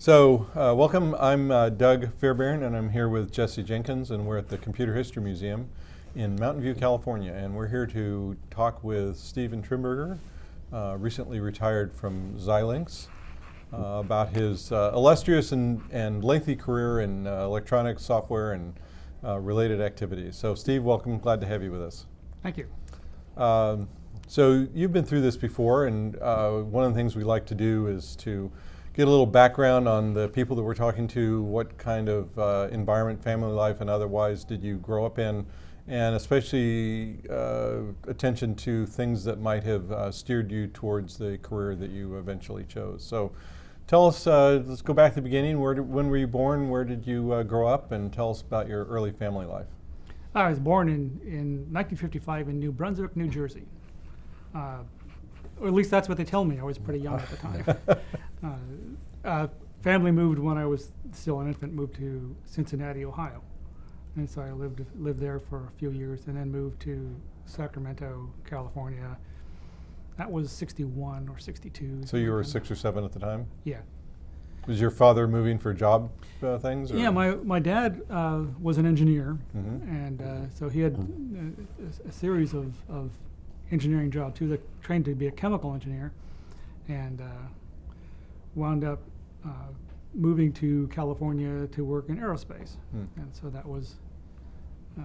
Welcome. I'm Doug Fairbairn, and I'm here with Jesse Jenkins, and we're at the Computer History Museum in Mountain View, California. And we're here to talk with Stephen Trimberger, recently retired from Xilinx, about his illustrious and lengthy career in electronics, software, and related activities. So, Steve, welcome. Glad to have you with us. Thank you. So you've been through this before, and one of the things we like to do is to get a little background on the people that we're talking to, what kind of environment, family life, and otherwise did you grow up in, and especially attention to things that might have steered you towards the career that you eventually chose. So tell us, let's go back to the beginning. When were you born? Where did you grow up? And tell us about your early family life. I was born in 1955 in New Brunswick, New Jersey. Or at least that's what they tell me. I was pretty young at the time. Family moved when I was still an infant, moved to Cincinnati, Ohio. And so I lived there for a few years and then moved to Sacramento, California. That was 61 or 62. So you were 6 or 7 at the time? Yeah. Was your father moving for job things? Or? Yeah, my dad was an engineer, Mm-hmm. and so he had a series of engineering jobs. He was trained to be a chemical engineer, and wound up moving to California to work in aerospace. And so that was a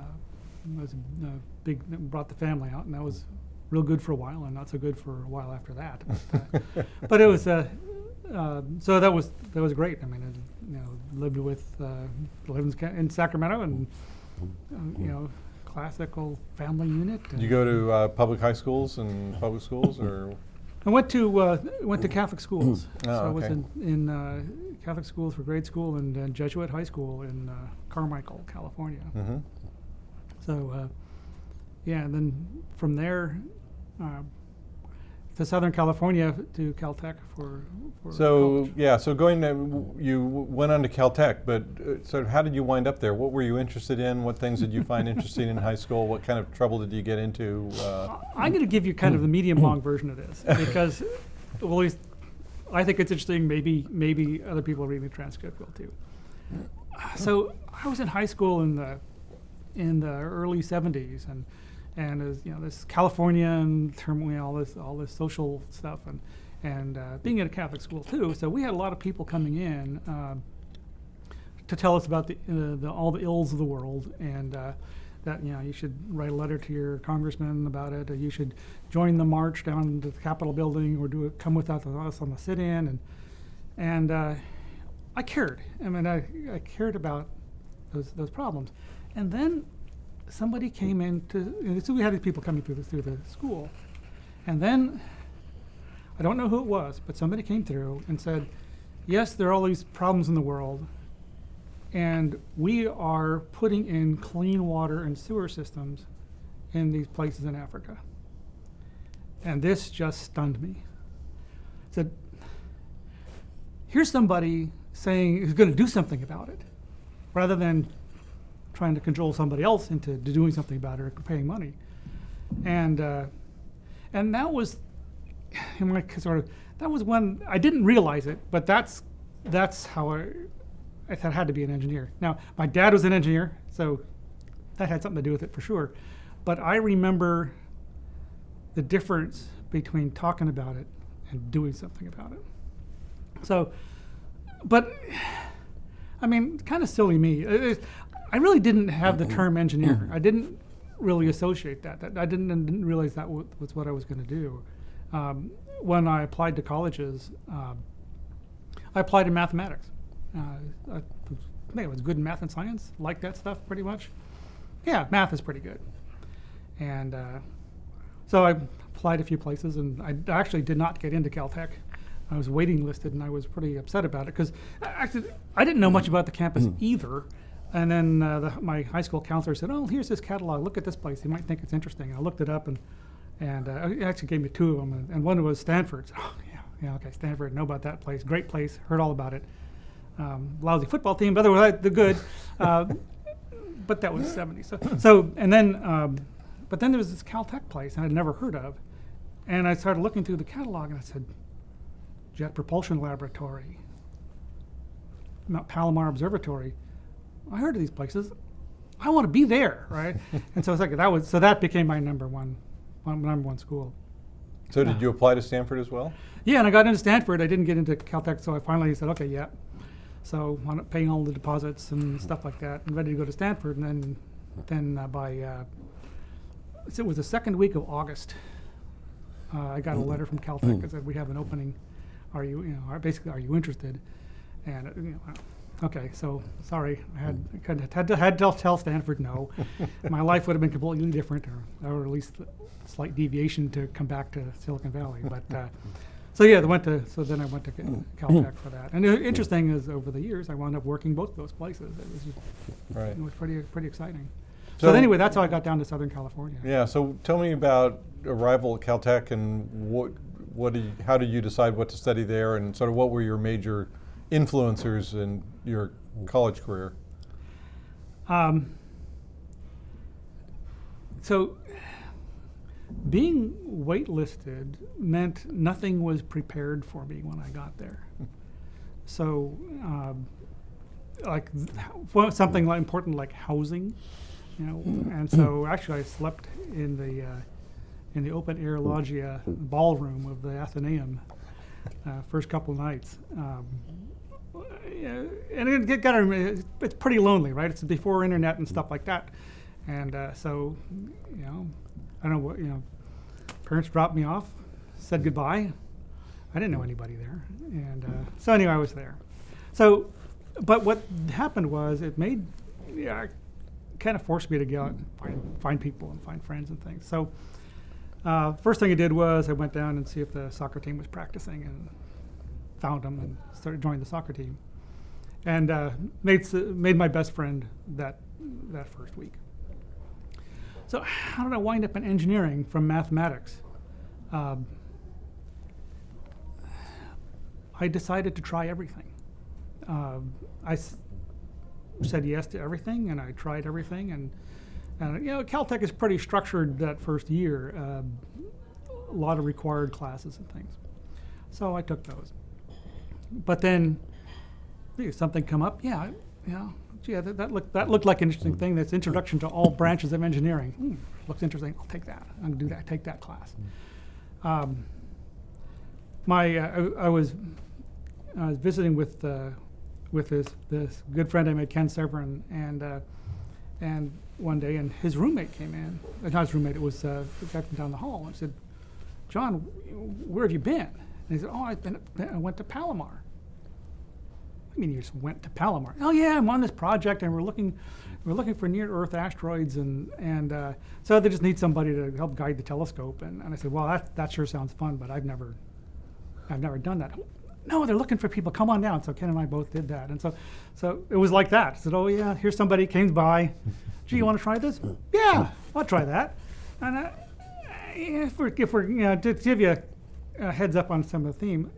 big, brought the family out, and that was real good for a while, and not so good for a while after that. But it was so that was great. I mean, lived in Sacramento, and classical family unit. Did you go to public high schools and public schools, or? I went to Catholic schools. Oh, so I was okay. in Catholic schools for grade school and Jesuit high school in Carmichael, California. Mm-hmm. So and then from there to Southern California to Caltech for So college. so you went on to Caltech, but sort of how did you wind up there? What were you interested in? What things did you find interesting in high school? What kind of trouble did you get into? I'm going to give you kind of the medium-long version of this because, well, at least I think it's interesting. Maybe other people reading the transcript will too. So I was in high school in the early '70s, and as this California and turmoil, all this social stuff, and being at a Catholic school too. So we had a lot of people coming in to tell us about all the ills of the world, and that you should write a letter to your congressman about it, or you should join the march down to the Capitol building, or come with us on the sit-in, and I cared. I mean, I cared about those problems, and then somebody came in so we had these people coming through the school, and then I don't know who it was, but somebody came through and said, yes, there are all these problems in the world, and we are putting in clean water and sewer systems in these places in Africa. And this just stunned me. Said, here's somebody saying who's going to do something about it, rather than trying to control somebody else into doing something about it or paying money. And that was that was when I didn't realize it, but that's how I thought I had to be an engineer. Now, my dad was an engineer, so that had something to do with it for sure. But I remember the difference between talking about it and doing something about it. So, but I mean, kind of silly me. I really didn't have the term engineer. I didn't really associate that. I didn't realize that was what I was going to do. When I applied to colleges, I applied in mathematics. I was good in math and science, liked that stuff pretty much. Yeah, math is pretty good. And so I applied a few places, and I actually did not get into Caltech. I was waiting listed, and I was pretty upset about it because actually I didn't know much about the campus either. And then my high school counselor said, "Oh, here's this catalog. Look at this place. You might think it's interesting." And I looked it up, and he actually gave me two of them, and one was Stanford. So, oh, yeah, okay, Stanford. Know about that place. Great place. Heard all about it. Lousy football team, but otherwise they're good. But that was '70s. So and then, but then there was this Caltech place I'd never heard of, and I started looking through the catalog, and I said, Jet Propulsion Laboratory. Palomar Observatory. I heard of these places. I want to be there, right? And so it's like that became my number one school. So did you apply to Stanford as well? Yeah, and I got into Stanford. I didn't get into Caltech, so I finally said, okay, yeah. So I'm paying all the deposits and stuff like that, and ready to go to Stanford. And then it was the second week of August. I got a letter from Caltech that said we have an opening. Are you interested? And okay, so sorry, I had to tell Stanford no. My life would have been completely different, or at least a slight deviation to come back to Silicon Valley. But so then I went to Caltech for that. And interesting is over the years I wound up working both those places. It was pretty exciting. So anyway, that's how I got down to Southern California. Yeah. So tell me about arrival at Caltech and how did you decide what to study there, and sort of what were your major influencers in your college career? So being waitlisted meant nothing was prepared for me when I got there. So something like important like housing, and so actually I slept in the open air loggia ballroom of the Athenaeum first couple nights. And it's pretty lonely, right? It's before internet and stuff like that. And so, I don't know what, parents dropped me off, said goodbye. I didn't know anybody there. And so anyway, I was there. So, but what happened was it kind of forced me to go out and find people and find friends and things. So first thing I did was I went down and see if the soccer team was practicing, and found them and started joining the soccer team, and made my best friend that first week. So how did I wind up in engineering from mathematics? I decided to try everything. I said yes to everything, and I tried everything, and Caltech is pretty structured that first year, a lot of required classes and things. So I took those. But then something come up, that looked like an interesting thing. That's introduction to all branches of engineering. Looks interesting. I'll take that. I'm gonna do that. Take that class. I was visiting with this good friend I made, Ken Severn, and one day, and his roommate came in. Not his roommate. It was the guy from down the hall. And I said, "John, where have you been?" And he said, "Oh, I went to Palomar." I mean, you just went to Palomar? Oh yeah, I'm on this project, and we're looking for near-Earth asteroids, and so they just need somebody to help guide the telescope. And I said, well, that sure sounds fun, but I've never done that. No, they're looking for people. Come on down. So Ken and I both did that, and so it was like that. I said, oh yeah, here's somebody came by. Gee, you want to try this? Yeah, I'll try that. And if we're to give you a heads up on some of the theme,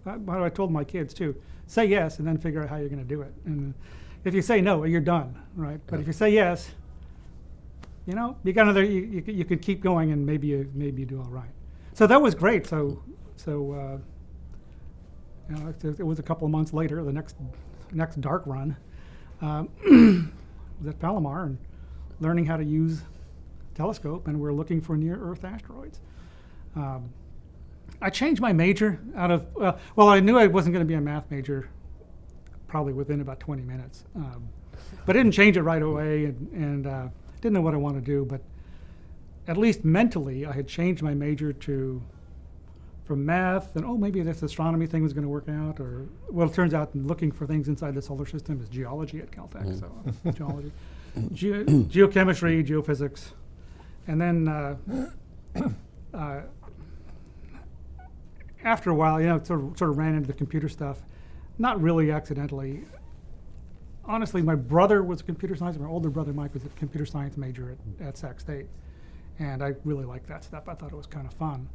what I told my kids too: say yes, and then figure out how you're going to do it. And if you say no, you're done, right? But if you say yes, you got another. You can keep going, and maybe you do all right. So that was great. So it was a couple of months later. The next dark run was at Palomar, and learning how to use telescope, and we're looking for near-Earth asteroids. I changed my major out of, I knew I wasn't going to be a math major probably within about 20 minutes. But I didn't change it right away, and didn't know what I wanted to do, but at least mentally I had changed my major from math, and maybe this astronomy thing was going to work out, or, well, it turns out looking for things inside the solar system is geology at Caltech, so geology, geochemistry, geophysics, and then after a while, it sort of ran into the computer stuff, not really accidentally. Honestly, my brother was a computer science. My older brother, Mike, was a computer science major at Sac State, and I really liked that stuff. I thought it was kind of fun.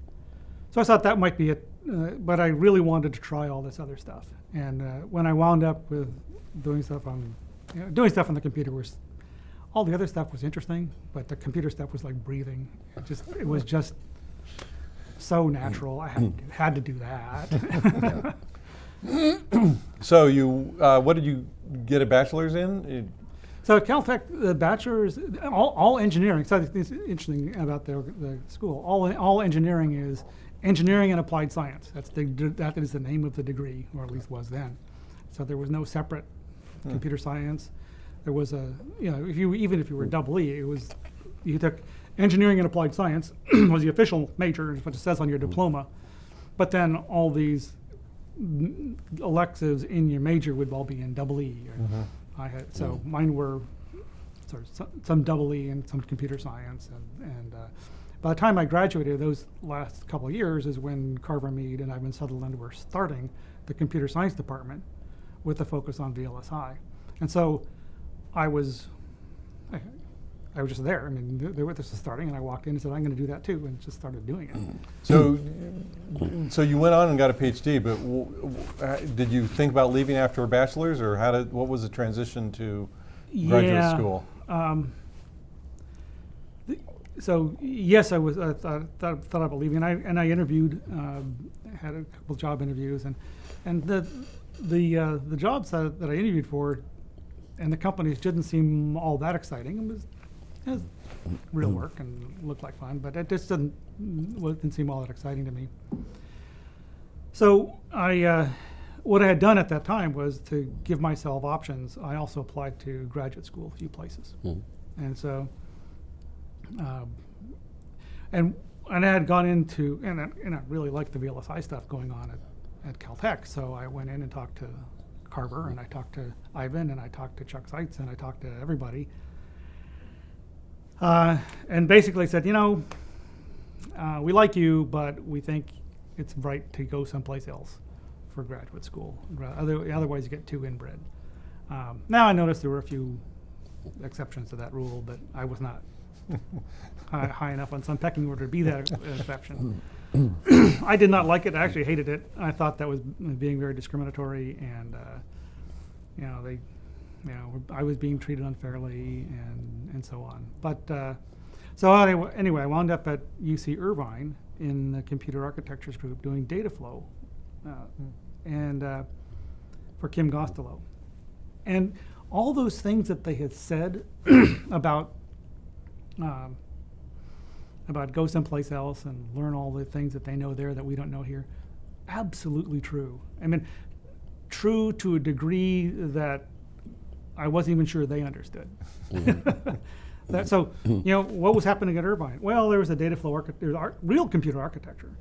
So I thought that might be it, but I really wanted to try all this other stuff. And when I wound up with doing stuff on the computer, all the other stuff was interesting, but the computer stuff was like breathing. It was just so natural. I had to do that. So you, what did you get a bachelor's in? So at Caltech, the bachelor's, all engineering. So it's interesting about the school. All engineering is engineering and applied science. That is the name of the degree, or at least was then. So there was no separate computer science. There was even if you were double E, you took engineering and applied science was the official major, is what it says on your diploma. But then all these electives in your major would all be in double E. Mine were sort of some double E and some computer science, and by the time I graduated, those last couple of years is when Carver Mead and Ivan Sutherland were starting the computer science department with a focus on VLSI, and so I was just there. I mean, this was starting, and I walked in and said, "I'm going to do that too," and just started doing it. So you went on and got a PhD, but did you think about leaving after a bachelor's, or what was the transition to graduate school? So yes, I thought about leaving, and I interviewed, had a couple job interviews, and the jobs that I interviewed for, and the companies didn't seem all that exciting. It was real work and looked like fun, but it just didn't seem all that exciting to me. So what I had done at that time was to give myself options. I also applied to graduate school a few places, and so and I had gone into and I really liked the VLSI stuff going on at Caltech. So I went in and talked to Carver, and I talked to Ivan, and I talked to Chuck Seitz, and I talked to everybody. And basically said, we like you, but we think it's right to go someplace else for graduate school. Otherwise, you get too inbred. Now I noticed there were a few exceptions to that rule, but I was not high enough on some pecking order to be that exception. I did not like it. I actually hated it. I thought that was being very discriminatory, and I was being treated unfairly, and so on. But so anyway, I wound up at UC Irvine in the computer architectures group doing data flow, and for Kim Gostelow, and all those things that they had said about go someplace else and learn all the things that they know there that we don't know here, absolutely true. I mean, true to a degree that I wasn't even sure they understood. What was happening at Irvine? Well, there was a data flow real computer architecture,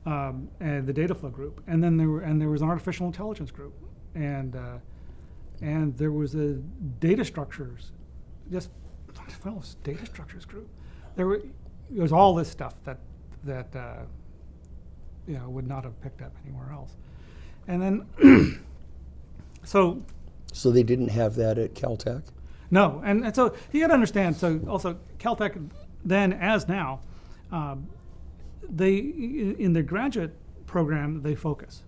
and the data flow group, and then there was an artificial intelligence group, and there was a data structures, data structures group. There was all this stuff that would not have picked up anywhere else, and then So they didn't have that at Caltech? No, and so you got to understand. So also Caltech, then as now, they in their graduate program they focus.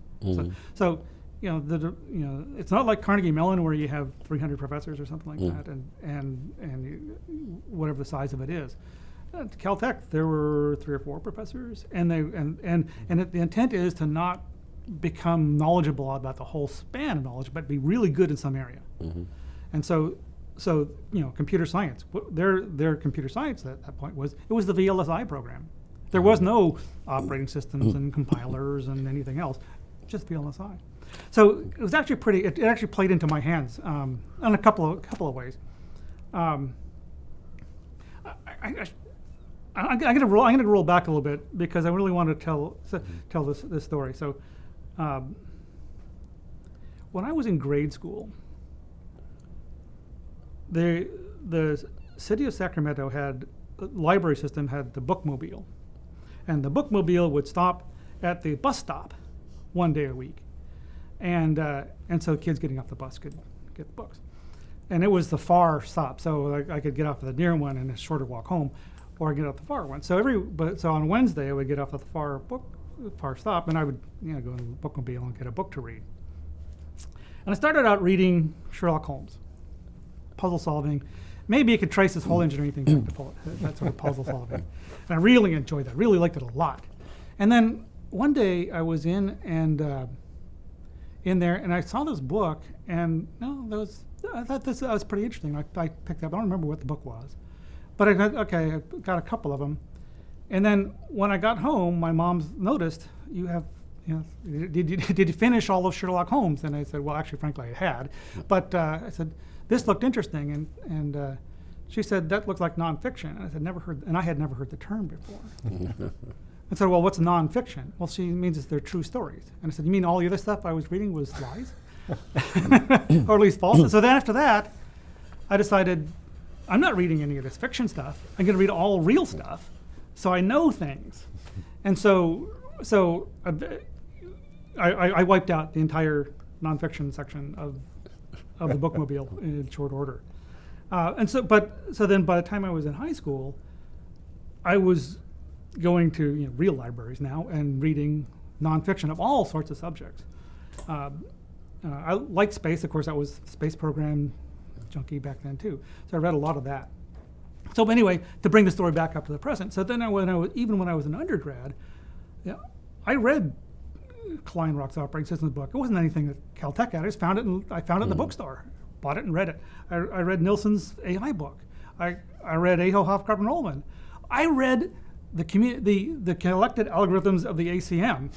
So it's not like Carnegie Mellon where you have 300 professors or something like that, and whatever the size of it is. At Caltech there were 3 or 4 professors, and the intent is to not become knowledgeable about the whole span of knowledge, but be really good in some area. And so computer science. Their computer science at that point was the VLSI program. There was no operating systems and compilers and anything else, just VLSI. So it was actually pretty. It actually played into my hands in a couple of ways. I'm going to roll back a little bit because I really want to tell this story. So. When I was in grade school, the city of Sacramento library system had the bookmobile, and the bookmobile would stop at the bus stop one day a week, and so kids getting off the bus could get books, and it was the far stop, so I could get off at the near one and a shorter walk home, or get off the far one. So on Wednesday I would get off at the far stop, and I would go in the bookmobile and get a book to read. And I started out reading Sherlock Holmes, puzzle solving. Maybe you could trace this whole engineering thing back to that sort of puzzle solving. And I really enjoyed that, really liked it a lot. And then one day I was in in there, and I saw this book, and I thought that was pretty interesting. I picked up. I don't remember what the book was, but I got a couple of them, and then when I got home, my mom noticed did you finish all of Sherlock Holmes? And I said, well, actually, frankly, I had, but I said this looked interesting, and she said that looked like nonfiction. And I said I had never heard the term before. I said, well, what's nonfiction? Well, she means they're true stories. And I said, you mean all the other stuff I was reading was lies? Or at least false? And so then after that, I decided, I'm not reading any of this fiction stuff. I'm going to read all real stuff, so I know things. And so I wiped out the entire nonfiction section of the bookmobile in short order. So then by the time I was in high school, I was going to real libraries now and reading nonfiction of all sorts of subjects. I liked space. Of course, I was space program junkie back then too. So I read a lot of that. So anyway, to bring the story back up to the present. So then when I was an undergrad, I read Kleinrock's operating systems book. It wasn't anything that Caltech had. I just found it in the bookstore, bought it and read it. I read Nilsson's AI book. I read Aho Hofgarten-Rollman. I read the collected algorithms of the ACM.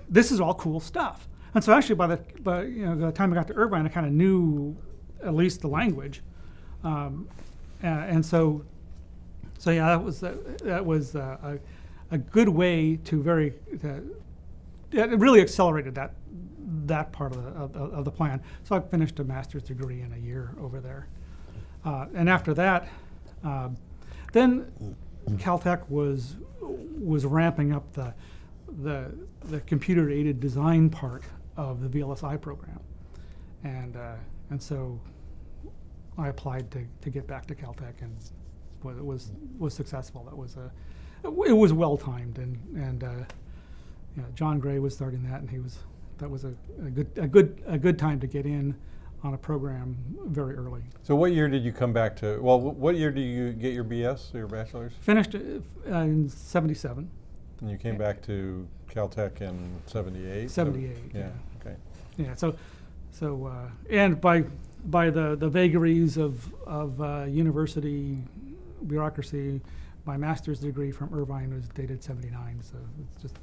This is all cool stuff. And so actually, by the time I got to Irvine, I kind of knew at least the language, and so that was a good way to it really accelerated that part of the plan. So I finished a master's degree in a year over there, and after that, then Caltech was ramping up the computer-aided design part of the VLSI program, and so I applied to get back to Caltech, and was successful. It was well timed, and John Gray was starting that, and that was a good time to get in on a program very early. So what year did you come back to? Well, what year did you get your BS or your bachelor's? Finished in '77. And you came back to Caltech in '78. '78. Yeah. Okay. Yeah. So and by the vagaries of university bureaucracy, my master's degree from Irvine was dated '79. So it's just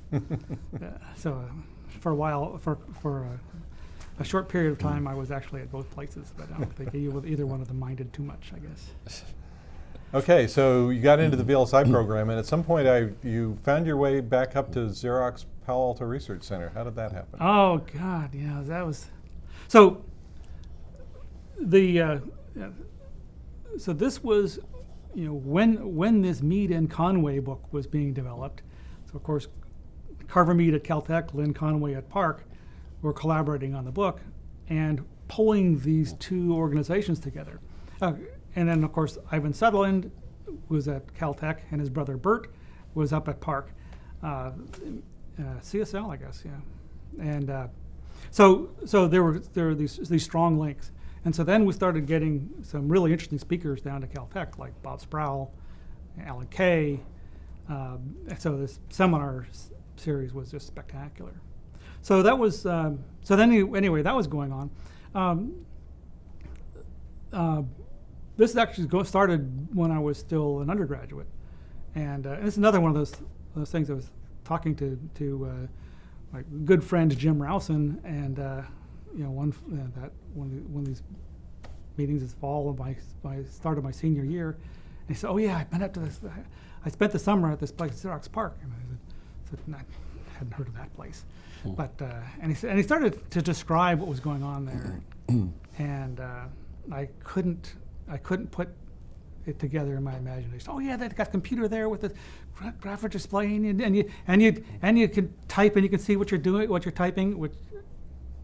for a while, for a short period of time, I was actually at both places, but I don't think either one of them minded too much, I guess. Okay, so you got into the VLSI program, and at some point you found your way back up to Xerox Palo Alto Research Center. How did that happen? Oh God, yeah, that was so. So this was, when this Mead and Conway book was being developed. So of course, Carver Mead at Caltech, Lynn Conway at Park, were collaborating on the book and pulling these two organizations together. And then, of course, Ivan Sutherland was at Caltech, and his brother Bert was up at Park. CSL, I guess, yeah. And so there were these strong links. And so then we started getting some really interesting speakers down to Caltech, like Bob Sproul, Alan Kay. So this seminar series was just spectacular. So that was, anyway, that was going on. This actually started when I was still an undergraduate, and it's another one of those things I was talking to my good friend Jim Rowson, and one of these meetings this fall of my start of my senior year, and he said, "Oh yeah, I've been up to this. I spent the summer at this place, Xerox Park," and I said, I hadn't heard of that place, but and he started to describe what was going on there, and I couldn't put it together in my imagination. Oh yeah, they've got a computer there with the graphic display, and you can type and you can see what you're doing, what you're typing.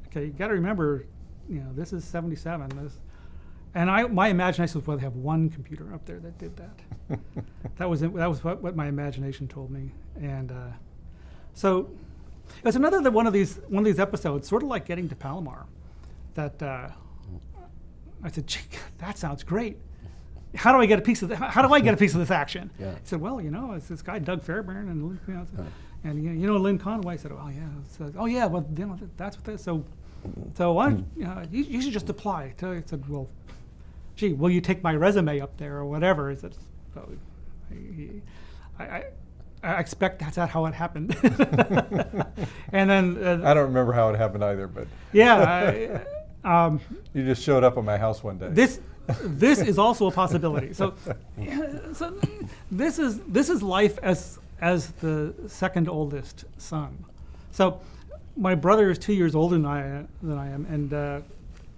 Okay, you got to remember, this is '77. My imagination was, well, they have one computer up there that did that. that was what my imagination told me, and so it was another one of these episodes, sort of like getting to Palomar, that. I said, "Gee, that sounds great. How do I get a piece of this action?" Yeah. He said, "Well, it's this guy Doug Fairbairn, and And you know Lynn Conway? I said, oh yeah. So, oh yeah, well you know, that's what that. So why don't you should just apply. I said, well, gee, will you take my resume up there or whatever? I said, so I expect that's not how it happened. And then I don't remember how it happened either, but yeah, you just showed up at my house one day. this is also a possibility. So this is life as the second oldest son. So my brother is 2 years older than I am, and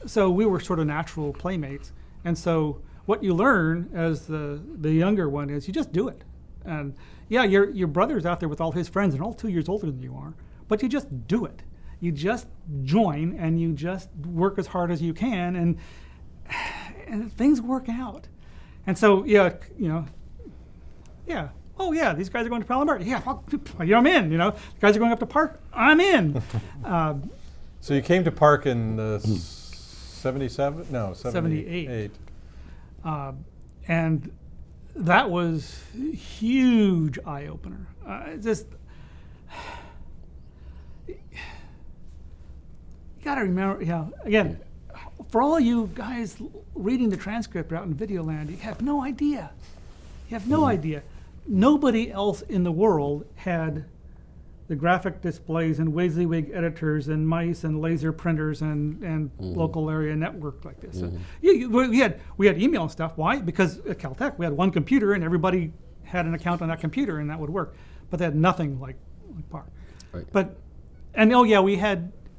so we were sort of natural playmates. And so what you learn as the younger one is you just do it. And yeah, your brother's out there with all his friends and all 2 years older than you are, but you just do it. You just join and you just work as hard as you can, and things work out. And so yeah, oh yeah, these guys are going to Palomar. Yeah, I'm in. You know, the guys are going up to Park. I'm in. So you came to Park in 77? No, 78. And that was a huge eye opener. Just you got to remember. Yeah, again, for all you guys reading the transcript out in video land, you have no idea. You have no idea. Nobody else in the world had the graphic displays and WYSIWYG editors and mice and laser printers and local area network like this. We had email and stuff. Why? Because at Caltech we had one computer and everybody had an account on that computer and that would work. But they had nothing like PAR. Right. But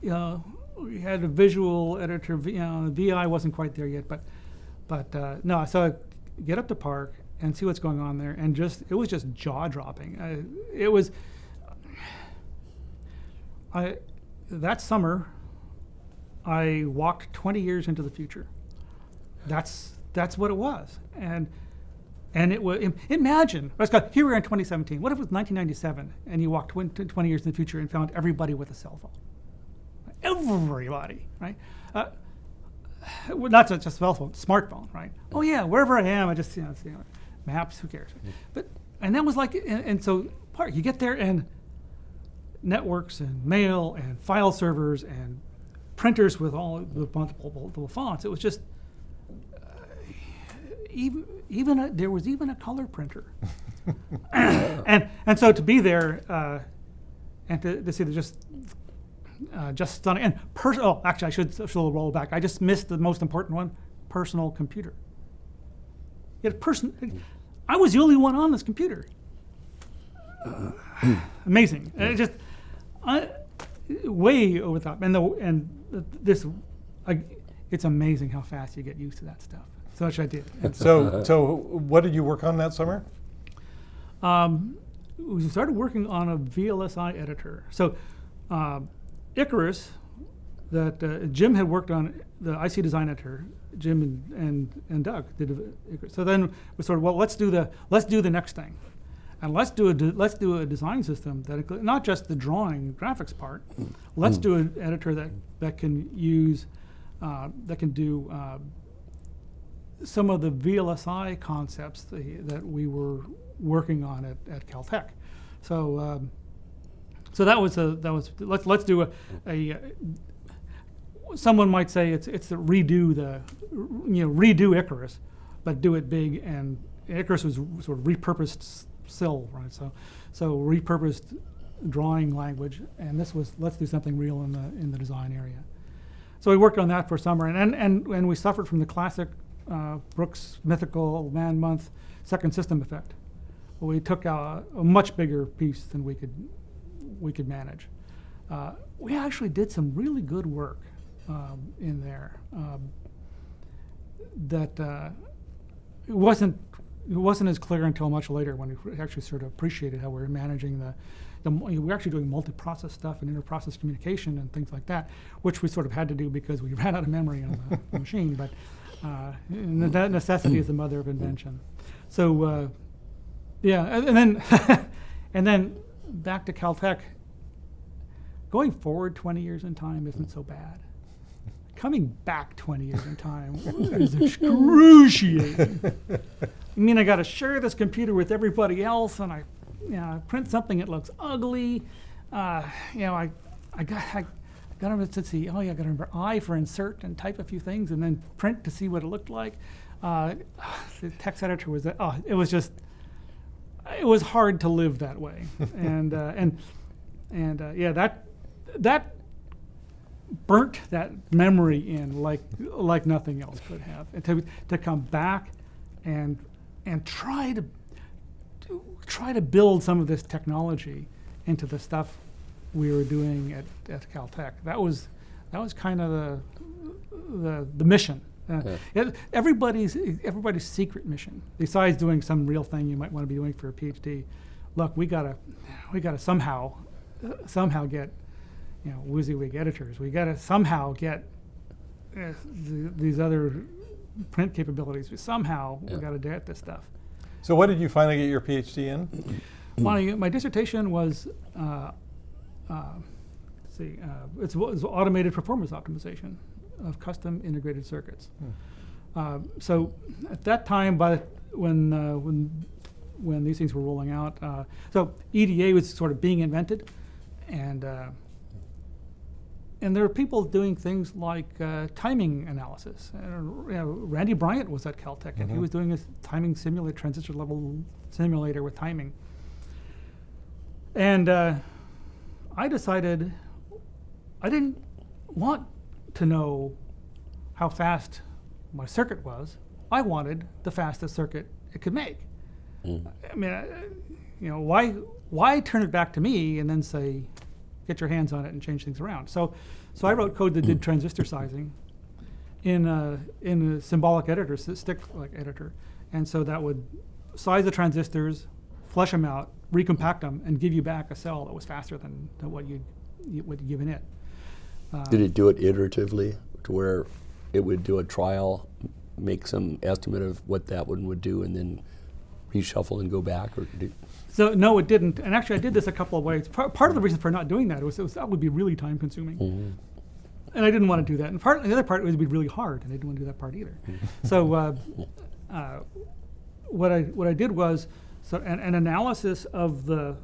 we had a visual editor. VI wasn't quite there yet, but no. So I get up to Park and see what's going on there, and it was just jaw dropping. It was. That summer, I walked 20 years into the future. That's what it was, and it was. Imagine, here we are in 2017. What if it was 1997 and you walked 20 years in the future and found everybody with a cell phone? Everybody, right? Not just a cell phone, smartphone, right? Oh yeah, wherever I am, I just maps. Who cares? And that was like, and so Park, you get there and networks and mail and file servers and printers with all the multiple fonts. It was just there was even a color printer, and so to be there and to see the just stunning and actually I should roll back. I just missed the most important one: personal computer. You had I was the only one on this computer. Amazing. It just way over the top. It's amazing how fast you get used to that stuff. So which I did. So what did you work on that summer? We started working on a VLSI editor. So Icarus, that Jim had worked on the IC design editor. Jim and Doug did Icarus. So then we sort of, well, let's do the next thing. And let's do a design system that includes not just the drawing graphics part. Let's do an editor that can use that can do some of the VLSI concepts that we were working on at Caltech. So let's do a someone might say it's to redo Icarus, but do it big. And Icarus was sort of repurposed SIL, right? So repurposed drawing language, and this was let's do something real in the design area. So we worked on that for summer, and we suffered from the classic Brooks mythical man month second system effect. We took a much bigger piece than we could manage. We actually did some really good work in there. It wasn't as clear until much later when we actually sort of appreciated how we were managing we were actually doing multi-process stuff and inter-process communication and things like that, which we sort of had to do because we ran out of memory on the machine. But that necessity is the mother of invention. So and then back to Caltech. Going forward 20 years in time isn't so bad. Coming back 20 years in time is excruciating. I mean, I got to share this computer with everybody else, and print something that looks ugly. I got to see. Oh yeah, I got to remember I for insert and type a few things, and then print to see what it looked like. The text editor was it was hard to live that way, and that burnt that memory in like nothing else could have. And to come back and try to build some of this technology into the stuff we were doing at Caltech. That was kind of the mission. Everybody's secret mission, besides doing some real thing you might want to be doing for a PhD. Look, we gotta somehow get WYSIWYG editors. We gotta somehow get these other print capabilities. We gotta get this stuff. So what did you finally get your PhD in? My dissertation was it was automated performance optimization of custom integrated circuits. So at that time, when these things were rolling out, so EDA was sort of being invented, and there were people doing things like timing analysis. Randy Bryant was at Caltech, and he was doing a timing transistor level simulator with timing. And I decided I didn't want to know how fast my circuit was. I wanted the fastest circuit it could make. I mean, why turn it back to me and then say, get your hands on it and change things around? So I wrote code that did transistor sizing in a symbolic editor, stick-like editor, and so that would size the transistors, flesh them out, recompact them, and give you back a cell that was faster than what you'd given it. Did it do it iteratively to where it would do a trial, make some estimate of what that one would do, and then reshuffle and go back? So no, it didn't. And actually, I did this a couple of ways. Part of the reason for not doing that was that would be really time consuming. And I didn't want to do that. And the other part would be really hard, and I didn't want to do that part either. So what I did was an analysis of the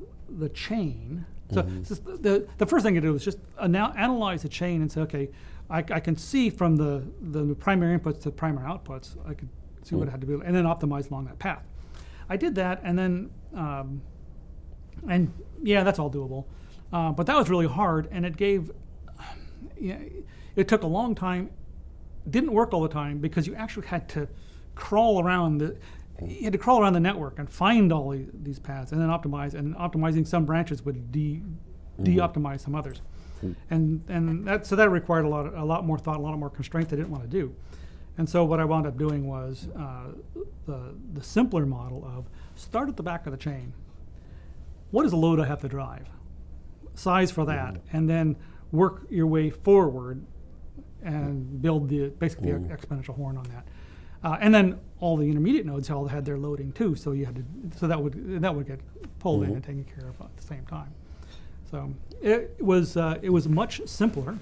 chain. So the first thing to do was just analyze the chain and say, okay, I can see from the primary inputs to primary outputs, I could see what I had to do, and then optimize along that path. I did that, and then, that's all doable. But that was really hard, and it took a long time. Didn't work all the time because you actually had to crawl around the network and find all these paths and then optimize. And optimizing some branches would de-optimize some others, and that required a lot more thought, a lot more constraint I didn't want to do. And so what I wound up doing was the simpler model of start at the back of the chain. What is the load I have to drive? Size for that, and then work your way forward and build basically the exponential horn on that. And then all the intermediate nodes all had their loading too, so that would get pulled in and taken care of at the same time. So it was much simpler,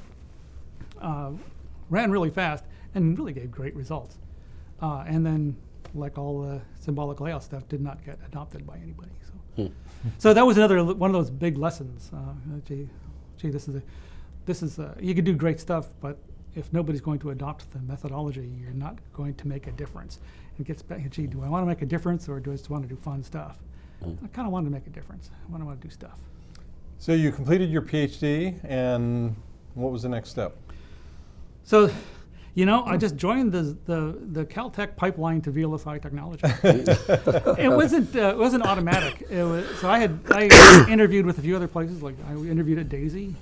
ran really fast, and really gave great results. And then, like all the symbolic layout stuff, did not get adopted by anybody. So that was another one of those big lessons. This is you could do great stuff, but if nobody's going to adopt the methodology, you're not going to make a difference. It gets back, gee, do I want to make a difference, or do I just want to do fun stuff? I kind of wanted to make a difference. I want to do stuff. So you completed your PhD, and what was the next step? So, I just joined the Caltech pipeline to VLSI Technology. It wasn't automatic. So I interviewed with a few other places. Like I interviewed at Daisy.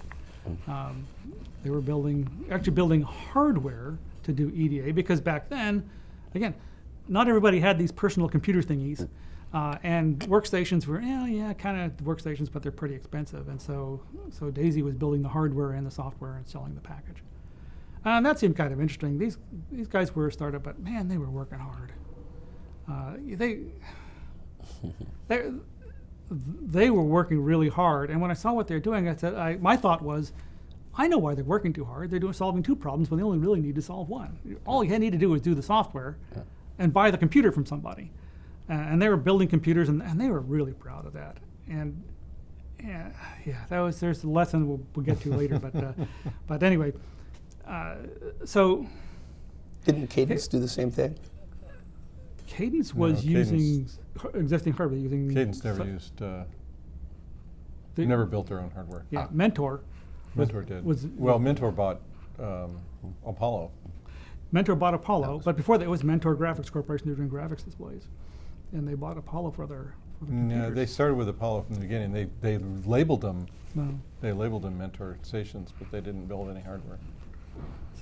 They were building hardware to do EDA, because back then, again, not everybody had these personal computer thingies, and workstations were kind of workstations, but they're pretty expensive. And so Daisy was building the hardware and the software and selling the package. And that seemed kind of interesting. These guys were a startup, but man, they were working hard. They were working really hard. And when I saw what they were doing, I said, my thought was, I know why they're working too hard. They're solving two problems when they only really need to solve one. All you need to do is do the software and buy the computer from somebody. And they were building computers, and they were really proud of that. there's a lesson we'll get to later, but anyway, so Didn't Cadence do the same thing? Cadence was No, using existing hardware. Cadence never used, never built their own hardware. Yeah, Mentor. Mentor did. Mentor bought Apollo. Mentor bought Apollo, but before that it was Mentor Graphics Corporation. They were doing graphics displays, and they bought Apollo for their No, computers. they started with Apollo from the beginning. They labeled them. No. They labeled them Mentor stations, but they didn't build any hardware.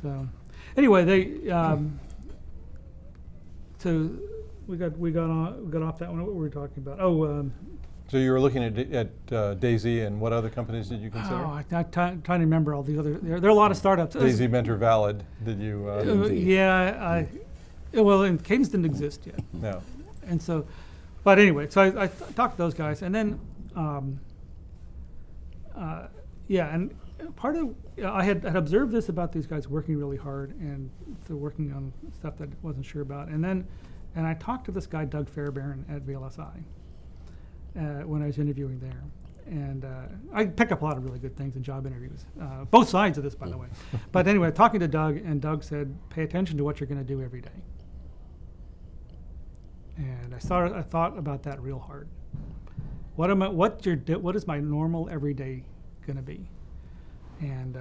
So, anyway, we got off that one. What were we talking about? So you were looking at Daisy, and what other companies did you consider? I'm trying to remember all these other. There are a lot of startups. Daisy, Mentor, Valid. Did you? And Cadence didn't exist yet. No. And so, but anyway, so I talked to those guys, and then, and part of I had observed this about these guys working really hard and so working on stuff that I wasn't sure about, and I talked to this guy Doug Fairbairn at VLSI when I was interviewing there, and I pick up a lot of really good things in job interviews, both sides of this, by the way. But anyway, talking to Doug, and Doug said, "Pay attention to what you're going to do every day." And I thought about that real hard. What is my normal everyday going to be? And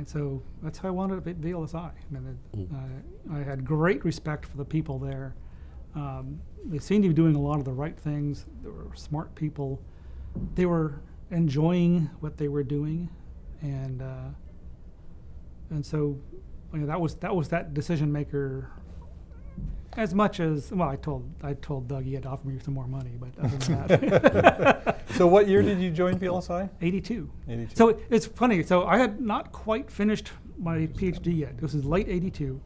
so that's how I wanted at VLSI. I mean, I had great respect for the people there. They seemed to be doing a lot of the right things. They were smart people. They were enjoying what they were doing, and so that was that decision maker. As much as I told Doug he had to offer me some more money, but other than that. So what year did you join VLSI? 82. 82. So it's funny. So I had not quite finished my PhD yet. This is late 82,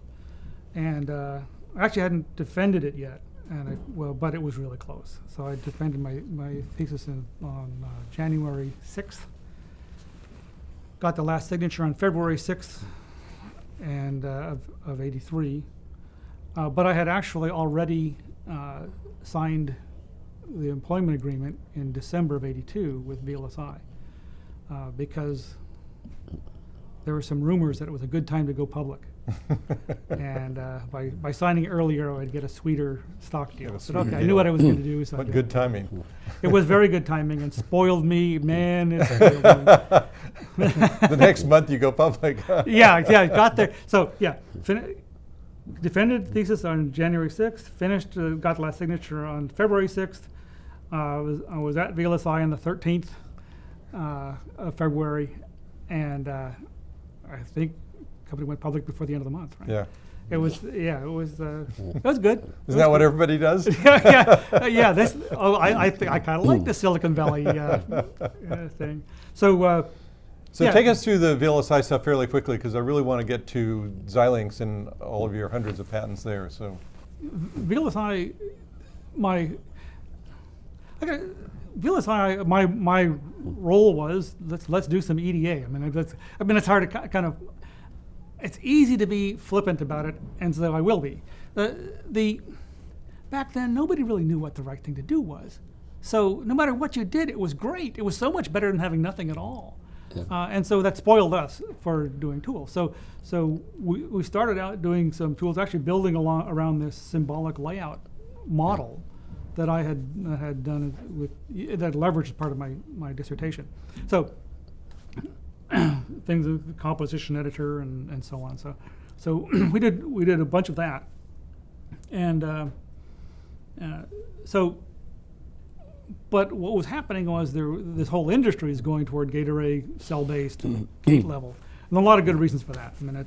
and I actually hadn't defended it yet. But it was really close. So I defended my thesis on January 6th. Got the last signature on February 6th, and of 83. But I had actually already signed the employment agreement in December of 82 with VLSI because there were some rumors that it was a good time to go public. And by signing earlier, I'd get a sweeter stock deal. So I knew what I was going to do. So What good timing. It was very good timing and spoiled me, man. It spoiled me. The next month you go public. Yeah, got there. So defended thesis on January 6th, finished, got the last signature on February 6th. I was at VLSI on the 13th of February, and I think the company went public before the end of the month, right? Yeah. It was good. Isn't that what everybody does? yeah. I kind of like the Silicon Valley thing. So take us through the VLSI stuff fairly quickly, because I really want to get to Xilinx and all of your hundreds of patents there. So, VLSI, my role was let's do some EDA. I mean it's hard to kind of. It's easy to be flippant about it, and so I will be. Back then, nobody really knew what the right thing to do was. So no matter what you did, it was great. It was so much better than having nothing at all. Yeah. And so that spoiled us for doing tools. So we started out doing some tools, actually building around this symbolic layout model that I had done that leveraged as part of my dissertation. So things of the composition editor and so on. So we did a bunch of that, and but what was happening was this whole industry is going toward gate array, cell-based, gate level, and a lot of good reasons for that. I mean,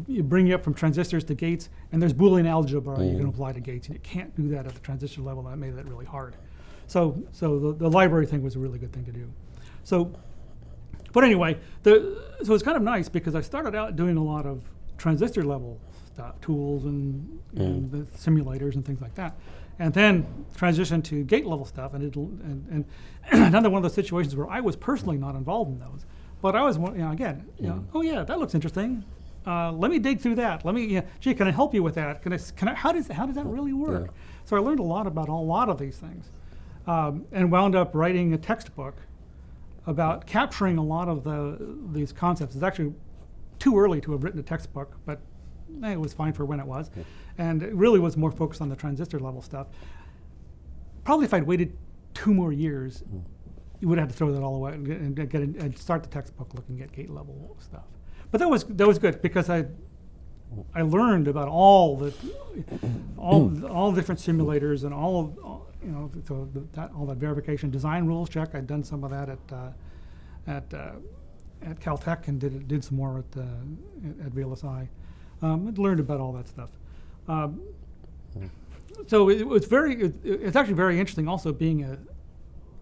you bring you up from transistors to gates, and there's Boolean algebra you can apply to gates, and you can't do that at the transistor level. That made that really hard. So the library thing was a really good thing to do. But anyway, so it's kind of nice because I started out doing a lot of transistor level stuff, tools and the simulators and things like that. And then transitioned to gate level stuff, and another one of those situations where I was personally not involved in those, but I was, oh yeah, that looks interesting. let me dig through that. Let me, gee, can I help you with that? How does that really work? Yeah. So I learned a lot about a lot of these things, and wound up writing a textbook about capturing a lot of these concepts. It's actually too early to have written a textbook, but it was fine for when it was. And it really was more focused on the transistor level stuff. Probably if I'd waited 2 more years, you would have to throw that all away and start the textbook looking at gate level stuff. But that was good because I learned about all different simulators and all that verification design rules check. I'd done some of that at Caltech and did some more at VLSI. I'd learned about all that stuff. So it's actually very interesting also being a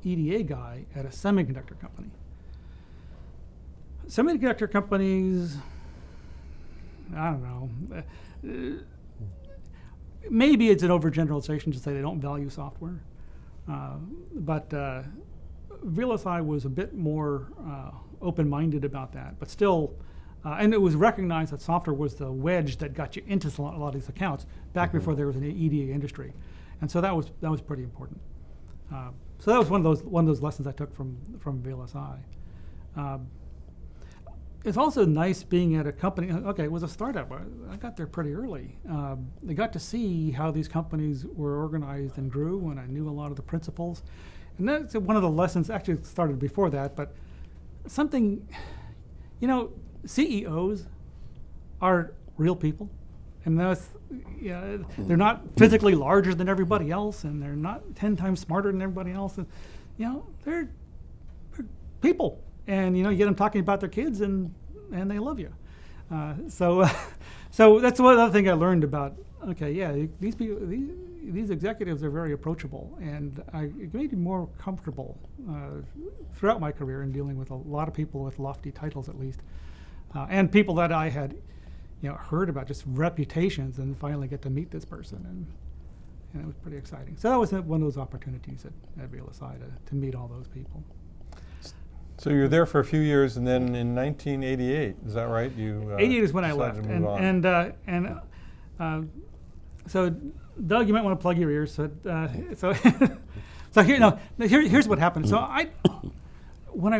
EDA guy at a semiconductor company. Semiconductor companies, I don't know, maybe it's an overgeneralization to say they don't value software, but VLSI was a bit more open-minded about that, but still, and it was recognized that software was the wedge that got you into a lot of these accounts back before there was an EDA industry, and so that was pretty important. So that was one of those lessons I took from VLSI. It's also nice being at a company. Okay, it was a startup. I got there pretty early. I got to see how these companies were organized and grew, and I knew a lot of the principles. And that's one of the lessons. Actually, it started before that, but something, CEOs are real people, and they're not physically larger than everybody else, and they're not 10 times smarter than everybody else. And they're people. And you get them talking about their kids, and they love you. So that's one other thing I learned about. Okay, yeah, these people, these executives are very approachable, and it made me more comfortable throughout my career in dealing with a lot of people with lofty titles, at least, and people that I had, heard about, just reputations, and finally get to meet this person, and it was pretty exciting. So that was one of those opportunities at VLSI to meet all those people. So you were there for a few years, and then in 1988, is that right? 88 is when I left, so Doug, you might want to plug your ears. So here's what happened. So when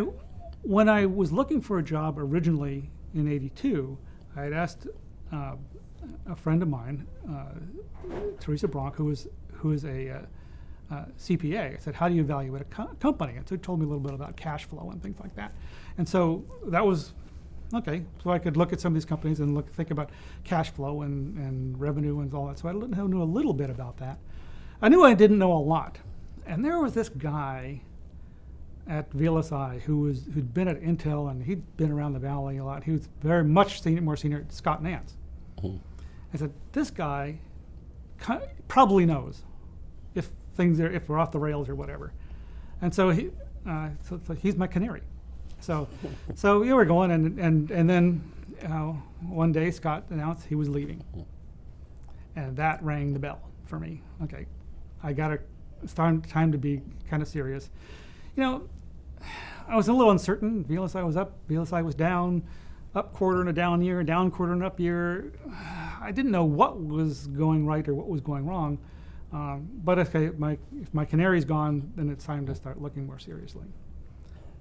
I was looking for a job originally in '82, I had asked a friend of mine, Teresa Bronk, who is a CPA. I said, how do you evaluate a company? And so he told me a little bit about cash flow and things like that. And so that was, okay, so I could look at some of these companies and think about cash flow and revenue and all that. So I knew a little bit about that. I knew I didn't know a lot. And there was this guy at VLSI who'd been at Intel, and he'd been around the Valley a lot. He was very much more senior, Scott Nance. Mm-hmm. I said, this guy probably knows if we're off the rails or whatever. And so he's my canary. So we were going, and then one day Scott announced he was leaving, and that rang the bell for me. Okay, I got time to be kind of serious. I was a little uncertain. VLSI was up, VLSI was down, up quarter in a down year, down quarter in an up year. I didn't know what was going right or what was going wrong. But if my canary's gone, then it's time to start looking more seriously.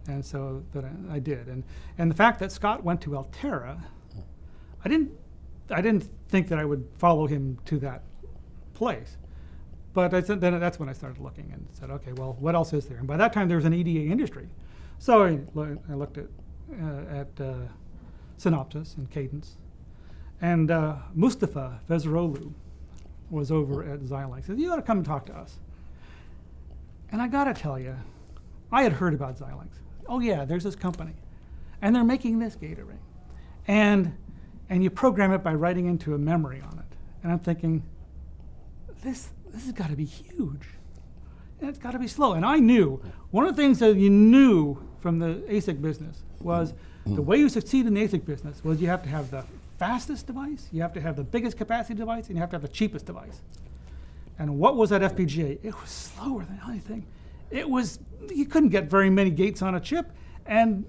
And so that I did. And the fact that Scott went to Altera, I didn't think that I would follow him to that place. But then that's when I started looking and said, okay, well, what else is there? And by that time, there was an EDA industry. So I looked at Synopsys and Cadence. And Mustafa Veziroglu was over at Xilinx. He said, you ought to come and talk to us. And I got to tell you, I had heard about Xilinx. Oh yeah, there's this company, and they're making this gate array, and you program it by writing into a memory on it. And I'm thinking, this has got to be huge, and it's got to be slow. And I knew one of the things that you knew from the ASIC business was the way you succeed in the ASIC business was you have to have the fastest device, you have to have the biggest capacity device, and you have to have the cheapest device. And what was that FPGA? It was slower than anything. You couldn't get very many gates on a chip, and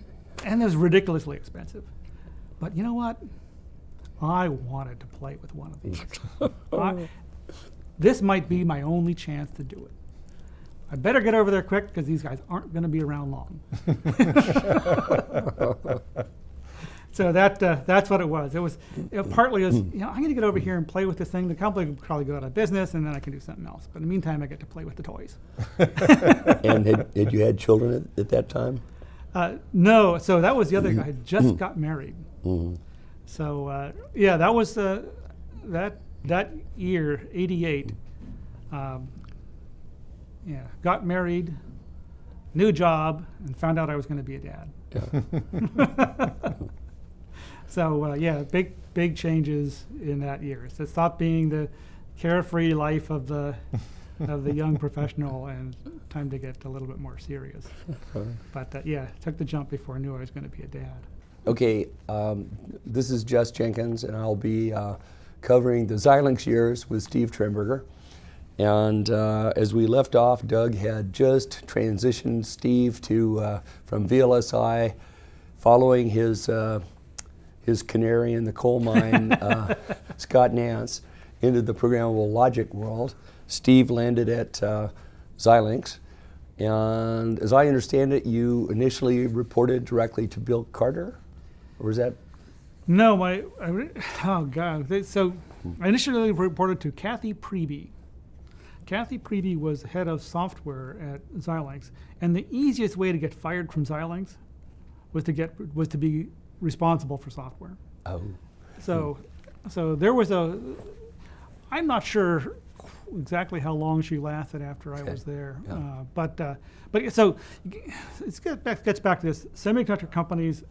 it was ridiculously expensive. But you know what? I wanted to play with one of these. This might be my only chance to do it. I better get over there quick because these guys aren't going to be around long. So that's what it was. Partly was, I'm going to get over here and play with this thing. The company will probably go out of business, and then I can do something else. But in the meantime, I get to play with the toys. And had you had children at that time? No. So that was the other guy. I just got married. Mm-hmm. So that was that year, '88. Got married, new job, and found out I was going to be a dad. Yeah. So big changes in that year. So it stopped being the carefree life of the young professional, and time to get a little bit more serious. But took the jump before I knew I was going to be a dad. Okay, this is Jess Jenkins, and I'll be covering the Xilinx years with Steve Trimberger. And as we left off, Doug had just transitioned Steve from VLSI, following his canary in the coal mine, Scott Nance, into the programmable logic world. Steve landed at Xilinx, and as I understand it, you initially reported directly to Bill Carter, or was that? No, So I initially reported to Kathy Preby. Kathy Preby was head of software at Xilinx, and the easiest way to get fired from Xilinx was to be responsible for software. Oh. So there was I'm not sure exactly how long she lasted after I was there, Yeah. but so it gets back to this. Semiconductor companies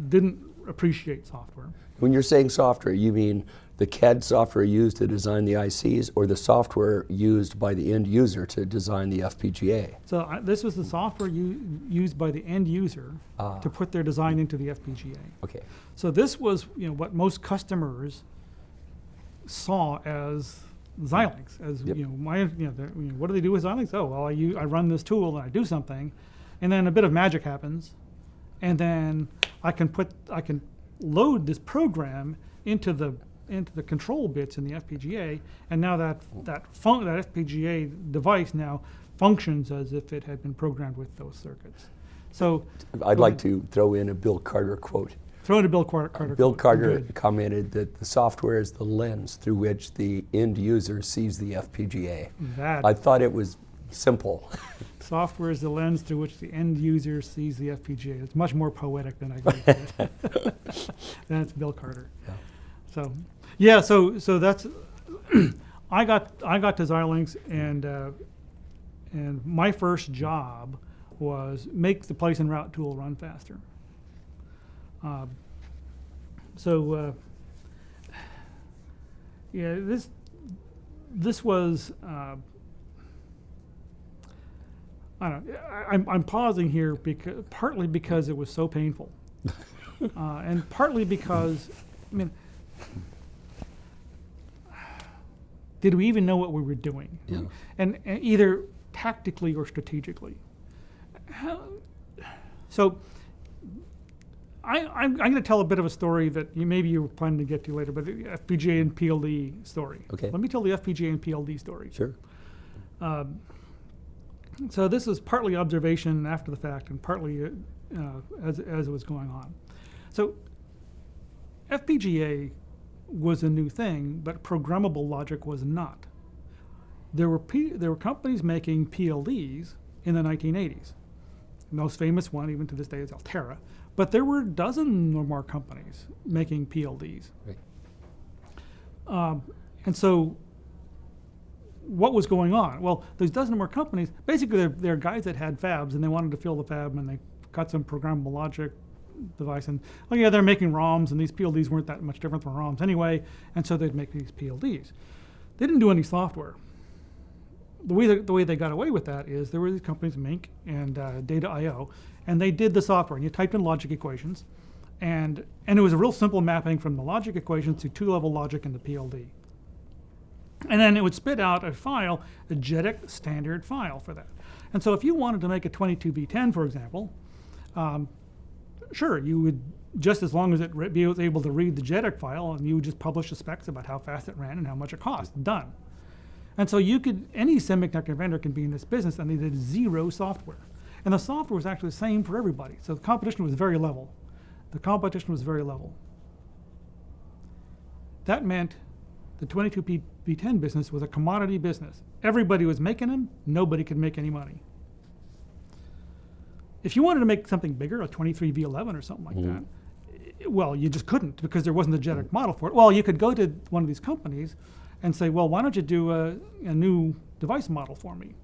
didn't appreciate software. When you're saying software, you mean the CAD software used to design the ICs, or the software used by the end user to design the FPGA? So this was the software used by the end user to put their design into the FPGA. Okay. So this was what most customers saw as Xilinx, as Yep. what do they do with Xilinx? Oh well, I run this tool and I do something, and then a bit of magic happens, and then I can load this program into the control bits in the FPGA, and now that FPGA device now functions as if it had been programmed with those circuits. So I'd like to throw in a Bill Carter quote. Throw in a Bill Carter. Bill quote. Carter Good. commented that the software is the lens through which the end user sees the FPGA. I thought it was simple. Software is the lens through which the end user sees the FPGA. It's much more poetic than I believe it. That's Bill Carter. Yeah. So that's I got to Xilinx, and my first job was make the place and route tool run faster. This was I don't know. I'm pausing here partly because it was so painful, and partly because did we even know what we were doing? Yeah. And either tactically or strategically. So I'm going to tell a bit of a story that maybe you were planning to get to later, but the FPGA and PLD story. Okay. Let me tell the FPGA and PLD story. Sure. So this is partly observation after the fact, and partly as it was going on. So FPGA was a new thing, but programmable logic was not. There were companies making PLDs in the 1980s. The most famous one, even to this day, is Altera. But there were a dozen or more companies making PLDs. Right. And so what was going on? Well, there's a dozen or more companies. Basically, they're guys that had fabs, and they wanted to fill the fab, and they got some programmable logic device. And, they're making ROMs, and these PLDs weren't that much different from ROMs anyway, and so they'd make these PLDs. They didn't do any software. The way they got away with that is there were these companies, Mink and Data.io, and they did the software. And you typed in logic equations, and it was a real simple mapping from the logic equations to two-level logic in the PLD. And then it would spit out a file, a JEDEC standard file for that. And so if you wanted to make a 22B10, for example, sure, you would just as long as it was able to read the JEDEC file, and you would just publish the specs about how fast it ran and how much it cost. Done. And so any semiconductor vendor can be in this business, and they did zero software. And the software was actually the same for everybody. So the competition was very level. That meant the 22p10 business was a commodity business. Everybody was making them. Nobody could make any money. If you wanted to make something bigger, a 23V11 or something like that, well, you just couldn't because there wasn't a JEDEC model for it. Well, you could go to one of these companies and say, well, why don't you do a new device model for me?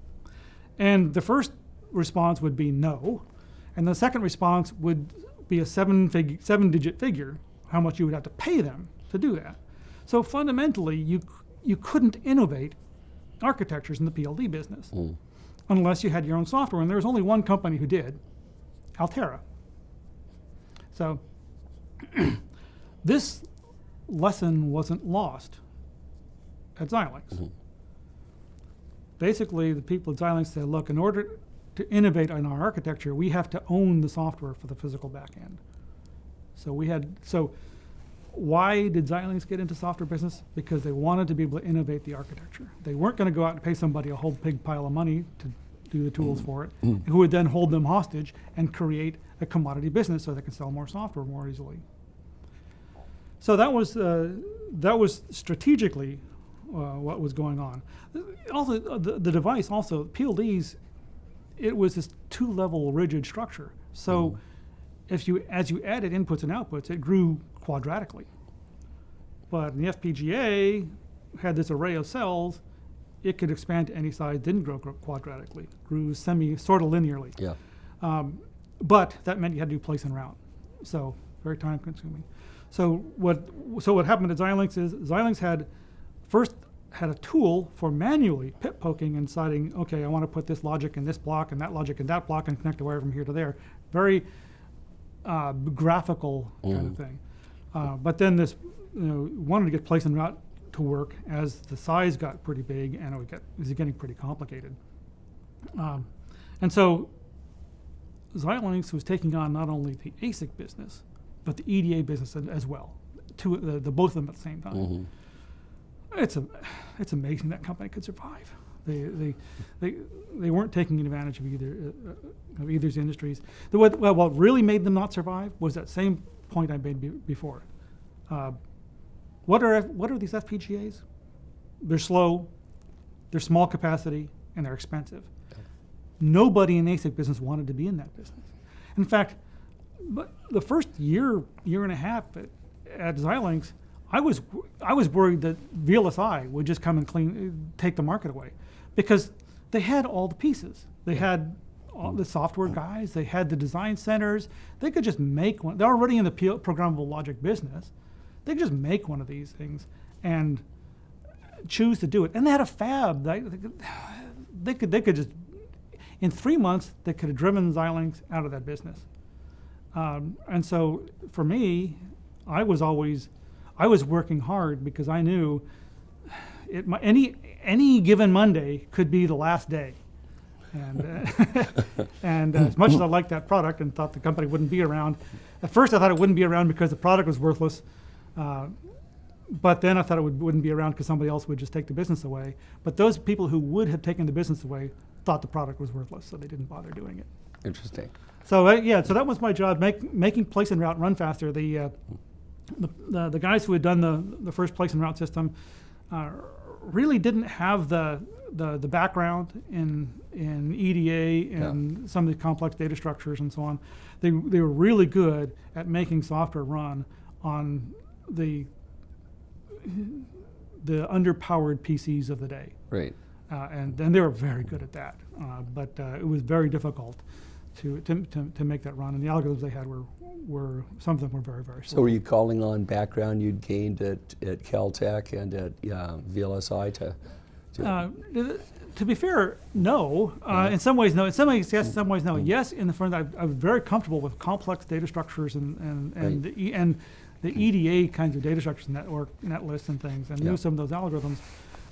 And the first response would be no. And the second response would be a seven-digit figure, how much you would have to pay them to do that. So fundamentally, you couldn't innovate architectures in the PLD business unless you had your own software. And there was only one company who did, Altera. So this lesson wasn't lost at Xilinx. Basically, the people at Xilinx said, look, in order to innovate in our architecture, we have to own the software for the physical backend. So why did Xilinx get into software business? Because they wanted to be able to innovate the architecture. They weren't going to go out and pay somebody a whole big pile of money to do the tools for it, who would then hold them hostage and create a commodity business so they could sell more software more easily. So that was strategically what was going on. Also, the device, also PLDs, it was this two-level rigid structure. So as you added inputs and outputs, it grew quadratically. But the FPGA had this array of cells. It could expand to any size, didn't grow quadratically, grew sort of linearly. Yeah. But that meant you had to do place and route. So very time consuming. So what happened at Xilinx is Xilinx had a tool for manually pip poking and deciding, okay, I want to put this logic in this block and that logic in that block and connect a wire from here to there. Very graphical kind of thing. But then this, wanted to get place and route to work as the size got pretty big and it was getting pretty complicated. And so Xilinx was taking on not only the ASIC business, but the EDA business as well, the both of them at the same time. It's amazing that company could survive. They weren't taking advantage of either's industries. What really made them not survive was that same point I made before. What are these FPGAs? They're slow, they're small capacity, and they're expensive. Nobody in the ASIC business wanted to be in that business. In fact, but the first year and a half at Xilinx, I was worried that VLSI would just come and take the market away, because they had all the pieces. They had all the software guys. They had the design centers. They could just make one. They're already in the programmable logic business. They could just make one of these things and choose to do it. And they had a fab. They could just, in 3 months, they could have driven Xilinx out of that business. And so for me, I was working hard because I knew any given Monday could be the last day. And as much as I liked that product and thought the company wouldn't be around, at first I thought it wouldn't be around because the product was worthless. But then I thought it wouldn't be around because somebody else would just take the business away. But those people who would have taken the business away thought the product was worthless, so they didn't bother doing it. Interesting. So so that was my job, making place and route run faster. The guys who had done the first place and route system really didn't have the background in EDA and some of the complex data structures and so on. They were really good at making software run on the underpowered PCs of the day. Right. And they were very good at that. But it was very difficult to make that run. And the algorithms they had were some of them were very, very slow. So were you calling on background you'd gained at Caltech and at VLSI to be fair, no. In some ways, no. In some ways, yes. In some ways, no. Yes, in the front, I was very comfortable with complex data structures and the EDA kinds of data structures, net lists and things, and knew some of those algorithms.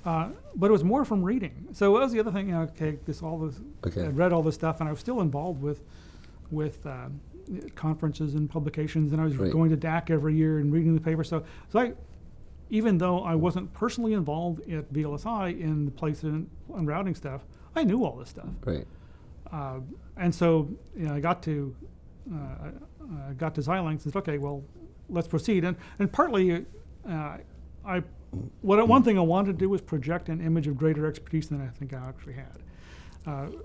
But it was more from reading. So that was the other thing. I read all this stuff, and I was still involved with conferences and publications, and I was Right. going to DAC every year and reading the paper. So even though I wasn't personally involved at VLSI in the placement and routing stuff, I knew all this stuff. Right. And so I got to Xilinx and said, okay, well, let's proceed. And partly, one thing I wanted to do was project an image of greater expertise than I think I actually had.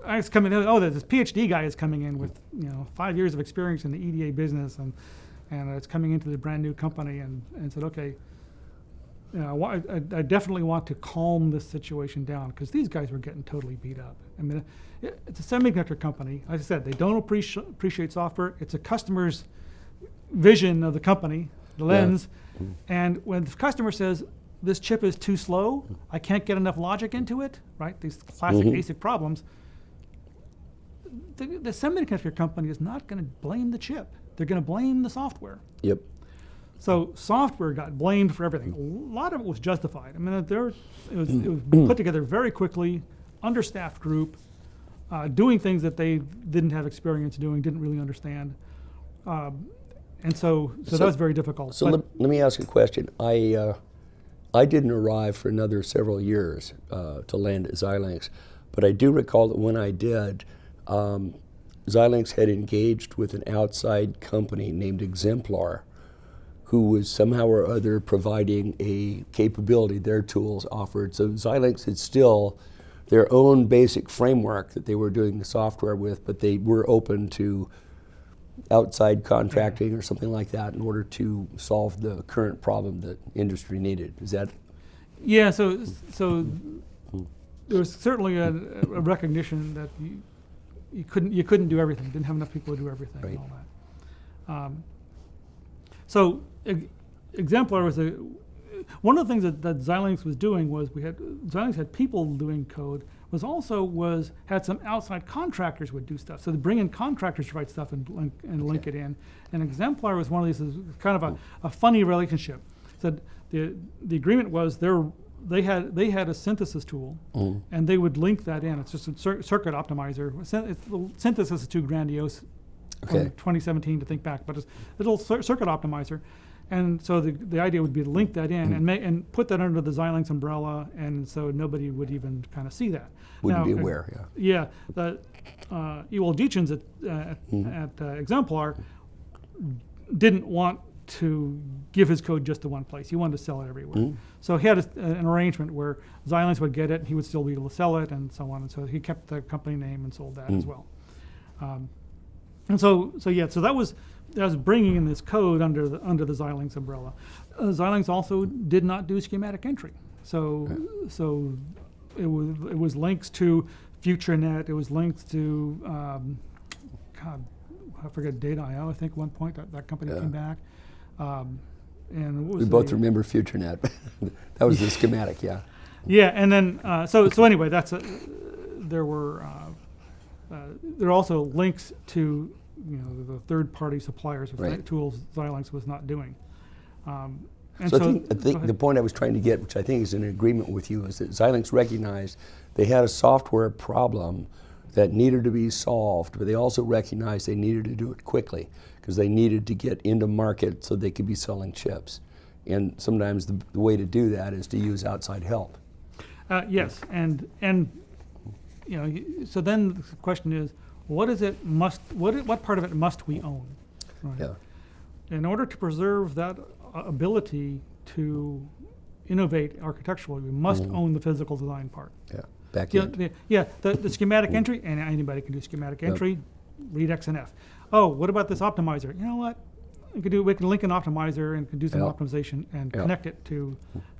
I was coming in, this PhD guy is coming in with 5 years of experience in the EDA business, and it's coming into the brand new company, and said, okay, I definitely want to calm this situation down, because these guys were getting totally beat up. I mean, it's a semiconductor company. As I said, they don't appreciate software. It's a customer's vision of the company, the lens. Yeah. And when the customer says, this chip is too slow, I can't get enough logic into it, right? These classic ASIC problems. The semiconductor company is not going to blame the chip. They're going to blame the software. Yep. So software got blamed for everything. A lot of it was justified. I mean, it was put together very quickly, understaffed group, doing things that they didn't have experience doing, didn't really understand. And so that was very difficult. So let me ask you a question. I didn't arrive for another several years to land at Xilinx, but I do recall that when I did, Xilinx had engaged with an outside company named Exemplar, who was somehow or other providing a capability their tools offered. So Xilinx had still their own basic framework that they were doing the software with, but they were open to outside contracting or something like that in order to solve the current problem that industry needed. Is that? Yeah, so there was certainly a recognition that you couldn't do everything. Didn't have enough people to do everything, Right. and all that. So Exemplar was one of the things that Xilinx was doing was Xilinx had people doing code, had some outside contractors would do stuff. So they bring in contractors to write stuff and link it in. And Exemplar was one of these, kind of a funny relationship. So the agreement was they had a synthesis tool, and they would link that in. It's just a circuit optimizer. Synthesis is too grandiose from 2017 to think back, but it's a little circuit optimizer. And so the idea would be to link that in and put that under the Xilinx umbrella, and so nobody would even kind of see that. Wouldn't be aware, yeah. Yeah, Ewald Jenkins at Exemplar didn't want to give his code just to one place. He wanted to sell it everywhere. So he had an arrangement where Xilinx would get it, and he would still be able to sell it, and so on. And so he kept the company name and sold that as well. And so that was bringing in this code under the Xilinx umbrella. Xilinx also did not do schematic entry, so it was links to FutureNet. It was links to I forget Data.io. I think at one point that company came back. And what was we both remember FutureNet. That was the schematic, yeah. Yeah, and then so anyway, there are also links to the third-party suppliers of tools Xilinx was not doing. And so I think the point I was trying to get, which I think is in agreement with you, is that Xilinx recognized they had a software problem that needed to be solved, but they also recognized they needed to do it quickly because they needed to get into market so they could be selling chips. And sometimes the way to do that is to use outside help. Yes, and so then the question is, what part of it must we own? Right? Yeah. In order to preserve that ability to innovate architecturally, we must own the physical design part. Yeah. Back end. The schematic entry, and anybody can do schematic entry, read XNF. Oh, what about this optimizer? You know what? We can link an optimizer and can do some optimization and connect it to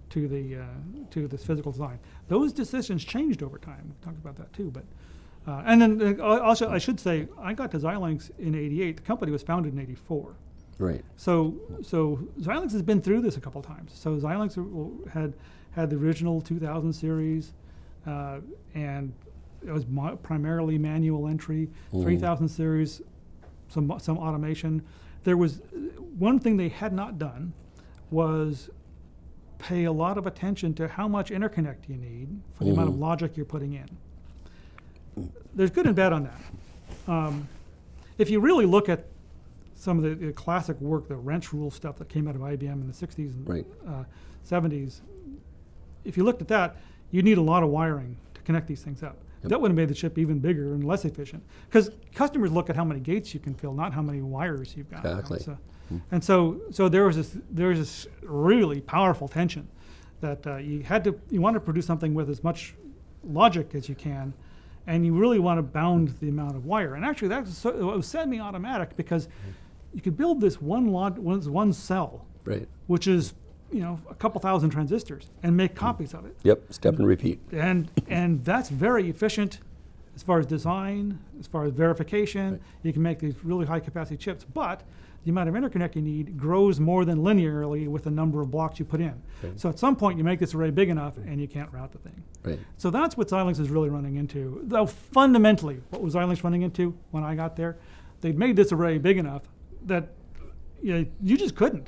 this physical design. Those decisions changed over time. We talked about that too, but and then also I should say I got to Xilinx in '88. The company was founded in '84. Right. So Xilinx has been through this a couple times. So Xilinx had the original 2000 series, and it was primarily manual entry. 3000 series, some automation. There was one thing they had not done was pay a lot of attention to how much interconnect you need for the amount of logic you're putting in. There's good and bad on that. If you really look at some of the classic work, the wrench rule stuff that came out of IBM in the 60s and Right. 70s, if you looked at that, you need a lot of wiring to connect these things up. Yep. That would have made the chip even bigger and less efficient. Because customers look at how many gates you can fill, not how many wires you've got. Exactly. And so there was this really powerful tension that you want to produce something with as much logic as you can, and you really want to bound the amount of wire. And actually, it was semi-automatic because you could build this one cell, Right. which is a couple thousand transistors, and make copies of it. Yep. Step and repeat. And that's very efficient as far as design, as far as verification. Right. You can make these really high capacity chips, but the amount of interconnect you need grows more than linearly with the number of blocks you put in. Okay. So at some point you make this array big enough and you can't route the thing. Right. So that's what Xilinx is really running into. Though fundamentally, what was Xilinx running into when I got there? They'd made this array big enough that you just couldn't.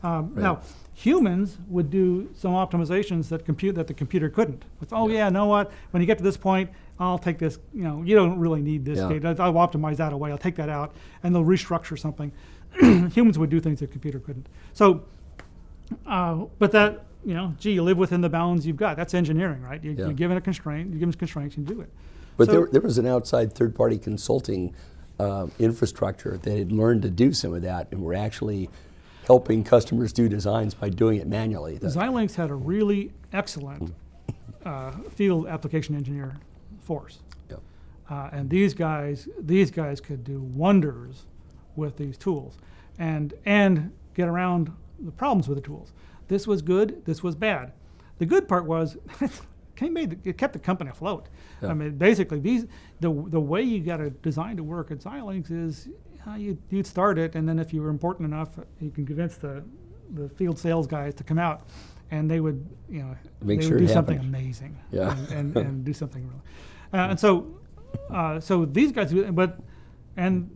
Now, humans would do some optimizations that the computer couldn't. It's, know what? When you get to this point, I'll take this. You don't really need this gate. I'll optimize that away. I'll take that out, and they'll restructure something. Humans would do things that computer couldn't. So, but that you live within the bounds you've got. That's engineering, right? You're given a constraint. You give them constraints, and do it. But So- there was an outside third-party consulting infrastructure that had learned to do some of that, and were actually helping customers do designs by doing it manually. Xilinx had a really excellent field application engineer force, Yep. and these guys could do wonders with these tools, and get around the problems with the tools. This was good. This was bad. The good part was it kept the company afloat. Yeah. I mean, basically, the way you got a design to work at Xilinx is you'd start it, and then if you were important enough, you can convince the field sales guys to come out, and they would Make they sure would it do something happened. amazing, Yeah. and do something really. And so these guys, and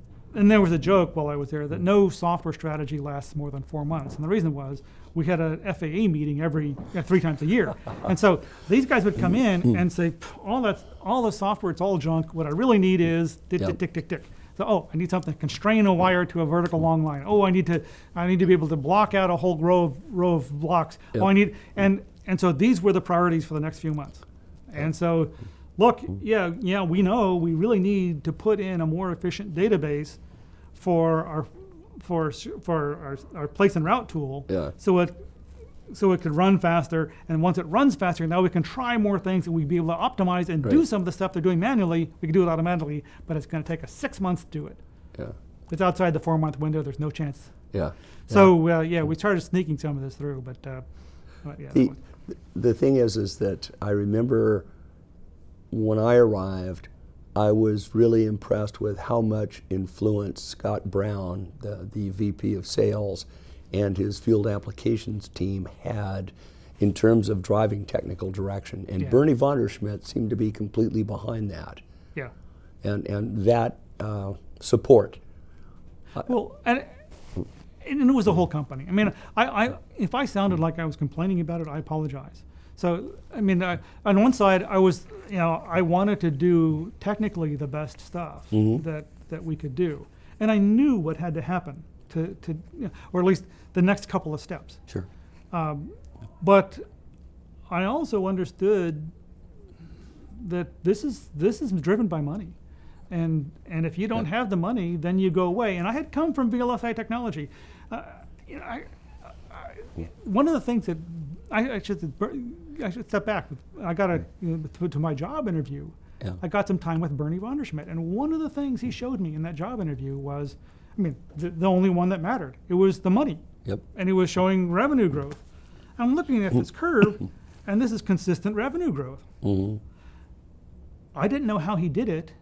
there was a joke while I was there that no software strategy lasts more than 4 months, and the reason was we had a FAA meeting every 3 times a year, and so these guys would come in and say, all the software, it's all junk. What I really need is tick, Yep. tick, tick, tick, tick. So I need something to constrain a wire to a vertical long line. I need to be able to block out a whole row of blocks. Yep. I need and so these were the priorities for the next few months, and so. Look, we know we really need to put in a more efficient database for our place and route tool, Yeah. so it could run faster. And once it runs faster, now we can try more things and we'd be able to optimize and do Right. some of the stuff they're doing manually. We can do it automatically, but it's going to take us 6 months to do it. Yeah. It's outside the 4-month window. There's no chance. Yeah. So we started sneaking some of this through, but yeah. The thing is that I remember when I arrived, I was really impressed with how much influence Scott Brown, the VP of sales, and his field applications team had in terms of driving technical direction. And Yeah. Bernie von der Schmidt seemed to be completely behind that. Yeah. And that support. Well, and it was the whole company. I mean, if I sounded like I was complaining about it, I apologize. So, I mean, on one side, I was, I wanted to do technically the best stuff that we could do, and I knew what had to happen to or at least the next couple of steps. Sure. But I also understood that this is driven by money. And if you don't have the money, then you go away. And I had come from VLSI Technology. One of the things that I should step back. I got to my job interview. Yeah. I got some time with Bernie von der Schmidt, and one of the things he showed me in that job interview was, the only one that mattered. It was the money. Yep. And he was showing revenue growth. I'm looking at this curve, and this is consistent revenue growth. Mm-hmm. I didn't know how he did it,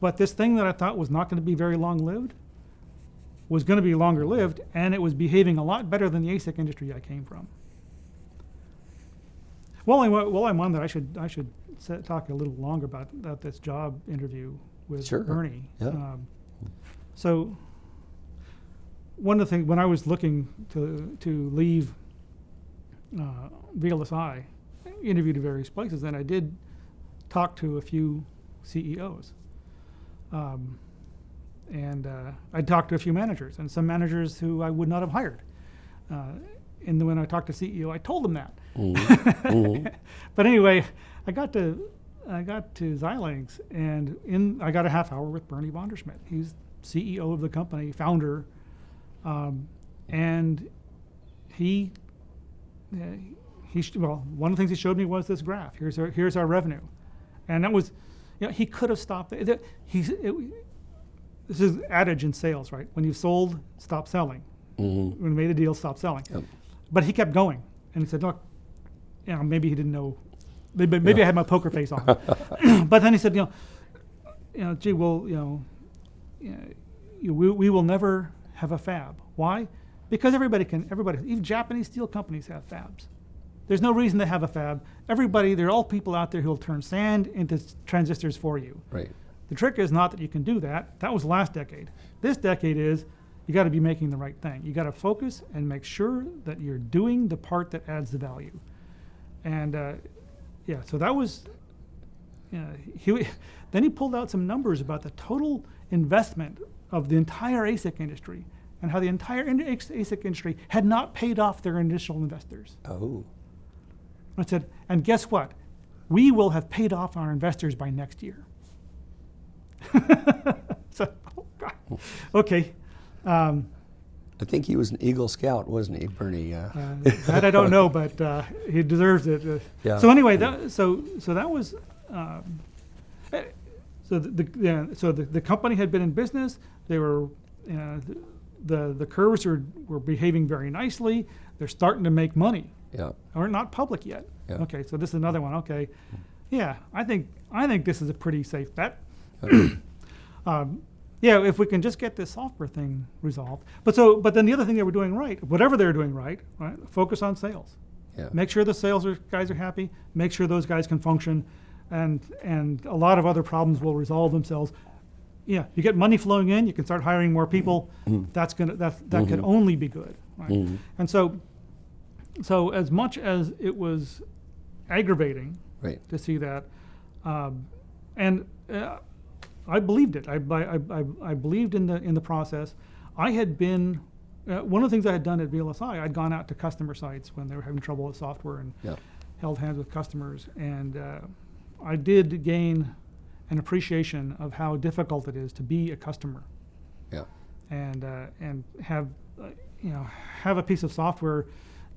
but this thing that I thought was not going to be very long-lived was going to be longer-lived, and it was behaving a lot better than the ASIC industry I came from. While I'm on that, I should talk a little longer about this job interview with Sure. Bernie. Yeah. So one of the things, when I was looking to leave VLSI, I interviewed at various places, and I did talk to a few CEOs. And I talked to a few managers, and some managers who I would not have hired. And when I talked to CEO, I told them that. But anyway, I got to Xilinx, and I got a half hour with Bernie Bonderschmidt. He's CEO of the company, founder, and one of the things he showed me was this graph. Here's our revenue, and that was, he could have stopped it. This is adage in sales, right? When you've sold, stop selling. When you made a deal, stop selling. Yep. But he kept going, and he said, look, maybe he didn't know. Maybe I had my poker face on. But then he said, gee, well, we will never have a fab. Why? Because everybody, even Japanese steel companies have fabs. There's no reason to have a fab. There are all people out there who will turn sand into transistors for you. Right. The trick is not that you can do that. That was last decade. This decade is you got to be making the right thing. You got to focus and make sure that you're doing the part that adds the value. And so that was, then he pulled out some numbers about the total investment of the entire ASIC industry and how the entire ASIC industry had not paid off their initial investors. Oh. I said, and guess what? We will have paid off our investors by next year. So, oh God. Okay. I think he was an Eagle Scout, wasn't he, Bernie? That I don't know, but he deserves it. Yeah. So anyway, that was. So the company had been in business. They were the curves were behaving very nicely. They're starting to make money. Yeah. We're not public yet. Yeah. Okay, so this is another one. Okay, yeah, I think this is a pretty safe bet. If we can just get this software thing resolved. But then the other thing they were doing right, whatever they're doing right, focus on sales. Yeah. Make sure the sales guys are happy. Make sure those guys can function, and a lot of other problems will resolve themselves. Yeah, you get money flowing in, you can start hiring more people. That could only be good. Right? And so as much as it was aggravating to see that, I believed it. I believed in the process. I had been one of the things I had done at VLSI. I'd gone out to customer sites when they were having trouble with software and held hands with customers, and I did gain an appreciation of how difficult it is to be a customer. Yeah. And have a piece of software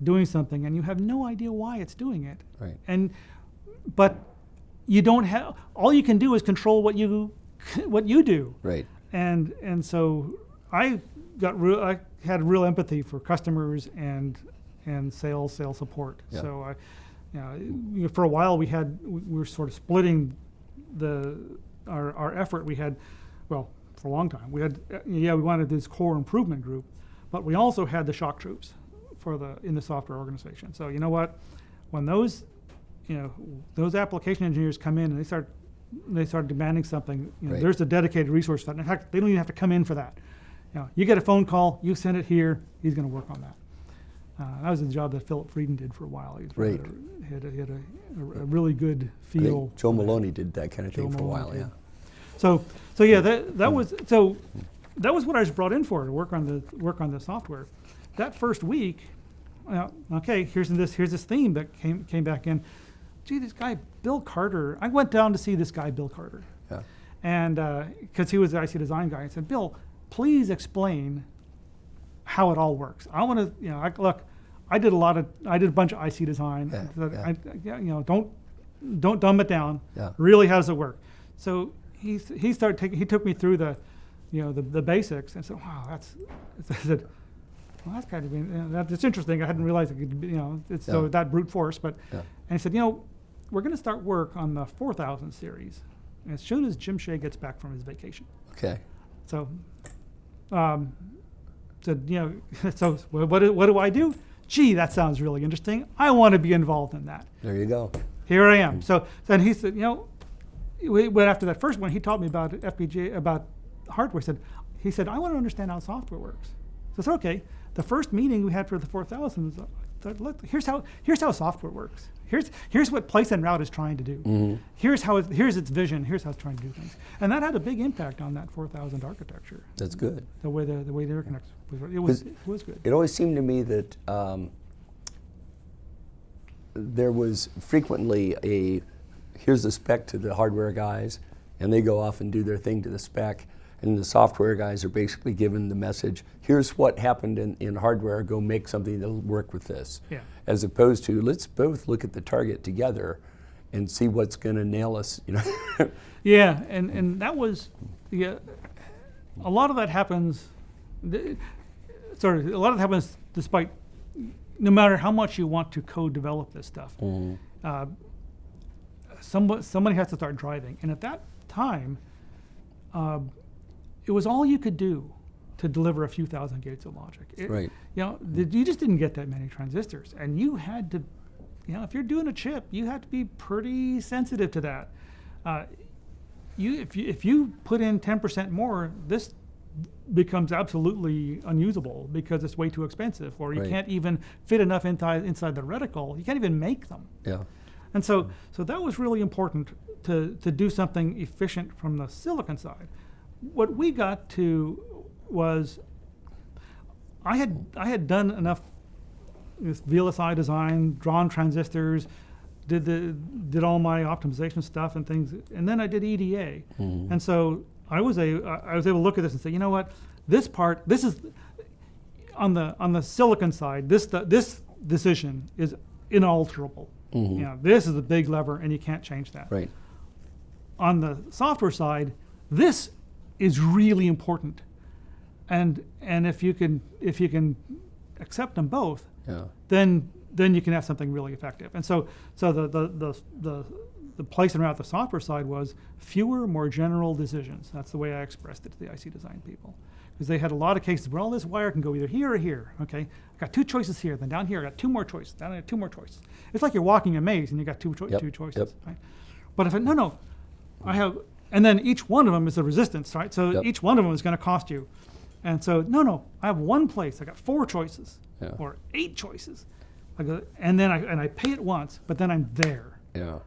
doing something and you have no idea why it's doing it. Right. But you don't have, all you can do is control what you do. Right. And so I had real empathy for customers and sales support. Yeah. So for a while we were sort of splitting our effort. We had, for a long time we wanted this core improvement group, but we also had the shock troops in the software organization. So you know what, when those application engineers come in and they start demanding something, there's a dedicated resource for that. In fact, they don't even have to come in for that. You get a phone call, you send it here, he's going to work on that. That was the job that Philip Frieden did for a while. He had a really good feel. I think Joe Maloney did that kind of thing for a while. Yeah. So that was what I was brought in for, to work on the software. That first week, here's this theme that came back in. Gee, this guy Bill Carter. I went down to see this guy Bill Carter. Yeah. And because he was the IC design guy, I said, Bill, please explain how it all works. I want to, I did a bunch of IC design. Don't dumb it down. Yeah. Really, how does it work? So he took me through the basics, and said, wow, that's kind of, that's interesting. I hadn't realized it could be, it's so that brute force. But and he said, we're going to start work on the 4000 series as soon as Jim Shea gets back from his vacation. Okay. So, so what do I do? Gee, that sounds really interesting. I want to be involved in that. There you go. Here I am. So then he said, but after that first one, he taught me about FPGA, about hardware. He said, I want to understand how software works. So I said, okay. The first meeting we had for the 4000 was thought, look, here's how software works. Here's what place and route is trying to do. Mm-hmm. Here's its vision. Here's how it's trying to do things. And that had a big impact on that 4000 architecture. That's good. The way the interconnects was it was good. It always seemed to me that there was frequently here's the spec to the hardware guys, and they go off and do their thing to the spec, and the software guys are basically given the message, here's what happened in hardware, go make something that'll work with this. Yeah. As opposed to, let's both look at the target together and see what's going to nail us, you know. Yeah, and that was, a lot of that happens, a lot of that happens despite, no matter how much you want to co-develop this stuff. Mm-hmm. Somebody has to start driving. And at that time, it was all you could do to deliver a few thousand gates of logic. Right. You just didn't get that many transistors. And you had to, if you're doing a chip, you had to be pretty sensitive to that. If you put in 10% more, this becomes absolutely unusable because it's way too expensive, or you can't even fit enough inside the reticle. You can't even make them. Yeah. And so that was really important to do something efficient from the silicon side. What we got to was, I had done enough this VLSI design, drawn transistors, did all my optimization stuff and things, and then I did EDA. Mm-hmm. And so I was able to look at this and say, you know what, this is on the silicon side. This decision is inalterable. Mm-hmm. This is a big lever, and you can't change that. Right. On the software side, this is really important, and if you can accept them both, then you can have something really effective. And so the place and route the software side was fewer, more general decisions. That's the way I expressed it to the IC design people, because they had a lot of cases where, well, this wire can go either here or here. Okay, I got two choices here. Then down here I got two more choices. Down there two more choices. It's like you're walking a maze and you got two choices. Yep. Right? But if I have, and then each one of them is a resistance, right? So each one of them is going to cost you. And so I have one place. I got 4 choices or 8 choices. And then I pay it once, but then I'm there. Yeah.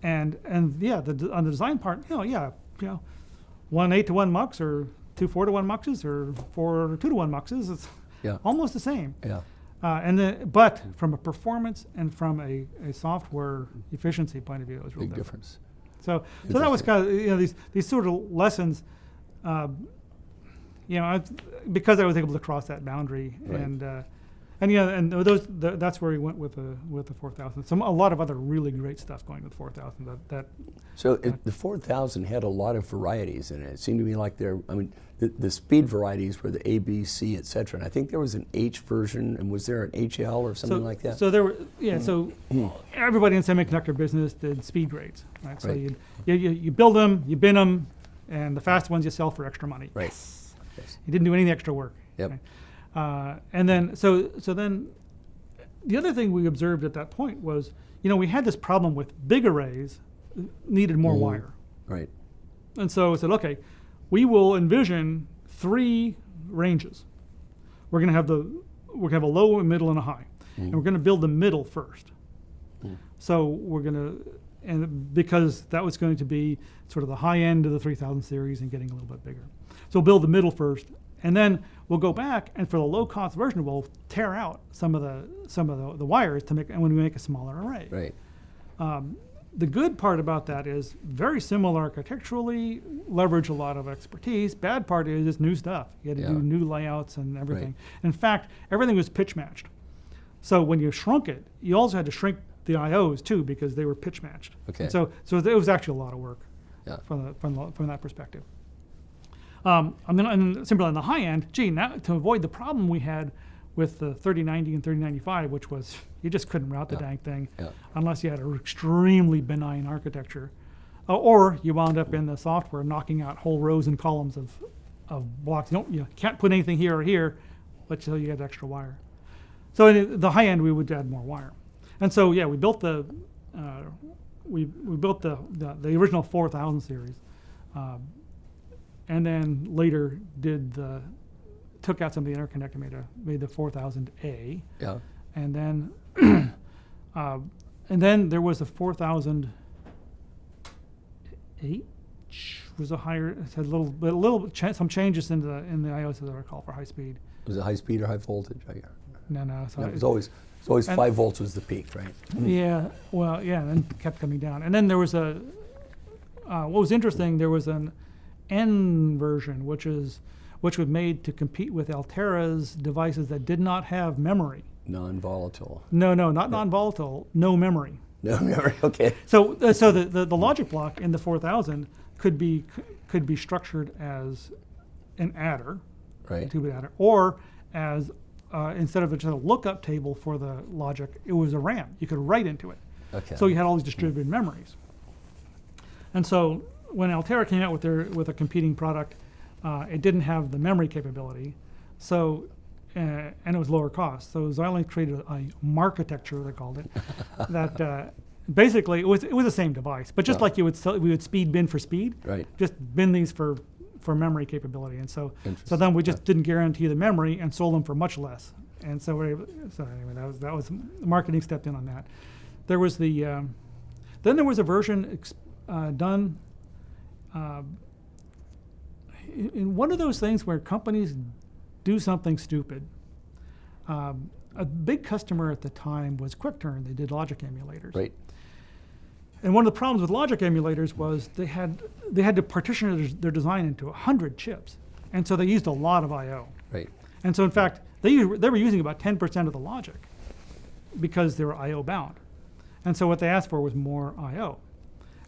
And on the design part, 1 8 to 1 mux or 2 4 to 1 muxes or 4 2 to 1 muxes. It's almost the same. Yeah. But from a performance and from a software efficiency point of view, it was real difference. So that was kind of these sort of lessons. Because I was able to cross that boundary, right. That's where we went with the 4000. A lot of other really great stuff going with 4000. The 4000 had a lot of varieties in it. It seemed to me like the speed varieties were the A, B, C, etc. And I think there was an H version, and was there an HL or something like that? So there were, So everybody in the semiconductor business did speed grades, right? So you build them, you bin them, and the fast ones you sell for extra money. Right. Yes. You didn't do any extra work. Yep. Right? And then then the other thing we observed at that point was, we had this problem with big arrays needed more wire. Right. And so we said, okay, we will envision 3 ranges. We're going to have a low, a middle, and a high, and we're going to build the middle first. So we're going to, and because that was going to be sort of the high end of the 3000 series and getting a little bit bigger. So we'll build the middle first, and then we'll go back, and for the low cost version, we'll tear out some of the wires to make, and when we make a smaller array. Right. The good part about that is very similar architecturally, leverage a lot of expertise. Bad part is it's new stuff. You had to do new layouts and everything. Right. In fact, everything was pitch matched. So when you shrunk it, you also had to shrink the IOs too, because they were pitch matched. Okay. And so it was actually a lot of work from that perspective. And simply on the high end, now to avoid the problem we had with the 3090 and 3095, which was you just couldn't route the dang thing unless you had an extremely benign architecture, or you wound up in the software knocking out whole rows and columns of blocks. You can't put anything here or here, but so you get extra wire. So in the high end, we would add more wire, and so we built the original 4000 series. And then later took out some of the interconnect and made the 4000A. Yeah. and then there was a 4008 was a higher. It had some changes in the IOs as I recall for high speed. Was it high speed or high voltage? No. No, it was always 5 volts was the peak, right? Yeah. Well, yeah, and then kept coming down. And then there was what was interesting, there was an N version, which was made to compete with Altera's devices that did not have memory. Non-volatile. No, not non-volatile, no memory. No memory, okay. So the logic block in the 4000 could be structured as an adder, Right. a 2-bit adder, or as instead of just a lookup table for the logic, it was a RAM. You could write into it. Okay. So you had all these distributed memories. And so when Altera came out with a competing product, it didn't have the memory capability, so and it was lower cost. So Xilinx created a marketecture, they called it, that basically it was the same device, but just like we would speed bin for speed, Right. just bin these for memory capability, and so then we just didn't guarantee the memory and sold them for much less. And so anyway, that was marketing stepped in on that. There was then there was a version done in one of those things where companies do something stupid. A big customer at the time was QuickTurn. They did logic emulators. Right. And one of the problems with logic emulators was they had to partition their design into 100 chips, and so they used a lot of I/O. Right. And so in fact, they were using about 10% of the logic because they were I/O bound. And so what they asked for was more I/O.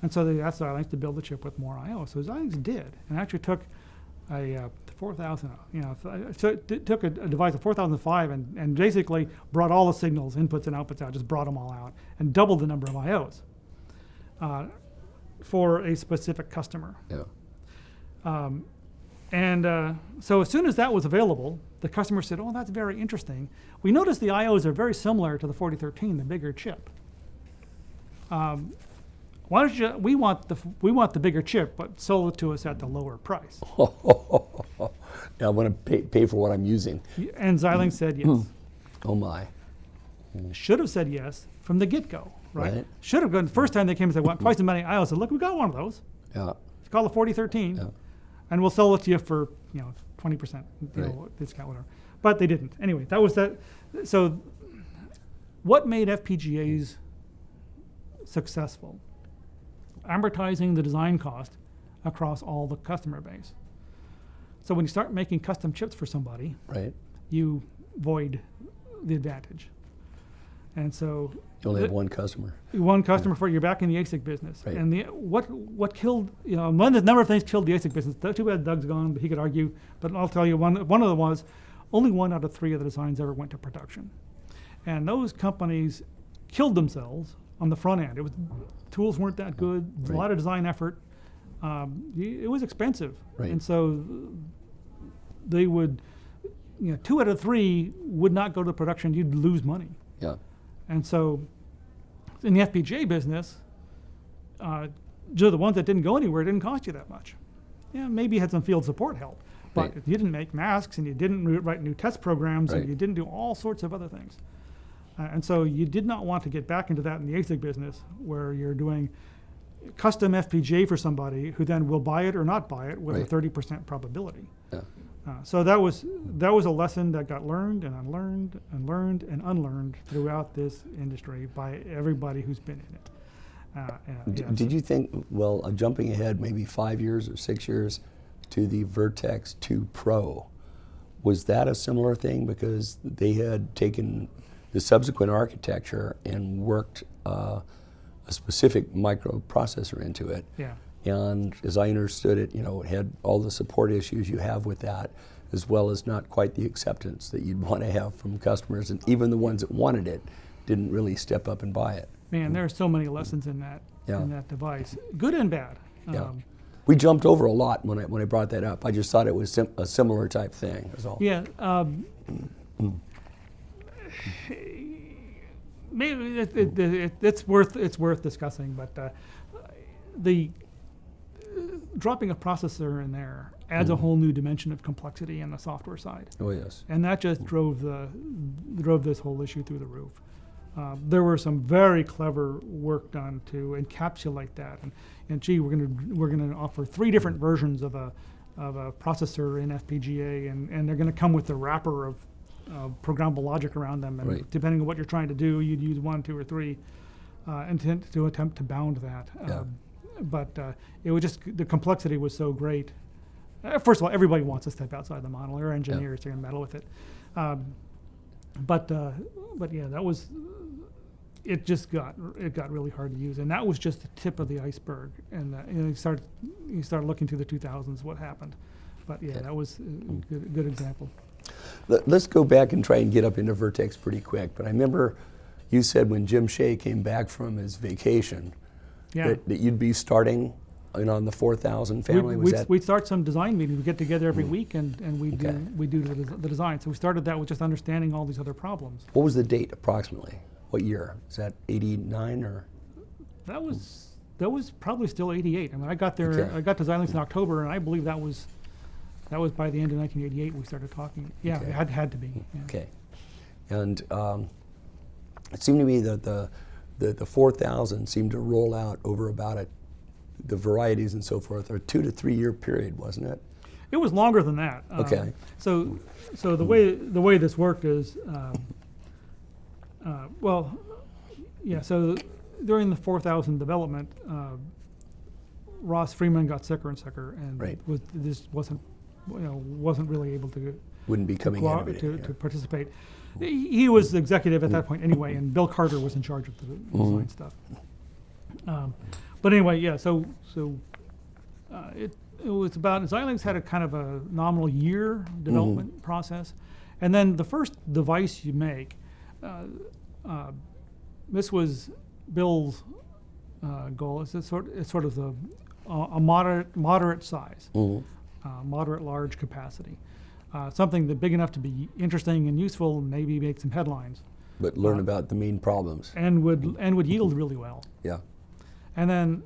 And so they asked Xilinx to build a chip with more I/O. So Xilinx did, and actually took a 4000, so it took a device of 4005 and basically brought all the signals, inputs and outputs out, just brought them all out, and doubled the number of I/Os for a specific customer. Yeah. So as soon as that was available, the customer said, "Oh, that's very interesting. We noticed the I/Os are very similar to the 4013, the bigger chip. Why don't you? We want the bigger chip, but sell it to us at the lower price." Now I want to pay for what I'm using. And Xilinx said yes. Oh my. Should have said yes from the get-go, right? Right. Should have gone the first time they came and said, "Want twice as many I/Os?" I said, "Look, we got one of those. Yeah. It's called the 4013, Yeah. and we'll sell it to you for 20% Right. discount, whatever." But they didn't. Anyway, that was that. So, what made FPGAs successful? Amortizing the design cost across all the customer base. So when you start making custom chips for somebody, Right. you void the advantage. And so You only have one customer. one customer for you're back in the ASIC business. Right. And what killed, one of the number of things killed the ASIC business. Too bad Doug's gone, but he could argue. But I'll tell you, one of them was only 1 out of 3 of the designs ever went to production. And those companies killed themselves on the front end. Tools weren't that good. There was a lot of design effort. It was expensive. Right. And so they would, 2 out of 3 would not go to production. You'd lose money. Yeah. And so in the FPGA business, the ones that didn't go anywhere didn't cost you that much. Yeah, maybe you had some field support help, but Right. you didn't make masks and you didn't write new test programs Right. and you didn't do all sorts of other things. And so you did not want to get back into that in the ASIC business where you're doing custom FPGA for somebody who then will buy it or not buy it with Right. a 30% probability. Yeah. So that was a lesson that got learned and unlearned and learned and unlearned throughout this industry by everybody who's been in it. Did you think, jumping ahead maybe 5 years or 6 years to the Vertex 2 Pro, was that a similar thing because they had taken the subsequent architecture and worked a specific microprocessor into it? Yeah. And as I understood it, it had all the support issues you have with that, as well as not quite the acceptance that you'd want to have from customers. And even the ones that wanted it didn't really step up and buy it. Man, there are so many lessons in that device, good and bad. Yeah. We jumped over a lot when I brought that up. I just thought it was a similar type thing, is all. Yeah. Maybe it's worth discussing, but dropping a processor in there adds a whole new dimension of complexity on the software side. Oh, yes. And that just drove this whole issue through the roof. There were some very clever work done to encapsulate that, and gee, we're gonna offer 3 different versions of a processor in FPGA, and they're gonna come with the wrapper of programmable logic around them, and Right. depending on what you're trying to do, you'd use 1, 2, or 3, and to attempt to bound that. Yeah. But it was just, the complexity was so great. First of all, everybody wants to step outside the model. They're engineers, they're gonna meddle with it. But yeah, that was, it got really hard to use, and that was just the tip of the iceberg. And you start looking through the 2000s, what happened. But yeah, that was a good example. Let's go back and try and get up into Vertex pretty quick. But I remember you said when Jim Shea came back from his vacation that you'd be starting on the 4000 family. We'd start some design meetings. We'd get together every week, and we'd do the design. So we started that with just understanding all these other problems. What was the date approximately? What year? Is that 89 or? That was probably still 88. I mean, I got there. Okay. I got to Xilinx in October, and I believe that was by the end of 1988 we started talking. Yeah, Okay. it had to be. Yeah. Okay. And it seemed to me that the 4000 seemed to roll out over about the varieties and so forth, a 2 to 3 year period, wasn't it? It was longer than that. Okay. So the way this worked is, So during the 4000 development, Ross Freeman got sicker and sicker, and Right. wasn't really able to Wouldn't be coming in every day. to participate. He was the executive at that point anyway, and Bill Carter was in charge of the design stuff. But anyway, yeah. So it was about, Xilinx had a kind of a nominal year development process, and then the first device you make. This was Bill's goal. It's sort of a moderate size, moderate large capacity, something that big enough to be interesting and useful, and maybe make some headlines. But learn about the main problems. And would yield really well. Yeah. And then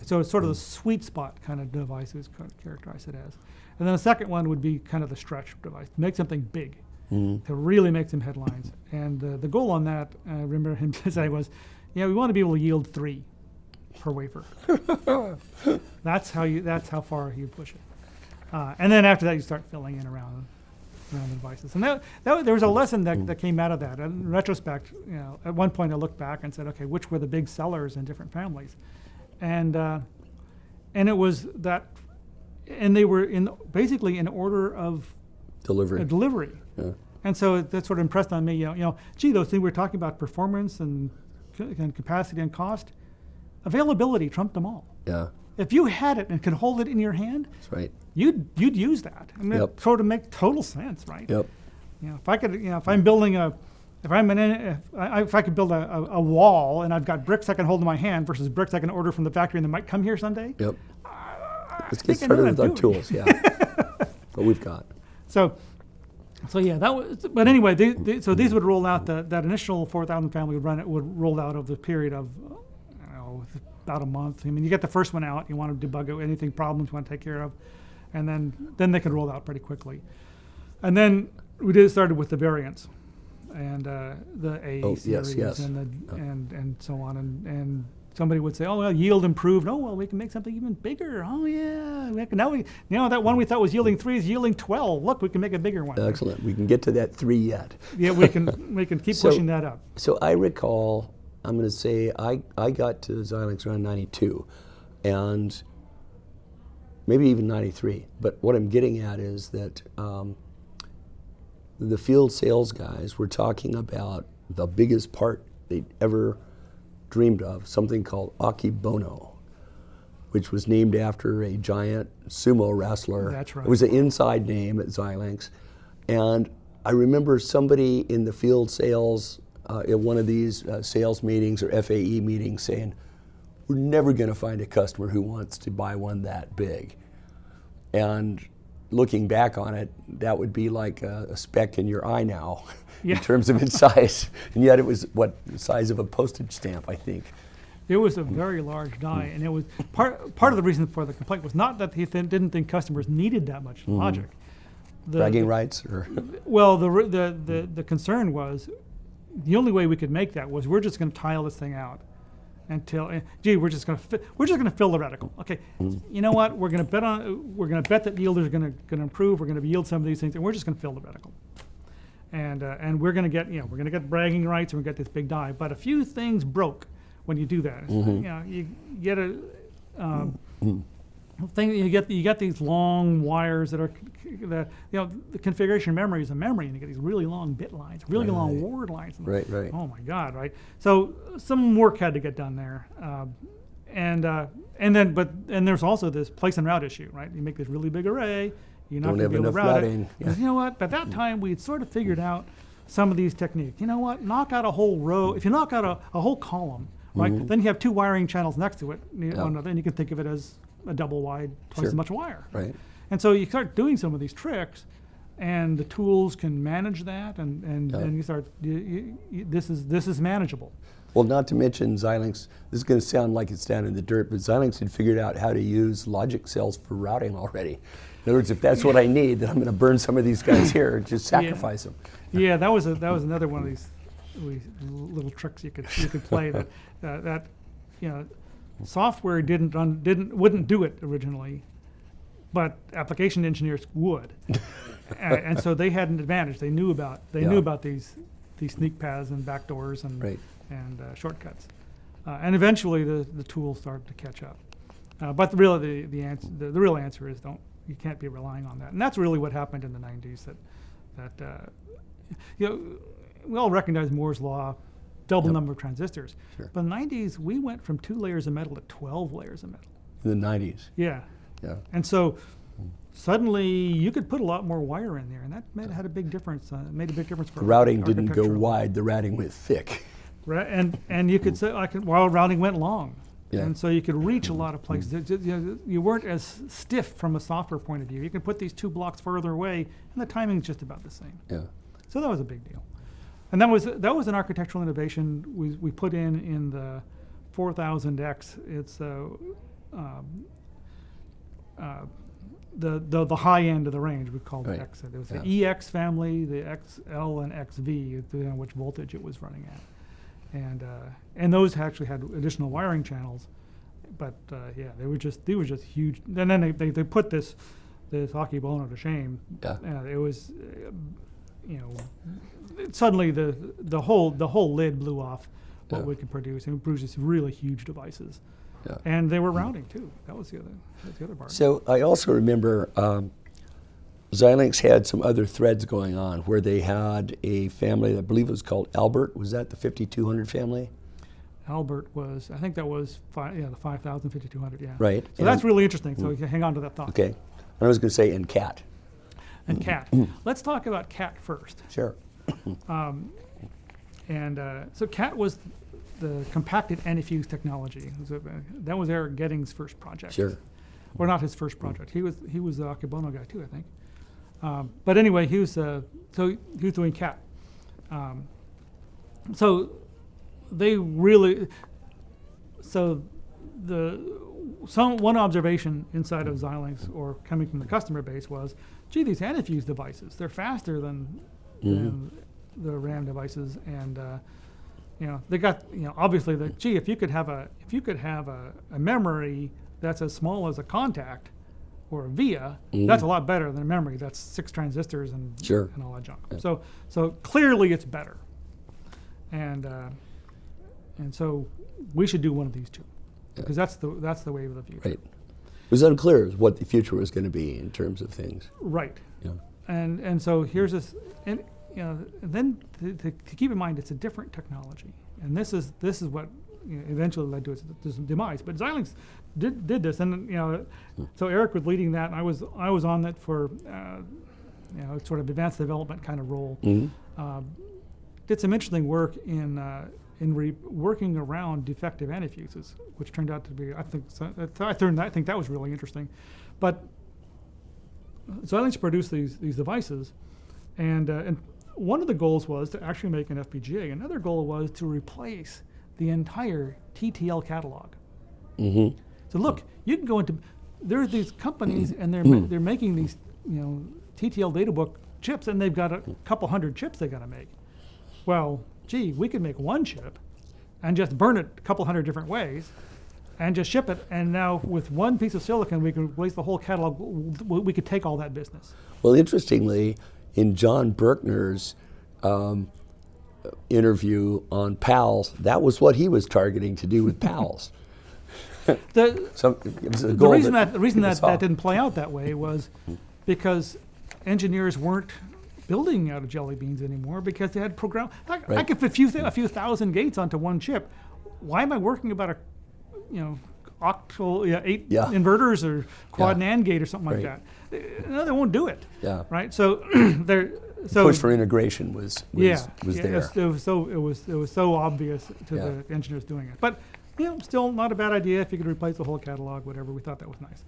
so it's sort of the sweet spot kind of device is characterized it as. And then the second one would be kind of the stretch device, to make something big, to really make some headlines. And the goal on that, I remember him saying was, we want to be able to yield 3 per wafer. That's how far you push it. And then after that, you start filling in around the devices. And that there was a lesson that came out of that. And in retrospect, at one point I looked back and said, okay, which were the big sellers in different families? And it was that, and they were basically in order of delivery. Yeah. And so that sort of impressed on me, gee, those things we were talking about, performance and capacity and cost, availability trumped them all. Yeah. If you had it and could hold it in your hand, That's right. you'd use that. I mean, it sort of makes total sense, right? Yep. If I could, if I'm building if I could build a wall and I've got bricks I can hold in my hand versus bricks I can order from the factory and that might come here someday. Yep. Let's get started with our tools. Yeah. What we've got. So yeah, that was. But anyway, so these would roll out. That initial 4000 family would roll out over the period of about a month. I mean, you get the first one out, you want to debug it, anything problems you want to take care of, and then they could roll out pretty quickly. And then we started with the variants, and the A series, and so on, and somebody would say, oh well, yield improved. Oh well, we can make something even bigger. Oh yeah, now that one we thought was yielding 3 is yielding 12. Look, we can make a bigger one. Excellent. We can get to that 3 yet. Yeah, we can keep pushing that up. So I recall, I'm going to say I got to Xilinx around 92, and maybe even 93. But what I'm getting at is that the field sales guys were talking about the biggest part they'd ever dreamed of, something called Akibono, which was named after a giant sumo wrestler. That's right. It was an inside name at Xilinx. And I remember somebody in the field sales at one of these sales meetings or FAE meetings saying, we're never going to find a customer who wants to buy one that big. And looking back on it, that would be like a speck in your eye now in terms of its size. And yet it was, the size of a postage stamp, I think. It was a very large die, and it was part of the reason for the complaint was not that he didn't think customers needed that much logic. Bragging rights, or Well, the concern was the only way we could make that was we're just going to tile this thing out until, gee, we're just going to fill the reticle. Okay, you know what? We're going to bet that yield is going to improve. We're going to yield some of these things, and we're just going to fill the reticle. And we're going to get bragging rights, and we get this big die. But a few things broke when you do that. You get a thing. You get these long wires that are the configuration memory is a memory, and you get these really long bit lines, really long word lines. Right. Oh my God, right? So some work had to get done there, and there's also this place and route issue, right? You make this really big array, you're not going to be able to route it. Yeah. You know what? By that time, we had sort of figured out some of these techniques. You know what? Knock out a whole row. If you knock out a whole column, right? Then you have two wiring channels next to it, and you can think of it as a double wide, twice as much wire. Right. And so you start doing some of these tricks, and the tools can manage that, and you start. This is manageable. Well, not to mention Xilinx. This is going to sound like it's down in the dirt, but Xilinx had figured out how to use logic cells for routing already. In other words, if that's what I need, then I'm going to burn some of these guys here and just sacrifice them. Yeah, that was another one of these little tricks you could play that software wouldn't do it originally, but application engineers would, and so they had an advantage. They knew about these sneak paths and backdoors and shortcuts, and eventually the tools started to catch up. But the real answer is you can't be relying on that, and that's really what happened in the 90s. We all recognize Moore's law, double number of transistors. Sure. But in the 90s, we went from 2 layers of metal to 12 layers of metal. In the 90s. Yeah. Yeah. And so suddenly you could put a lot more wire in there, and that had a big difference. Made a big difference for the routing didn't go architectural. wide; the routing went thick. Right, and you could say while routing went long, Yeah. and so you could reach a lot of places. You weren't as stiff from a software point of view. You could put these 2 blocks further away, and the timing's just about the same. Yeah. So that was a big deal. And that was an architectural innovation we put in the 4000X. It's the high end of the range. We called it X. There was the EX family, the XL, and XV, depending on which voltage it was running at, and those actually had additional wiring channels. But they were just huge. And then they put this Akebono to shame. Yeah. It was. Suddenly the whole lid blew off what we could produce, and we produced these really huge devices. Yeah. And they were routing too. That was the other part. So I also remember Xilinx had some other threads going on where they had a family that I believe was called Albert. Was that the 5200 family? Albert was, I think that was the 5000, 5200, yeah. Right. So that's really interesting. So you can hang on to that thought. Okay. And I was going to say, and CAT. And CAT. Let's talk about CAT first. Sure. So CAT was the compacted antifuse technology. That was Eric Gedding's first project. Sure. Or not his first project. He was the Akebono guy too, I think. But anyway, he was doing CAT. One observation inside of Xilinx, or coming from the customer base, was, gee, these antifuse devices, they're faster than the RAM devices, and they got obviously if you could have a memory that's as small as a contact or a VIA, that's a lot better than a memory that's 6 transistors and all that junk. Yeah. So clearly it's better, and so we should do one of these two, because that's the way of the future. Right. It was unclear what the future was going to be in terms of things. Right. Yeah. And so here's this, and then to keep in mind, it's a different technology, and this is what eventually led to its demise. But Xilinx did this, and so Eric was leading that, and I was on that for sort of advanced development kind of role. Did some interesting work in working around defective antifuses, which turned out to be, I think that was really interesting. But Xilinx produced these devices, and one of the goals was to actually make an FPGA. Another goal was to replace the entire TTL catalog. Mm-hmm. So look, you can go into, there's these companies and they're making these, TTL data book chips, and they've got a couple hundred chips they got to make. Well, gee, we could make one chip and just burn it a couple hundred different ways and just ship it, and now with one piece of silicon we can replace the whole catalog. We could take all that business. Well, interestingly, in John Berkner's interview on PALS, that was what he was targeting to do with PALS. The reason that didn't play out that way was because engineers weren't building out of jelly beans anymore, because they had program. I could fit a few thousand gates onto one chip. Why am I working about octal 8 inverters or quad NAND gate or something like that? No, they won't do it. Yeah. Right. So push for integration was there. It was so obvious to the engineers doing it. But still not a bad idea if you could replace the whole catalog, whatever. We thought that was nice.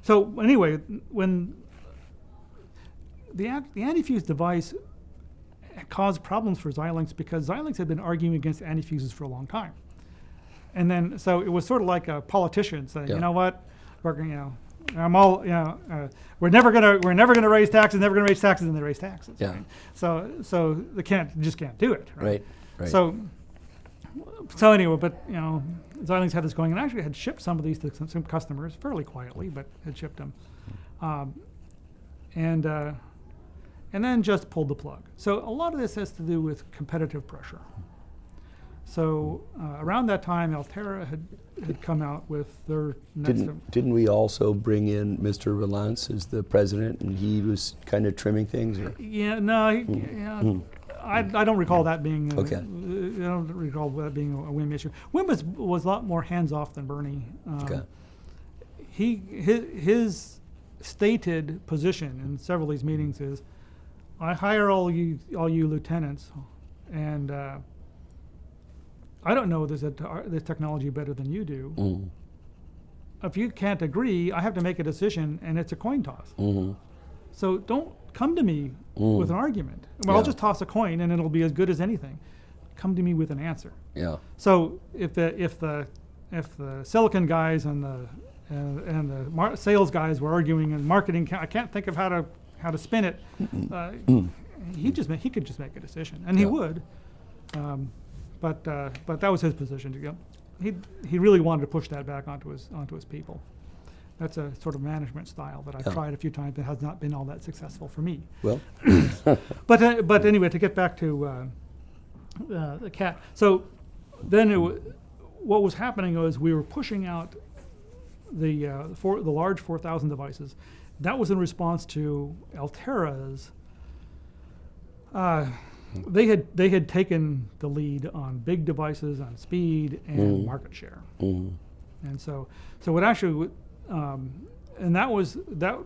So anyway, when the antifuse device caused problems for Xilinx, because Xilinx had been arguing against antifuses for a long time. And then, so it was sort of like a politician saying, you know what, we're never gonna raise taxes, and they raise taxes. Yeah. Right? So they just can't do it. Right. So anyway, but Xilinx had this going, and actually had shipped some of these to some customers fairly quietly, but had shipped them, and then just pulled the plug. So a lot of this has to do with competitive pressure. So around that time, Altera had come out with their next. Didn't we also bring in Mr. Relance as the president, and he was kind of trimming things? Or? I don't recall that being. Okay. I don't recall that being a Wim issue. Wim was a lot more hands-off than Bernie. Okay. His stated position in several of these meetings is, I hire all you lieutenants, and I don't know this technology better than you do. Mm-hmm. If you can't agree, I have to make a decision, and it's a coin toss. Mm-hmm. So don't come to me with an argument. Well, I'll just toss a coin, and it'll be as good as anything. Come to me with an answer. Yeah. So if the silicon guys and the sales guys were arguing, and marketing, I can't think of how to spin it. He could just make a decision, and he would. But that was his position to go. He really wanted to push that back onto his people. That's a sort of management style that I've tried a few times that has not been all that successful for me. Well, but anyway, to get back to the cat. So then what was happening was we were pushing out the large 4,000 devices. That was in response to Altera's. They had taken the lead on big devices, on speed and market share, and so what actually, and that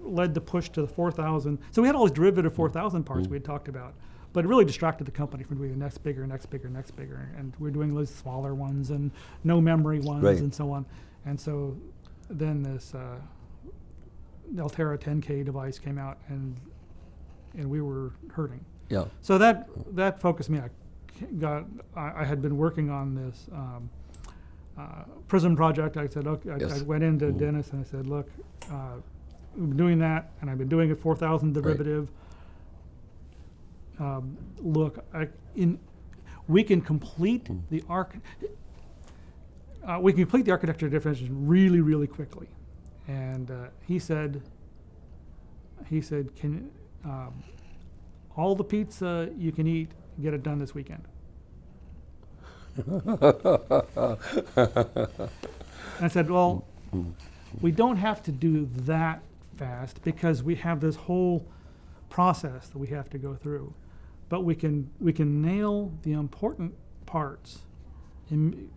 led the push to the 4,000. So we had all these derivative 4,000 parts we had talked about, but it really distracted the company from doing the next bigger, and we're doing those smaller ones and no memory ones and so on, and so then this Altera 10K device came out, and we were hurting. Yeah. So that focused me. I had been working on this Prism project. I said, okay. I went into Dennis and I said, look, I've been doing that, and I've been doing it 4,000 derivative. Look, we can complete the architecture definition really, really quickly. And he said, can all the pizza you can eat, get it done this weekend. And I said, well, we don't have to do that fast because we have this whole process that we have to go through. But we can nail the important parts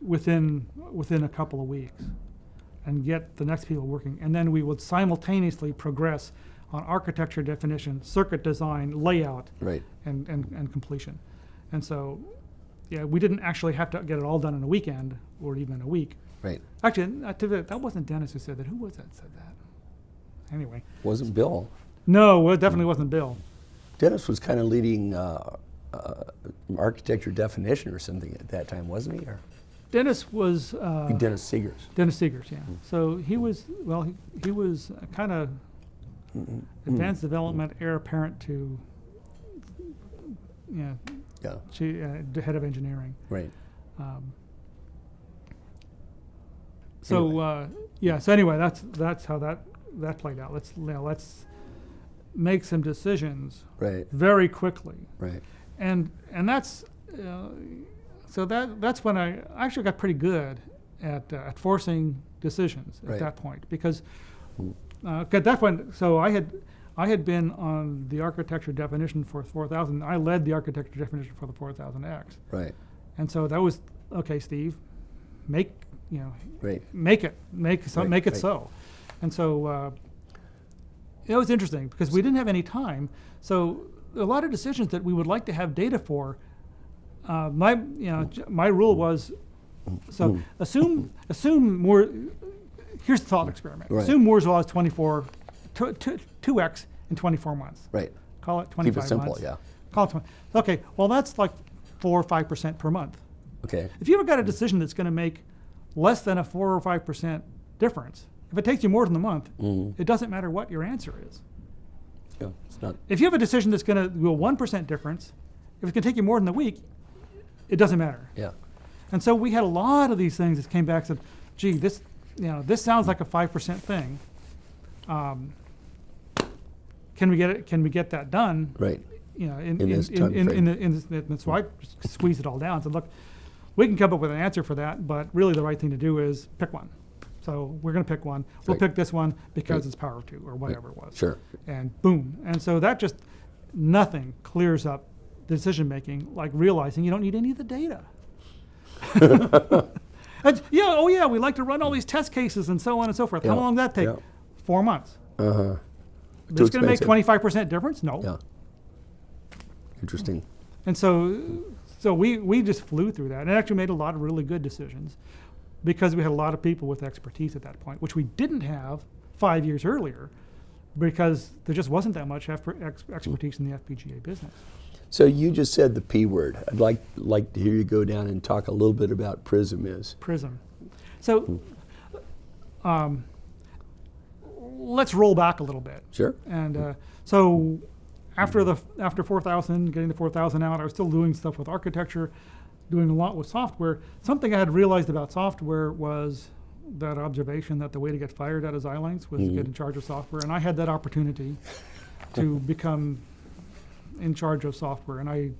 within a couple of weeks and get the next people working. And then we would simultaneously progress on architecture definition, circuit design, layout, and completion. And so, we didn't actually have to get it all done in a weekend or even a week. Right. Actually, that wasn't Dennis who said that. Who was that said that? Anyway. Wasn't Bill. No, it definitely wasn't Bill. Dennis was kind of leading architecture definition or something at that time, wasn't he? Or? Dennis was Dennis Seegers. Dennis Seegers, yeah. So he was he was kind of advanced development heir apparent to Yeah. the head of engineering. Right. So anyway, that's how that played out. Let's make some decisions Right. very quickly. Right. And that's so that's when I actually got pretty good at forcing decisions at Right. that point, because at that point, so I had been on the architecture definition for 4000. I led the architecture definition for the 4000X, Right. and so that was okay. Steve, make Right. make it Right. so, and so it was interesting because we didn't have any time. So a lot of decisions that we would like to have data for. My rule was, so assume Moore. Here's the thought experiment. Right. Assume Moore's law is 2x in 24 months. Right. Call it 25 Keep it simple. months. Yeah. Call it 20. Okay. Well, that's like 4 or 5% per month. Okay. If you ever got a decision that's going to make less than a 4 or 5% difference, if it takes you more than a month, it doesn't matter what your answer is. Yeah. It's not. If you have a decision that's going to go 1% difference, if it's going to take you more than a week, it doesn't matter. Yeah. And so we had a lot of these things that came back and said, gee, this sounds like a 5% thing. Can we get it? Can we get that done? Right. In this time frame. and so I squeezed it all down and said, look, we can come up with an answer for that, but really the right thing to do is pick one. So we're going to pick one. We'll Right. pick this one because Right. it's power of 2 or whatever it was. Sure. And boom. And so that just, nothing clears up decision making like realizing you don't need any of the data. We like to run all these test cases and so on and so forth. How Yeah. long did that take? Yeah. 4 months. Uh-huh. It's going to make expensive. 25% difference? No. Yeah. Interesting. And so we just flew through that and actually made a lot of really good decisions because we had a lot of people with expertise at that point, which we didn't have 5 years earlier because there just wasn't that much expertise in the FPGA business. So you just said the P word. I'd like to hear you go down and talk a little bit about Prism is. Prism. So let's roll back a little bit. Sure. And so after 4000, getting the 4000 out, I was still doing stuff with architecture, doing a lot with software. Something I had realized about software was that observation that the way to get fired out of Xilinx was to get in charge of software. And I had that opportunity to become in charge of software. And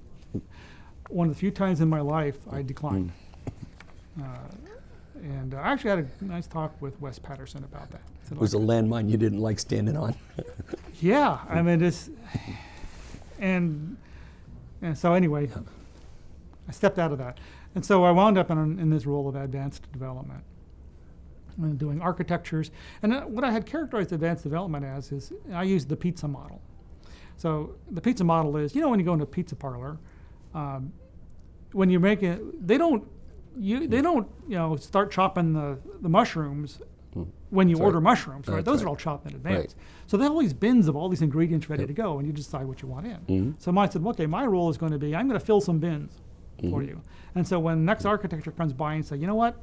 one of the few times in my life, I declined. And I actually had a nice talk with Wes Patterson about that. It was a landmine you didn't like standing on. Yeah, I mean, and so anyway, I stepped out of that. And so I wound up in this role of advanced development, and doing architectures. And what I had characterized advanced development as is I used the pizza model. So the pizza model is, when you go into a pizza parlor, when you make it, they don't start chopping the mushrooms when you order mushrooms, right? Those are all chopped in advance. Right. So they have all these bins of all these ingredients ready to go, and you decide what you want in. So I said, okay, my role is going to be, I'm going to fill some bins for you. And so when next architecture comes by and say, you know what,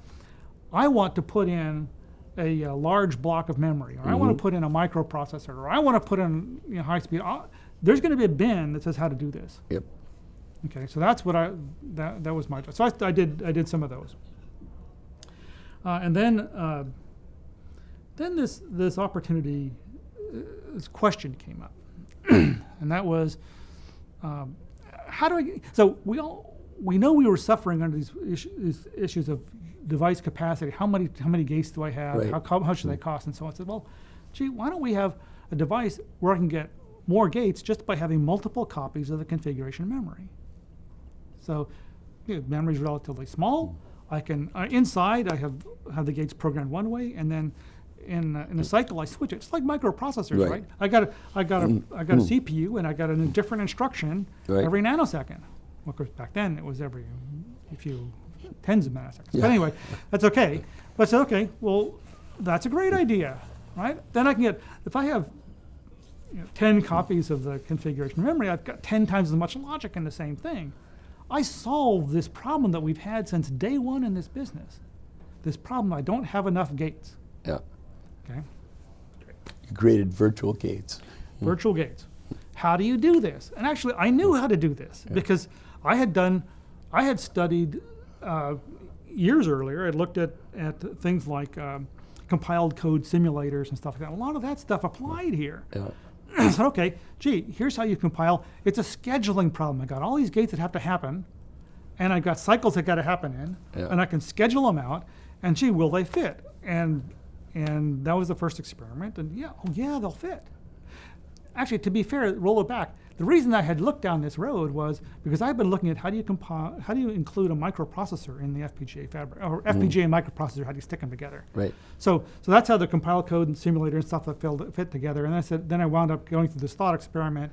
I want to put in a large block of memory, or I want to put in a microprocessor, or I want to put in high speed, there's going to be a bin that says how to do this. Yep. Okay, so that's what that was my job. So I did some of those, and then this opportunity, this question came up, and that was, how do I? So we know we were suffering under these issues of device capacity. How many gates do I have? Right. How much do they cost? And so on. I said, well, gee, why don't we have a device where I can get more gates just by having multiple copies of the configuration memory? So, memory is relatively small. I can inside I have the gates programmed one way, and then in a cycle I switch it. It's like microprocessors, right? I got a CPU, and I got a different instruction every nanosecond. Well, of course, back then it was every few tens of nanoseconds. Yeah. But anyway, that's okay. But I said, okay, well, that's a great idea, right? Then I can get, if I have 10 copies of the configuration memory, I've got 10 times as much logic in the same thing. I solved this problem that we've had since day one in this business. This problem, I don't have enough gates. Yeah. Okay. You created virtual gates. Virtual gates. How do you do this? And actually, I knew how to do this because I had studied years earlier. I looked at things like compiled code simulators and stuff like that. A lot of that stuff applied here. Yeah. I said, okay, gee, here's how you compile. It's a scheduling problem. I got all these gates that have to happen, and I got cycles that got to happen in, and I can schedule them out. And gee, will they fit? And that was the first experiment. And yeah, they'll fit. Actually, to be fair, roll it back. The reason I had looked down this road was because I've been looking at how do you include a microprocessor in the FPGA fabric, or FPGA and microprocessor, how do you stick them together? Right. So that's how the compile code and simulator and stuff that fit together. And then I wound up going through this thought experiment.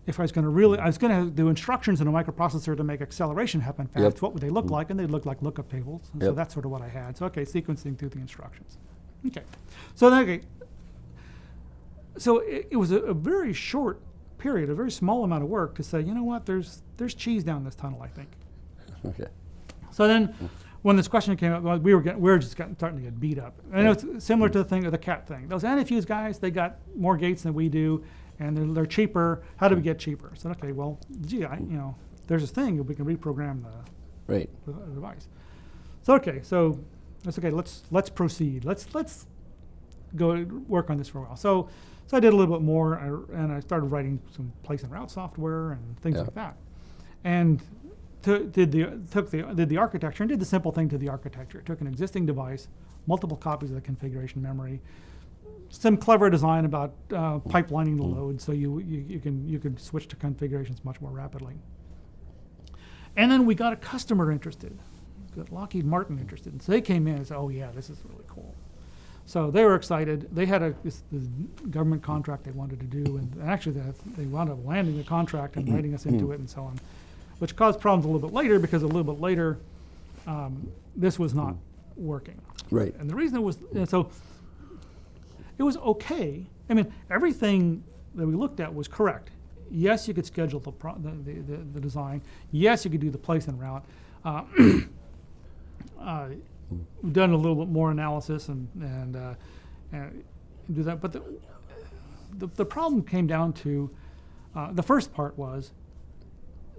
If I was going to do instructions in a microprocessor to make acceleration happen fast, what would they look like? And they'd look like lookup tables. And so that's sort of what I had. So okay, sequencing through the instructions. Okay. So it was a very short period, a very small amount of work to say, you know what, there's cheese down this tunnel, I think. Okay. So then, when this question came up, we were just starting to get beat up. And it was similar to the cat thing. Those antifuse guys, they got more gates than we do, and they're cheaper. How do we get cheaper? So okay, well, gee, there's this thing we can reprogram the device. So okay, so that's okay. Let's proceed. Let's go work on this for a while. So I did a little bit more, and I started writing some place and route software and things like that. And did the architecture and did the simple thing to the architecture. Took an existing device, multiple copies of the configuration memory, some clever design about pipelining the load, so you can switch to configurations much more rapidly. And then we got a customer interested. We got Lockheed Martin interested, and so they came in and said, "Oh yeah, this is really cool." So they were excited. They had this government contract they wanted to do, and actually they wound up landing the contract and writing us into it and so on, which caused problems a little bit later because a little bit later this was not working. Right. And the reason it was, so it was okay. I mean, everything that we looked at was correct. Yes, you could schedule the design. Yes, you could do the place and route. We've done a little bit more analysis and do that, but the problem came down to the first part was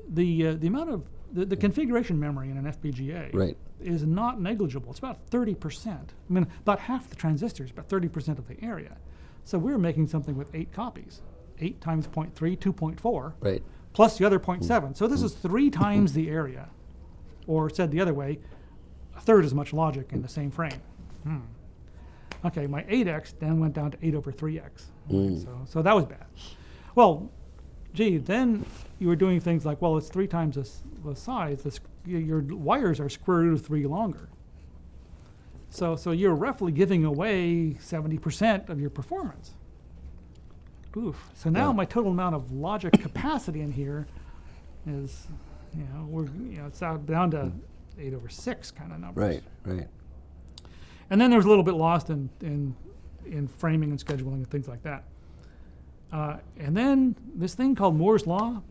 the amount of the configuration memory in an FPGA is not negligible. It's about 30%. I mean, about half the transistors, about 30% of the area. So we were making something with 8 copies, 8 times 0.3, 2.4, plus the other 0.7. So this is 3 times the area, or said the other way, a third as much logic in the same frame. Okay, my 8x then went down to 8 over 3x. So that was bad. Well, gee, then you were doing things like, well, it's 3 times the size. Your wires are square root of 3 longer. So you're roughly giving away 70% of your performance. Oof. So now my total amount of logic capacity in here is, it's down to 8 over 6 kind of numbers. Right. And then there's a little bit lost in framing and scheduling and things like that. And then this thing called Moore's Law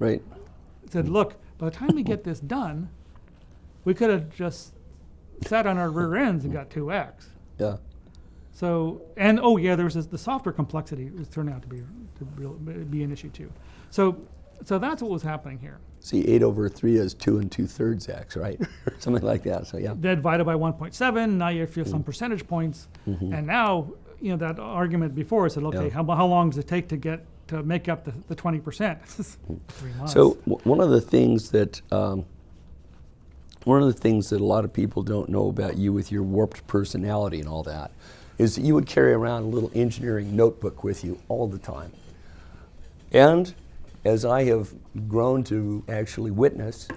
said, look, by the time we get this done, we could have just sat on our rear ends and got 2x. Yeah. So, and there was the software complexity was turning out to be an issue too. So that's what was happening here. See, 8 over 3 is 2 2/3 x, right? Something like that. So yeah. That divided by 1.7. Now you have some percentage points, and now that argument before said, okay, how long does it take to make up the 20%? 3 months. So one of the things that a lot of people don't know about you with your warped personality and all that is that you would carry around a little engineering notebook with you all the time, and as I have grown to actually witness,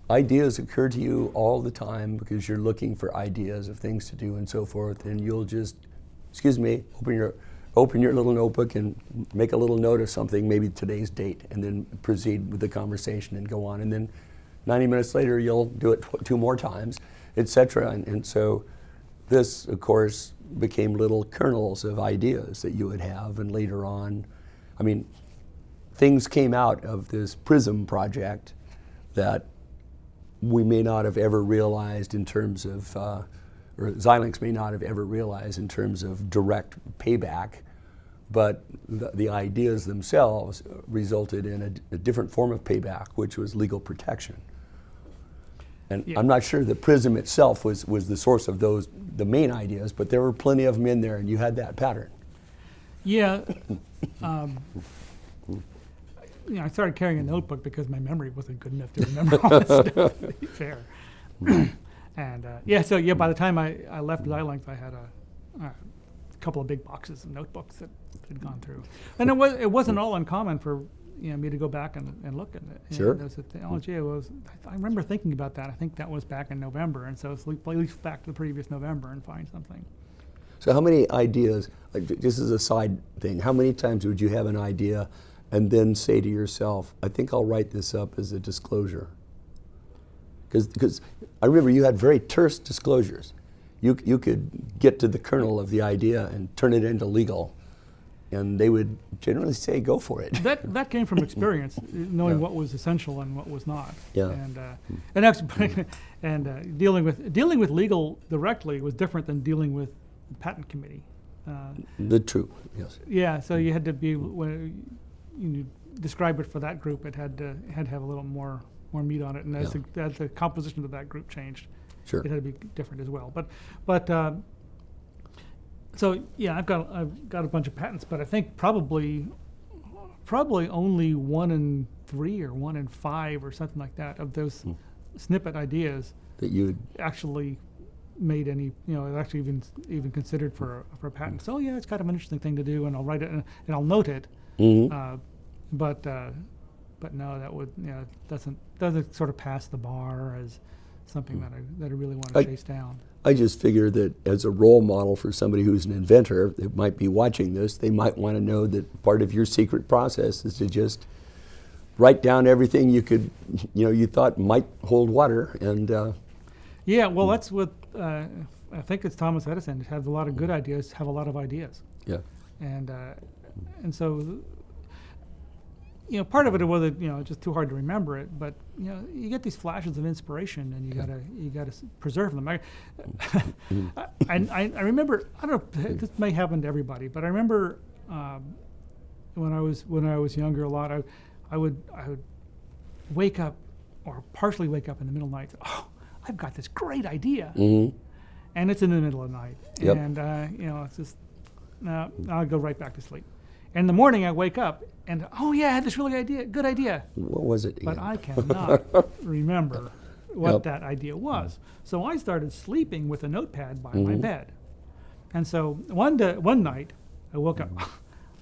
ideas occur to you all the time because you're looking for ideas of things to do and so forth, and you'll just, open your little notebook and make a little note of something, maybe today's date, and then proceed with the conversation and go on. And then 90 minutes later, you'll do it 2 more times, etc. And so this, of course, became little kernels of ideas that you would have, and later on, things came out of this PRISM project that we may not have ever realized in terms of, or Xilinx may not have ever realized in terms of direct payback, but the ideas themselves resulted in a different form of payback, which was legal protection. And Yeah. I'm not sure that PRISM itself was the source of the main ideas, but there were plenty of them in there, and you had that pattern. Yeah. I started carrying a notebook because my memory wasn't good enough to remember all this stuff, to be fair. And by the time I left Xilinx, I had a couple of big boxes of notebooks that had gone through. And it wasn't all uncommon for me to go back and look at it. Sure. There's a technology. I remember thinking about that. I think that was back in November, and so it's at least back to the previous November and find something. So how many ideas, like just as a side thing, how many times would you have an idea and then say to yourself, I think I'll write this up as a disclosure? Because I remember you had very terse disclosures. You could get to the kernel of the idea and turn it into legal, and they would generally say, go for it. That came from experience, knowing Yeah. what was essential and what was not. Yeah. And actually, dealing with legal directly was different than dealing with the patent committee. The true, yes. Yeah, so you had to be when you describe it for that group. It had to have a little more meat on it, and as the composition of that group changed, Sure. it had to be different as well. So yeah, I've got a bunch of patents, but I think probably only 1 in 3 or 1 in 5 or something like that of those snippet ideas That you would, actually made any, actually even considered for a patent. So yeah, it's kind of an interesting thing to do, and I'll write it and I'll note it. But no, that would doesn't sort of pass the bar as something that I really want to chase down. I just figure that as a role model for somebody who's an inventor that might be watching this, they might want to know that part of your secret process is to just write down everything you thought might hold water, and Yeah, well, that's what I think it's Thomas Edison. Have a lot of good ideas, have a lot of ideas, yeah. and so part of it was just too hard to remember it. But you get these flashes of inspiration, and you gotta preserve them. I remember, I don't know, this may happen to everybody, but I remember when I was younger a lot. I would wake up or partially wake up in the middle of the night. Oh, I've got this great idea, and it's in the middle of the night, Yep. and it's just no, I'll go right back to sleep. And in the morning I wake up and I had this really good idea, What was it? but again? I cannot remember what Yep. that idea was. So I started sleeping with a notepad by my bed, and so one night I woke up.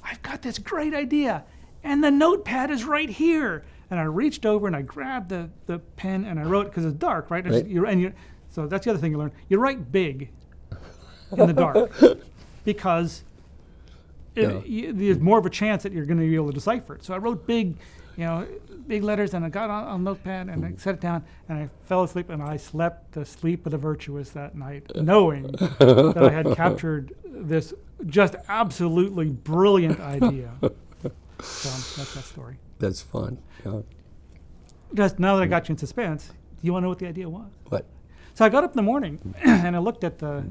I've got this great idea, and the notepad is right here. And I reached over and I grabbed the pen and I wrote, because it's dark, right? Right. So that's the other thing you learn. You write big in the dark because there's more of a chance that you're going to be able to decipher it. So I wrote big letters, and I got on notepad and I set it down, and I fell asleep, and I slept the sleep of the virtuous that night, knowing that I had captured this just absolutely brilliant idea. So that's that story. That's fun. Yeah. Just now that I got you in suspense, do you want to know what the idea was? What? So I got up in the morning and I looked at the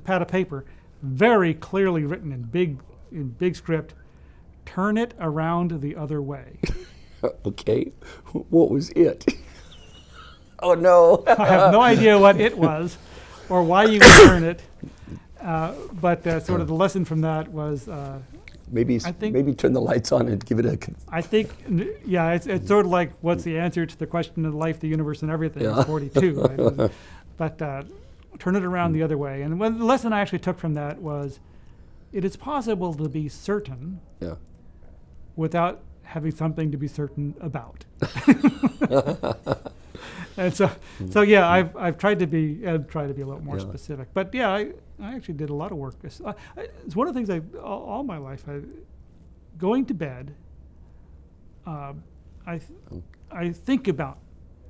pad of paper, very clearly written in big script. Turn it around the other way. Okay. What was it? Oh no. I have no idea what it was, or why you would turn it. But sort of the lesson from that was. Maybe turn the lights on and give it a. I think, it's sort of like, what's the answer to the question of life, the universe, and everything? Yeah. It's 42, right? But turn it around the other way. And the lesson I actually took from that was, it is possible to be certain without having something to be certain about. And so yeah, I've tried to be a little more specific. But yeah, I actually did a lot of work. It's one of the things all my life. Going to bed, I think about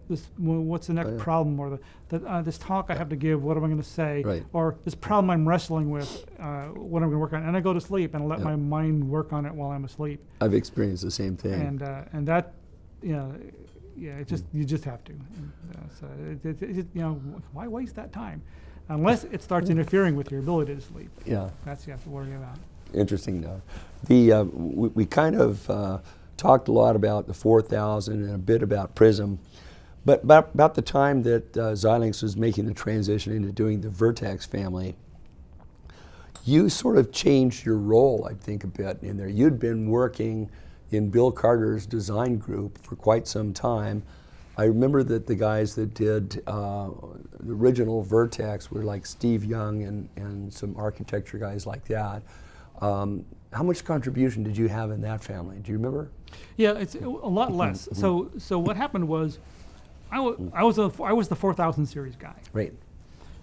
this. What's the next problem, or this talk I have to give? What am I going to say? Right. Or this problem I'm wrestling with. What I'm going to work on, and I go to sleep and I let my mind work on it while I'm asleep. I've experienced the same thing. And that, It just you just have to. So why waste that time, unless it starts interfering with your ability to sleep. Yeah, That's you have to worry about. interesting. We kind of talked a lot about the 4000 and a bit about Prism, but about the time that Xilinx was making the transition into doing the Vertex family, you sort of changed your role, I think, a bit in there. You'd been working in Bill Carter's design group for quite some time. I remember that the guys that did the original Vertex were like Steve Young and some architecture guys like that. How much contribution did you have in that family? Do you remember? Yeah, it's a lot less. So what happened was, I was the 4000 series guy. Right.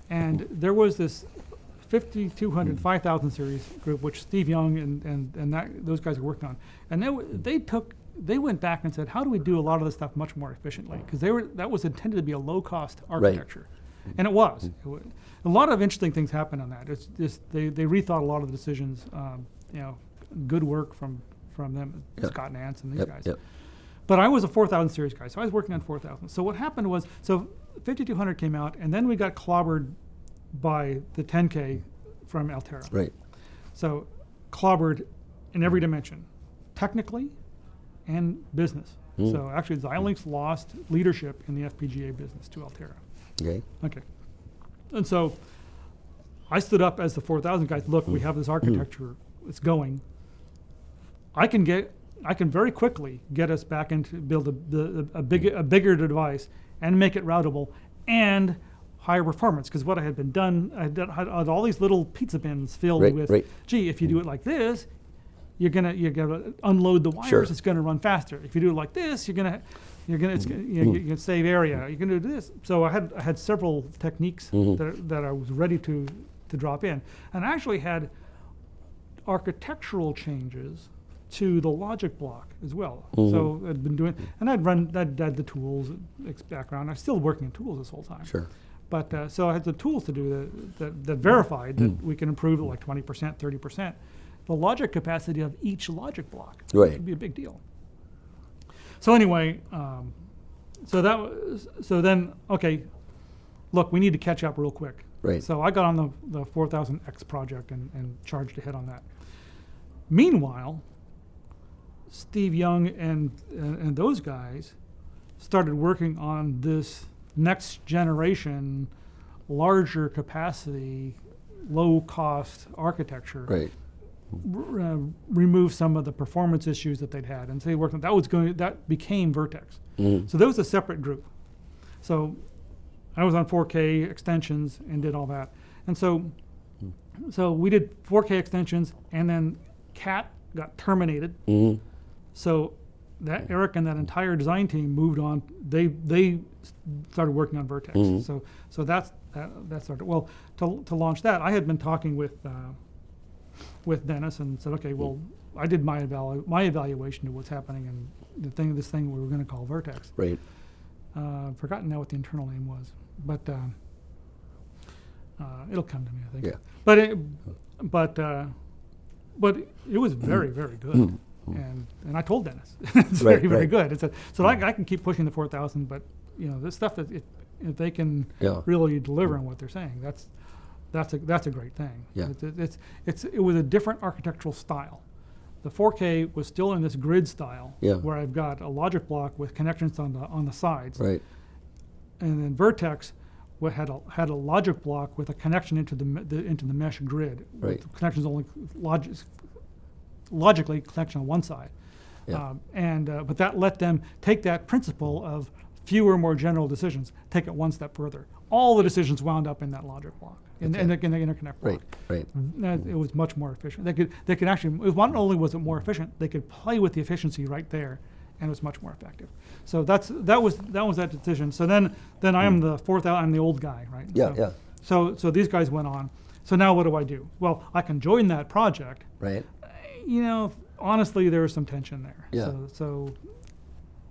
And there was this 5200, 5000 series group, which Steve Young and those guys were working on. And they went back and said, how do we do a lot of this stuff much more efficiently? Because that was intended to be a low-cost architecture. Right. And it was. A lot of interesting things happened on that. It's just they rethought a lot of the decisions. Good work from them, Scott Nance and these guys. Yep. But I was a 4000 series guy, so I was working on 4000. So what happened was, 5200 came out, and then we got clobbered by the 10K from Altera. Right. So clobbered in every dimension, technically and business. So actually Xilinx lost leadership in the FPGA business to Altera. Okay. And so I stood up as the 4000 guys, look, we have this architecture, it's going. I can very quickly get us back into build a bigger device and make it routable and higher performance, because what I had had all these little pizza bins filled with. Gee, if you do it like this, you're gonna unload the wires. Sure. It's gonna run faster. If you do it like this, you're gonna save area. You're gonna do this. So I had several techniques that I was ready to drop in, and I actually had architectural changes to the logic block as well. So I'd been doing, and I'd had the tools background. I'm still working in tools this whole time. Sure. But so I had the tools to do that verified that we can improve it like 20%, 30%. The logic capacity of each logic block would be a big deal. So anyway, so then look, we need to catch up real quick. Right. So I got on the 4000X project and charged ahead on that. Meanwhile, Steve Young and those guys started working on this next generation, larger capacity, low cost architecture. Right. Remove some of the performance issues that they'd had, and so they worked on that became Vertex. So there was a separate group. So I was on 4K extensions and did all that, and so we did 4K extensions, and then CAT got terminated. So that Eric and that entire design team moved on. They started working on Vertex. So that started. Well, to launch that, I had been talking with Dennis and said, okay, well, I did my evaluation of what's happening and this thing we were going to call Vertex. Right. Forgotten now what the internal name was, but it'll come to me, I think. Yeah. But it was very, very good. And I told Dennis it's very good. It's so I can keep pushing the 4000, but this stuff if they can really deliver on what they're saying, that's a great thing. Yeah. It was a different architectural style. The 4K was still in this grid style, where I've got a logic block with connections on the sides. Right. And then Vertex had a logic block with a connection into the mesh grid. Right. With connections only logically connection on one side. Yeah. But that let them take that principle of fewer, more general decisions, take it one step further. All the decisions wound up in that logic block, in the interconnect block. Right. It was much more efficient. They could actually, not only was it more efficient, they could play with the efficiency right there, and it was much more effective. So that was that decision. So then I am the 4000. I'm the old guy, right? Yeah. So these guys went on. So now what do I do? Well, I can join that project. Right. Honestly, there was some tension there. Yeah. So.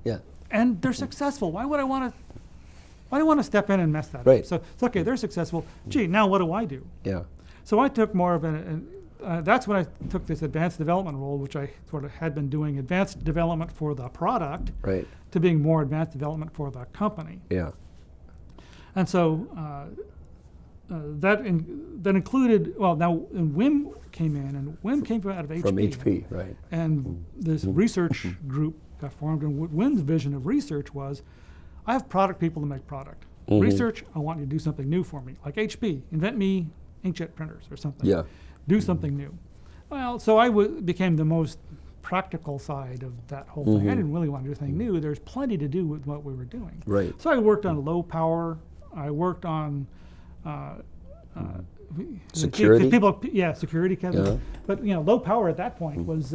Yeah. And they're successful. Why do I want to step in and mess that up? So it's okay. They're successful. Gee, now what do I do? Yeah. So I took more of that's when I took this advanced development role, which I sort of had been doing advanced development for the product, Right. to being more advanced development for the company. Yeah. And so that included, well, now and Wim came in, and Wim came out of HP. From HP, right. And this research group got formed, and what Wim's vision of research was, I have product people to make product. Research, I want you to do something new for me, like HP, invent me inkjet printers or something. Yeah. Do something new. Well, so I became the most practical side of that whole thing. I didn't really want to do anything new. There's plenty to do with what we were doing. Right. So I worked on low power. I worked on Security? Security, Kevin. Yeah. But low power at that point was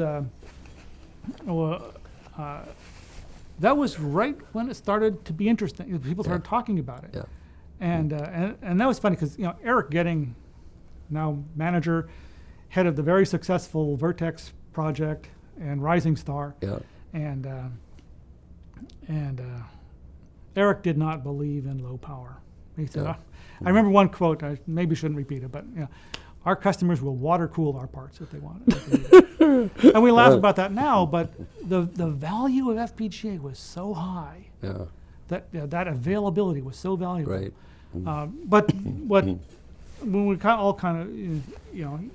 that was right when it started to be interesting. People started talking about it. Yeah. And that was funny because Eric Getting, now manager, head of the very successful Vertex project and Rising Star. Yeah. And Eric did not believe in low power. He said, I remember one quote, I maybe shouldn't repeat it, but our customers will water cool our parts if they want it. And we laugh about that now, but the value of FPGA was so high that that availability was so valuable. Right. But when we all kind of,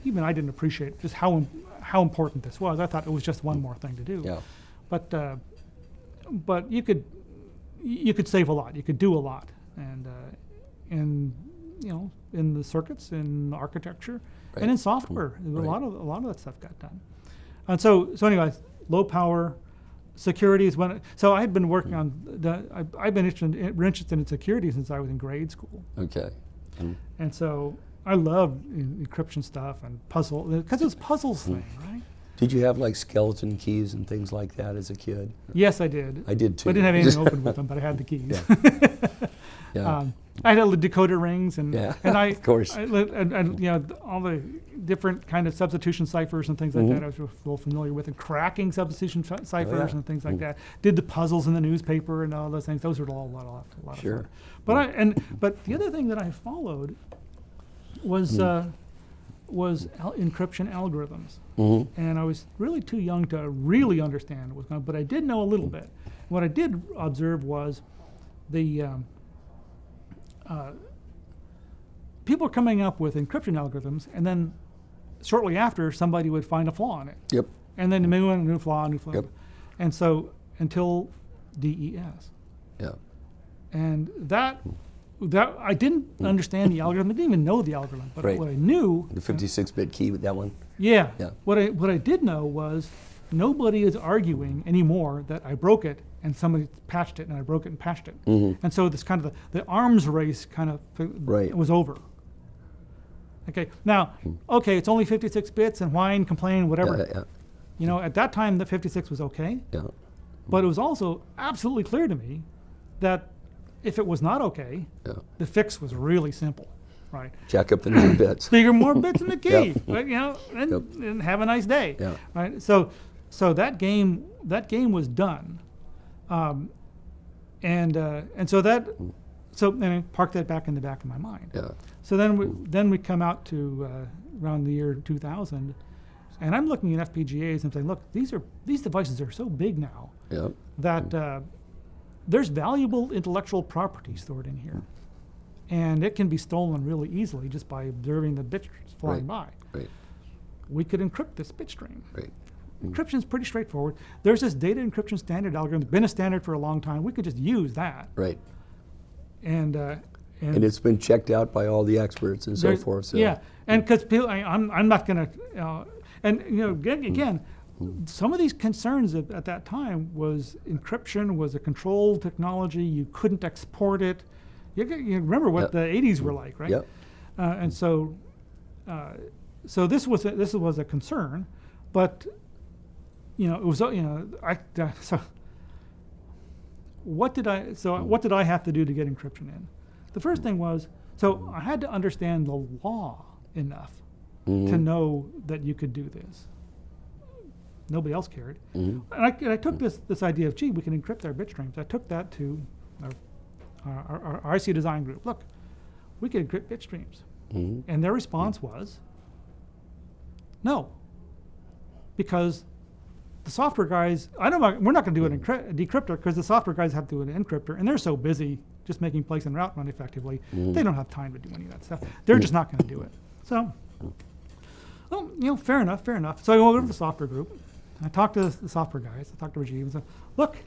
even I didn't appreciate just how important this was. I thought it was just one more thing to do. Yeah. But you could save a lot. You could do a lot, and in the circuits, in architecture, Right. and in software, Right. a lot of that stuff got done. And so anyway, low power. Security is when. So I had been working on I've been interested in security since I was in grade school. Okay. And so I loved encryption stuff and puzzle, because it was puzzles thing, right? Did you have like skeleton keys and things like that as a kid? Yes, I did. I did too. I didn't have anything open with them, but I had the keys. Yeah. I had the decoder rings, and I, of course. and all the different kind of substitution ciphers and things like that. I was real familiar with, and cracking substitution ciphers and things like that. Did the puzzles in the newspaper and all those things. Those were all a lot of Sure. fun. But the other thing that I followed was encryption algorithms, and I was really too young to really understand what was going on, but I did know a little bit. What I did observe was the people were coming up with encryption algorithms, and then shortly after, somebody would find a flaw in it. Yep. And then a new flaw. Yep. And so until DES. Yeah. And that I didn't understand the algorithm. I didn't even know the algorithm. But Right. what I knew, The 56-bit key with that one. yeah. Yeah. What I did know was nobody is arguing anymore that I broke it and somebody patched it and I broke it and patched it. And so this kind of the arms race kind of Right. was over. Okay. Now, it's only 56 bits, and whine, complain, whatever. Yeah. At that time, the 56 was okay. Yeah. But it was also absolutely clear to me that if it was not okay, Yeah. the fix was really simple, right? Jack up the number of bits. Bigger, more bits in the key, Yep. right? And have a nice day, Yeah. right? So that game was done, and I parked that back in the back of my mind. Yeah. So then we come out to around the year 2000, and I'm looking at FPGAs and saying, look, these devices are so big now Yeah. that there's valuable intellectual property stored in here, and it can be stolen really easily just by observing the bits flying by. Right. We could encrypt this bit stream. Right. Encryption is pretty straightforward. There's this data encryption standard algorithm, been a standard for a long time. We could just use that. Right. And it's been checked out by all the experts and so forth. So. Yeah, and because I'm not going to, again, some of these concerns at that time was encryption was a controlled technology. You couldn't export it. You remember what the 80s were like, right? Yep. And so this was a concern, but it was so what did I have to do to get encryption in? The first thing was, so I had to understand the law enough to know that you could do this. Nobody else cared. And I took this idea of, we can encrypt our bit streams. I took that to our IC design group. Look, we can encrypt bit streams. And their response was, No, because the software guys, we're not going to do a decryptor because the software guys have to do an encryptor, and they're so busy just making place and route run effectively, they don't have time to do any of that stuff. They're just not going to do it. So, well, fair enough. So I go over to the software group. I talked to the software guys. I talked to Rajiv and said, look,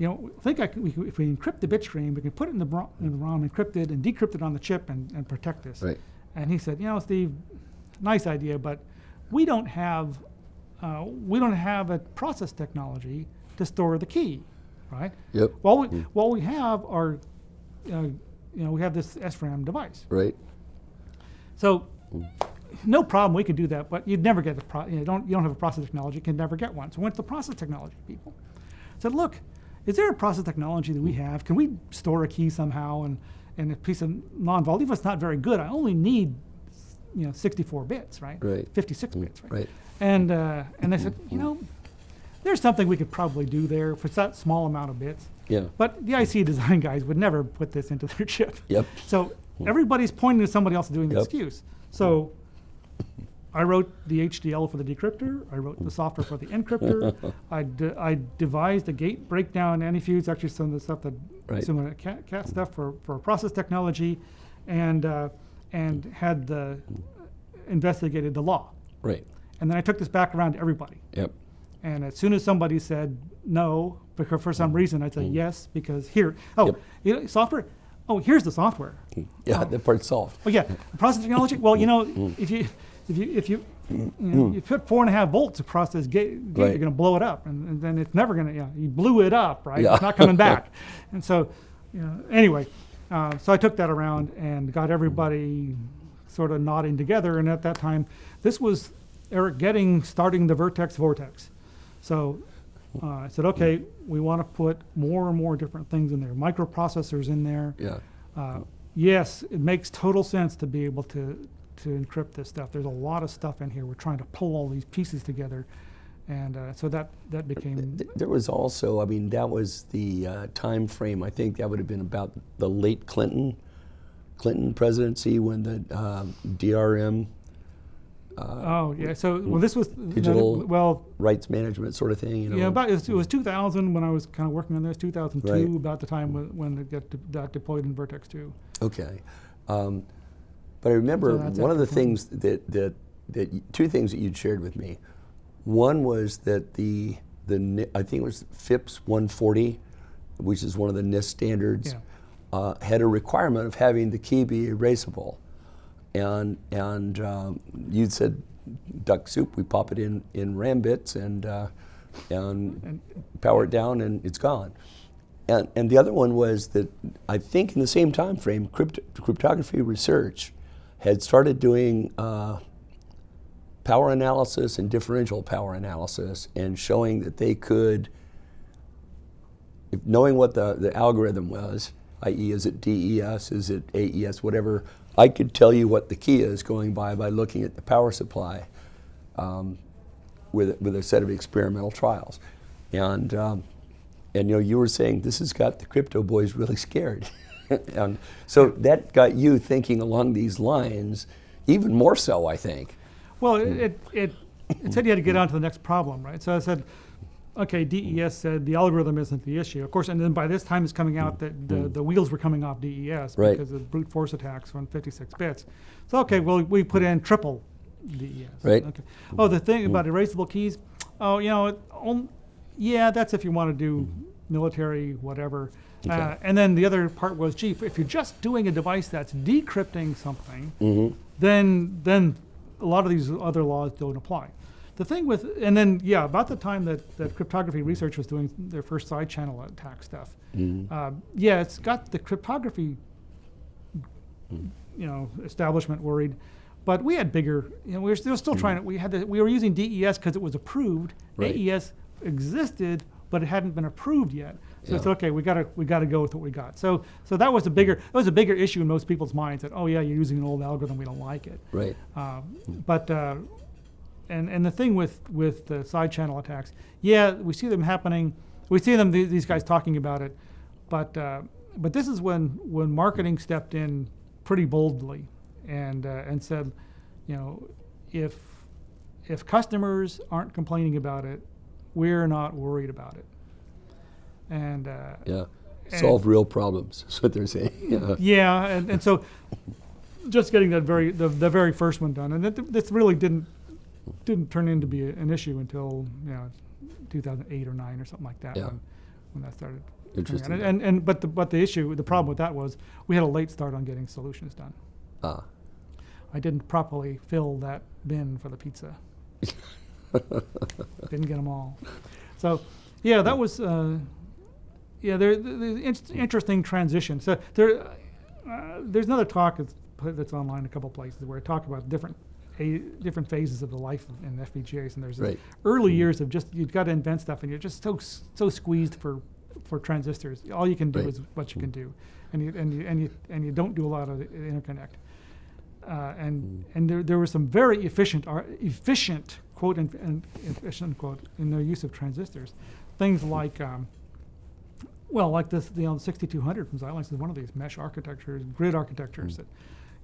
I think if we encrypt the bit stream, we can put it in the ROM encrypted and decrypt it on the chip and protect this. Right. And he said, Steve, nice idea, but we don't have a process technology to store the key, right? Yep. Well, we have our, we have this SRAM device. Right. So, no problem, we could do that, but you'd never get you don't have a process technology, you can never get one. So I went to the process technology people. Said, look, is there a process technology that we have? Can we store a key somehow and a piece of non-volatile? Even if it's not very good, I only need 64 bits, right? Right. 56 bits, right? Right. And they said, there's something we could probably do there if it's that small amount of bits. Yeah. But the IC design guys would never put this into their chip. Yep. So everybody's pointing to somebody else doing the excuse. So I wrote the HDL for the decryptor. I wrote the software for the encryptor. I devised a gate breakdown antifuse, actually some of the stuff that similar to cat stuff for process technology, and had investigated the law. Right. And then I took this back around to everybody. Yep. And as soon as somebody said no, because for some reason, I'd say yes, because here, software. Oh, here's the software. Yeah, that part's solved. Oh yeah, process technology. Well, if you put 4.5 volts across this gate, you're going to blow it up, and then it's never going to. You blew it up, right? Yeah. It's not coming back. And so, anyway, so I took that around and got everybody sort of nodding together. And at that time, this was Eric Getting starting the Vertex Vortex. So I said, okay, we want to put more and more different things in there, microprocessors in there. Yeah. Yes, it makes total sense to be able to encrypt this stuff. There's a lot of stuff in here. We're trying to pull all these pieces together. And so that became... There was also, that was the time frame. I think that would have been about the late Clinton presidency when the DRM... So this was digital rights management sort of thing. Yeah, it was 2000 when I was kind of working on this. 2002, right. About the time when it got deployed in Vertex 2. Okay, but I remember one of the things that two things that you'd shared with me. One was that the I think it was FIPS 140, which is one of the NIST standards, had a requirement of having the key be erasable. And you'd said duck soup, we pop it in RAM bits and power it down and it's gone. And the other one was that I think in the same time frame, cryptography research had started doing power analysis and differential power analysis and showing that they could, knowing what the algorithm was, i.e. is it DES, is it AES, whatever, I could tell you what the key is going by looking at the power supply with a set of experimental trials. And you were saying this has got the crypto boys really scared. And so that got you thinking along these lines, even more so, I think. Well, it said you had to get on to the next problem, right? So I said, okay, DES said the algorithm isn't the issue. Of course, and then by this time it's coming out that the wheels were coming off DES because of brute force attacks on 56 bits. So, okay, well, we put in triple DES. Right. Okay. Oh, the thing about erasable keys, that's if you want to do military, whatever. Okay. And then the other part was, gee, if you're just doing a device that's decrypting something, then a lot of these other laws don't apply. The thing with, and then, about the time that cryptography research was doing their first side channel attack stuff, it's got the cryptography, establishment worried, but we had bigger, we were still trying to, we were using DES because it was approved. Right. AES existed, but it hadn't been approved yet. So it's okay, we gotta go with what we got. So that was a bigger issue in most people's minds that, you're using an old algorithm, we don't like it. Right. And the thing with the side channel attacks, we see them happening. We see them these guys talking about it, but this is when marketing stepped in pretty boldly and said, if if customers aren't complaining about it, we're not worried about it. And solve real problems. That's what they're saying. Yeah, and so just getting that the very first one done, and this really didn't turn into be an issue until 2008 or 9 or something like that when that started. Interesting. But the problem with that was we had a late start on getting solutions done. I didn't properly fill that bin for the pizza. Didn't get them all. So that was the interesting transition. So there's another talk that's online a couple places where I talk about different phases of the life in FPGAs, and there's early years of just you've got to invent stuff, and you're just so squeezed for transistors. All you can do is what you can do, and you don't do a lot of interconnect. And there were some very efficient quote and efficient quote in their use of transistors, things like like this 6200 from Xilinx is one of these mesh architectures, grid architectures that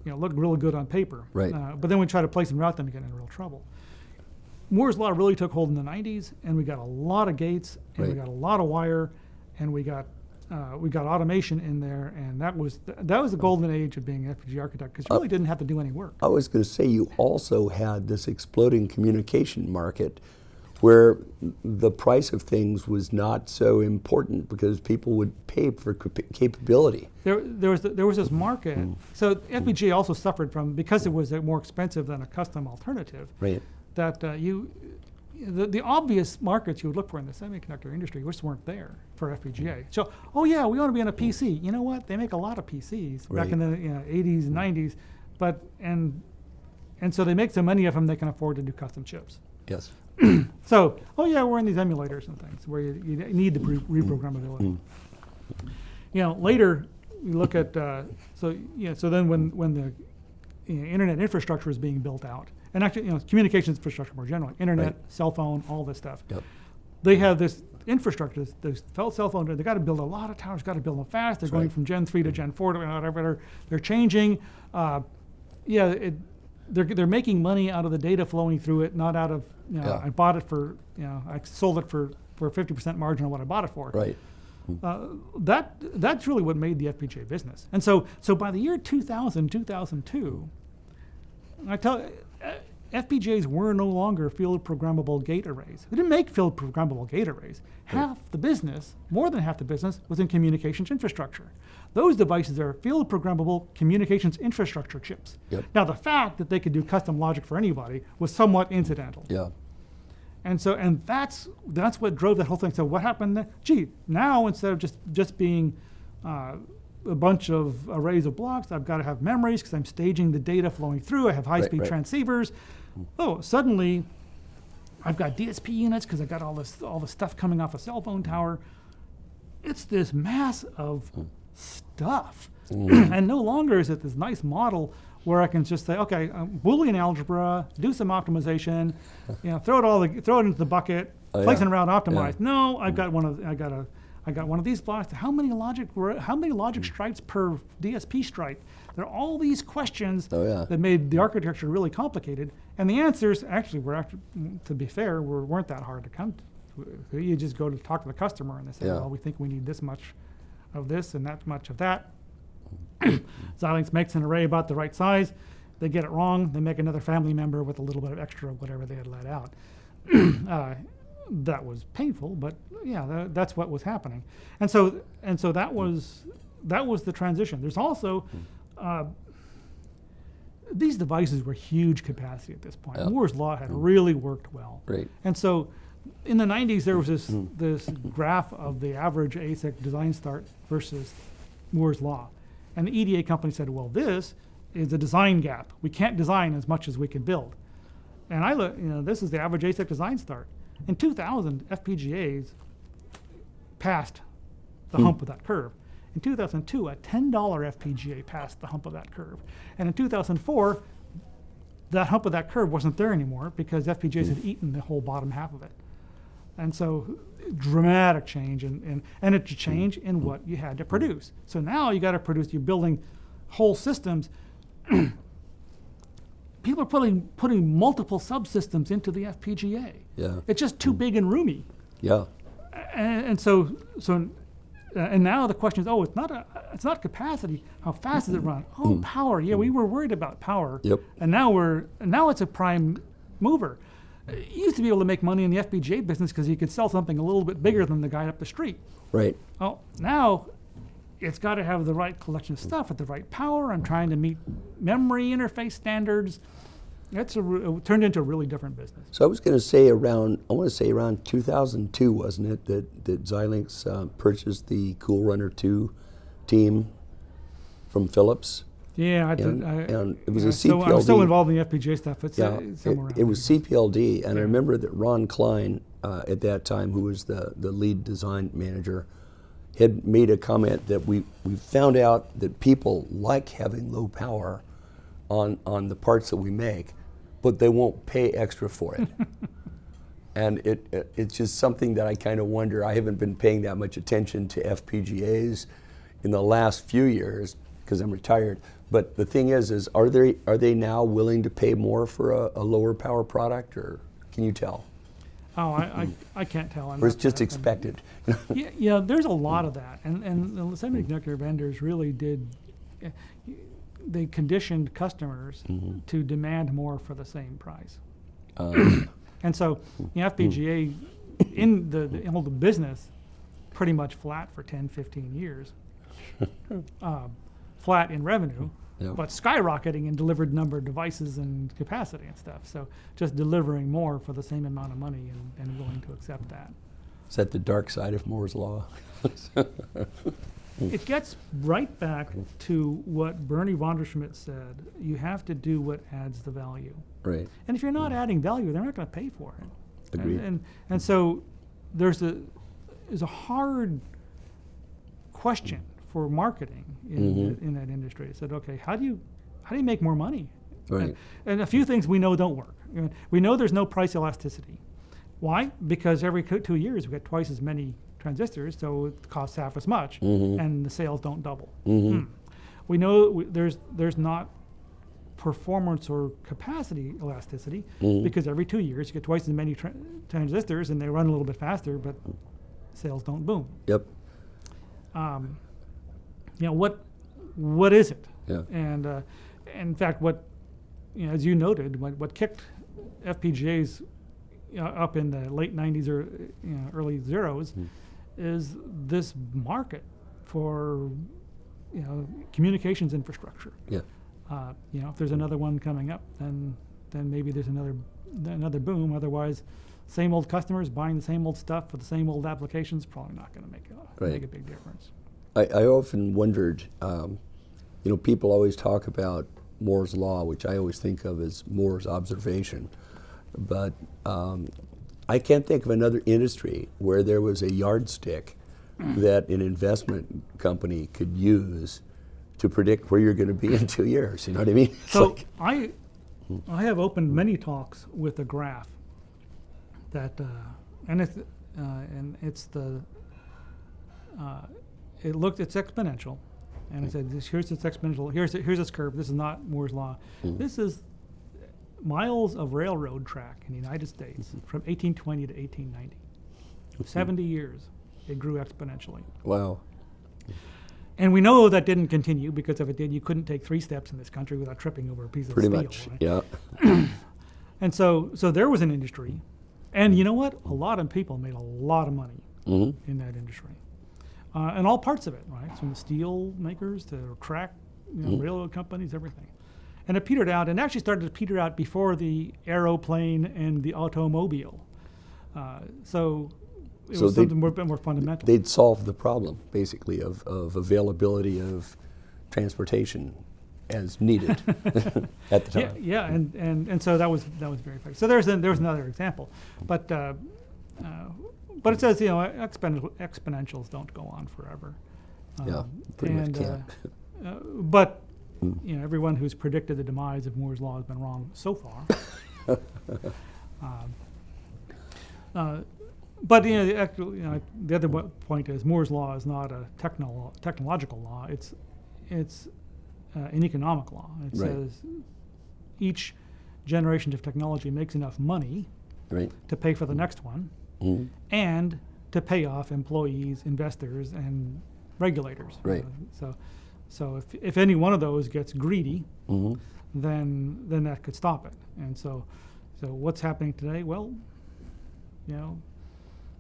look really good on paper. But then we try to place and route them, and get in real trouble. Moore's law really took hold in the 90s, and we got a lot of gates, and we got a lot of wire, and we got automation in there, and that was the golden age of being an FPGA architect, because you really didn't have to do any work. I was going to say, you also had this exploding communication market where the price of things was not so important because people would pay for capability. There was this market. So FPGA also suffered from, because it was more expensive than a custom alternative, that the obvious markets you would look for in the semiconductor industry just weren't there for FPGA. So, we want to be on a PC. You know what? They make a lot of PCs back in the 80s and 90s, but and so they make so many of them they can afford to do custom chips. Yes. So, we're in these emulators and things where you need the reprogrammability. Later we look at so then when the internet infrastructure is being built out, and actually communications infrastructure more generally, internet, cell phone, all this stuff. They have this infrastructure, this cell phone. They got to build a lot of towers. Got to build them fast. They're going from Gen 3 to Gen 4 to whatever. They're changing. They're making money out of the data flowing through it, not out of I bought it for I sold it for a 50% margin on what I bought it for. That's really what made the FPGA business. And so by the year 2000, 2002, FPGAs were no longer field programmable gate arrays. We didn't make field programmable gate arrays. Half the business, more than half the business, was in communications infrastructure. Those devices are field programmable communications infrastructure chips. Now, the fact that they could do custom logic for anybody was somewhat incidental. And that's what drove that whole thing. So what happened there? Now instead of just being a bunch of arrays of blocks, I've got to have memories because I'm staging the data flowing through. I have high-speed transceivers. Suddenly I've got DSP units because I got all the stuff coming off a cell phone tower. It's this mass of stuff, and no longer is it this nice model where I can just say, okay, Boolean algebra, do some optimization, throw it into the bucket, place and route optimize. No, I got one of these blocks. How many logic stripes per DSP stripe? There are all these questions that made the architecture really complicated, and the answers to be fair, weren't that hard to come to. You just go to talk to the customer, and they say, well, we think we need this much of this and that much of that. Xilinx makes an array about the right size. They get it wrong. They make another family member with a little bit of extra of whatever they had let out. That was painful, but that's what was happening. And so that was the transition. There's also these devices were huge capacity at this point. Moore's law had really worked well. And so in the 90s, there was this graph of the average ASIC design start versus Moore's law. And the EDA company said, well, this is a design gap. We can't design as much as we can build. And this is the average ASIC design start. In 2000, FPGAs passed the hump of that curve. In 2002, a $10 FPGA passed the hump of that curve. And in 2004, that hump of that curve wasn't there anymore because FPGAs had eaten the whole bottom half of it. And so dramatic change, and it's a change in what you had to produce. So now you got to produce, you're building whole systems. people are putting multiple subsystems into the FPGA. Yeah. It's just too big and roomy. Yeah. And and now the question is, it's not capacity. How fast does it run? Oh, power. Yeah, we were worried about power. Yep. And now it's a prime mover. You used to be able to make money in the FPGA business because you could sell something a little bit bigger than the guy up the street. Right. Oh, now it's got to have the right collection of stuff at the right power. I'm trying to meet memory interface standards. It turned into a really different business. So I was going to say around 2002, wasn't it, that Xilinx purchased the Cool Runner 2 team from Philips? Yeah, and it was a so CPLD. I'm still involved in the FPGA stuff. It's Yeah, somewhere around it was there. CPLD, and Yeah. I remember that Ron Klein, at that time, who was the lead design manager, had made a comment that we found out that people like having low power on the parts that we make, but they won't pay extra for it. And it's just something that I kind of wonder. I haven't been paying that much attention to FPGAs in the last few years because I'm retired. But the thing is are they now willing to pay more for a lower power product, or can you tell? Oh, I can't tell. Or it's just expected? Yeah, there's a lot of that, and the semiconductor vendors really did. They conditioned customers to demand more for the same price. And so the FPGA in the business pretty much flat for 10, 15 years. Flat in revenue, Yep. but skyrocketing in delivered number of devices and capacity and stuff. So just delivering more for the same amount of money and willing to accept that. Is that the dark side of Moore's Law? It gets right back to what Bernie Vonderschmidt said. You have to do what adds the value. Right. And if you're not adding value, they're not going to pay for it. Agreed. And so there's a hard question for marketing in that industry. It said, okay, how do you make more money? Right. And a few things we know don't work. We know there's no price elasticity. Why? Because every 2 years we get twice as many transistors, so it costs half as much, and the sales don't double. We know there's not performance or capacity elasticity because every 2 years you get twice as many transistors and they run a little bit faster, but sales don't boom. Yep. What is it? Yeah. And in fact, as you noted, what kicked FPGAs up in the late 90s or early zeros is this market for communications infrastructure. Yeah. If there's another one coming up, then maybe there's another boom. Otherwise, same old customers buying the same old stuff for the same old applications, probably not going to make a big difference. I often wondered, people always talk about Moore's Law, which I always think of as Moore's observation. But I can't think of another industry where there was a yardstick that an investment company could use to predict where you're going to be in 2 years. You know what I mean? So I have opened many talks with a graph that, it's exponential, and I said, here's its exponential. Here's its curve. This is not Moore's Law. This is miles of railroad track in the United States from 1820 to 1890. 70 years, it grew exponentially. Wow. And we know that didn't continue, because if it did, you couldn't take 3 steps in this country without tripping over a piece of Pretty steel. much, Right? yeah. And so there was an industry, and you know what? A lot of people made a lot of money in that industry. And all parts of it, right? From the steel makers to track, railroad companies, everything. And it petered out, and actually started to peter out before the aeroplane and the automobile. So it was something more fundamental. They'd solve the problem, basically, of availability of transportation as needed at the time. Yeah, and so that was very effective. So there's another example, but it says exponentials don't go on forever. Yeah, pretty much can't. But everyone who's predicted the demise of Moore's Law has been wrong so far. But the other point is Moore's Law is not a technological law. It's an economic law. It Right. says each generations of technology makes enough money Right. to pay for the next one and to pay off employees, investors, and regulators. Right. So if any one of those gets greedy, then that could stop it. And so what's happening today? Well,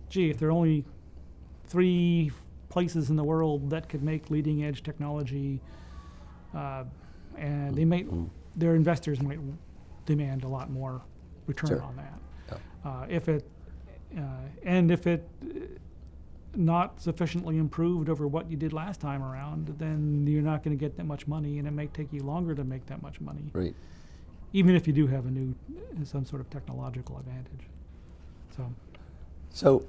gee, if there are only 3 places in the world that could make leading edge technology, and their investors might demand a lot more return on that. If it not sufficiently improved over what you did last time around, then you're not going to get that much money, and it may take you longer to make that much money. Right. Even if you do have some sort of technological advantage. So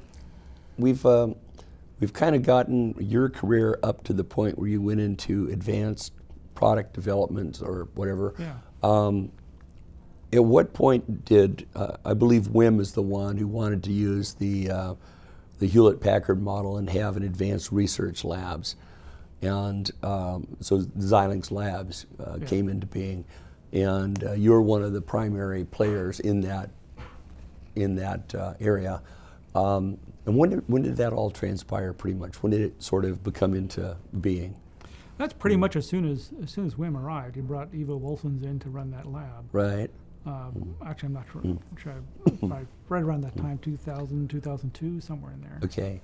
we've kind of gotten your career up to the point where you went into advanced product development or whatever. Yeah. At what point did, I believe Wim is the one who wanted to use the Hewlett-Packard model and have an advanced research labs. And so Xilinx Labs came into being. And you're one of the primary players in that area. And when did that all transpire pretty much? When did it sort of become into being? That's pretty much as soon as Wim arrived. He brought Ivo Wolfens in to run that lab. Right. Actually, I'm not sure. Right around that time, 2000, 2002, somewhere in there. Okay.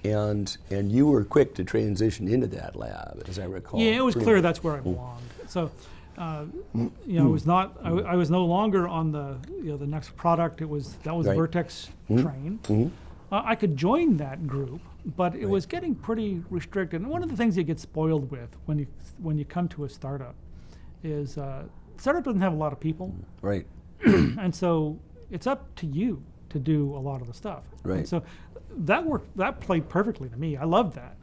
And you were quick to transition into that lab, as I recall. Yeah, it was clear that's where I belonged. So, I was not. I was no longer on the next product. That was Right. Vertex train. I could join that group, but it was getting pretty restricted. And one of the things you get spoiled with when you come to a startup is startup doesn't have a lot of people, Right. and so it's up to you to do a lot of the stuff. Right. And so that played perfectly to me. I loved that.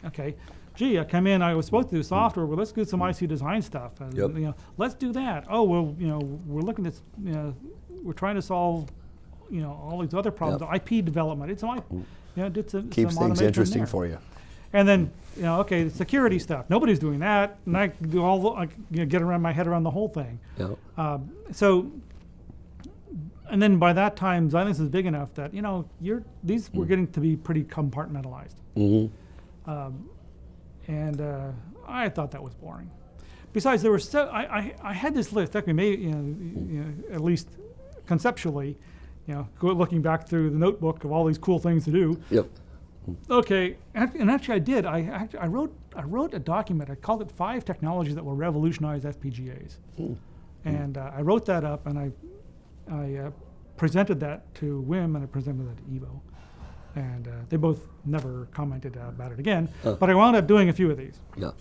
Okay, gee, I come in. I was supposed to do software. Well, let's do some IC design stuff. And, let's do that. Oh well, we're looking at we're trying to solve all these other problems. IP development. It's did some Keeps some things automation interesting there. for you. And then okay, the security stuff. Nobody's doing that, and I do get around my head around the whole thing. Yeah. And then by that time, Xilinx is big enough that these were getting to be pretty compartmentalized. And I thought that was boring. Besides, there were I had this list. Actually, maybe at least conceptually, looking back through the notebook of all these cool things to do. Yep. Okay, and actually I did. I wrote a document. I called it 5 technologies that will revolutionize FPGAs. And I wrote that up, and I presented that to Wim, and I presented that to Ivo. And they both never commented about it again. But I wound up doing a few of these. Yeah.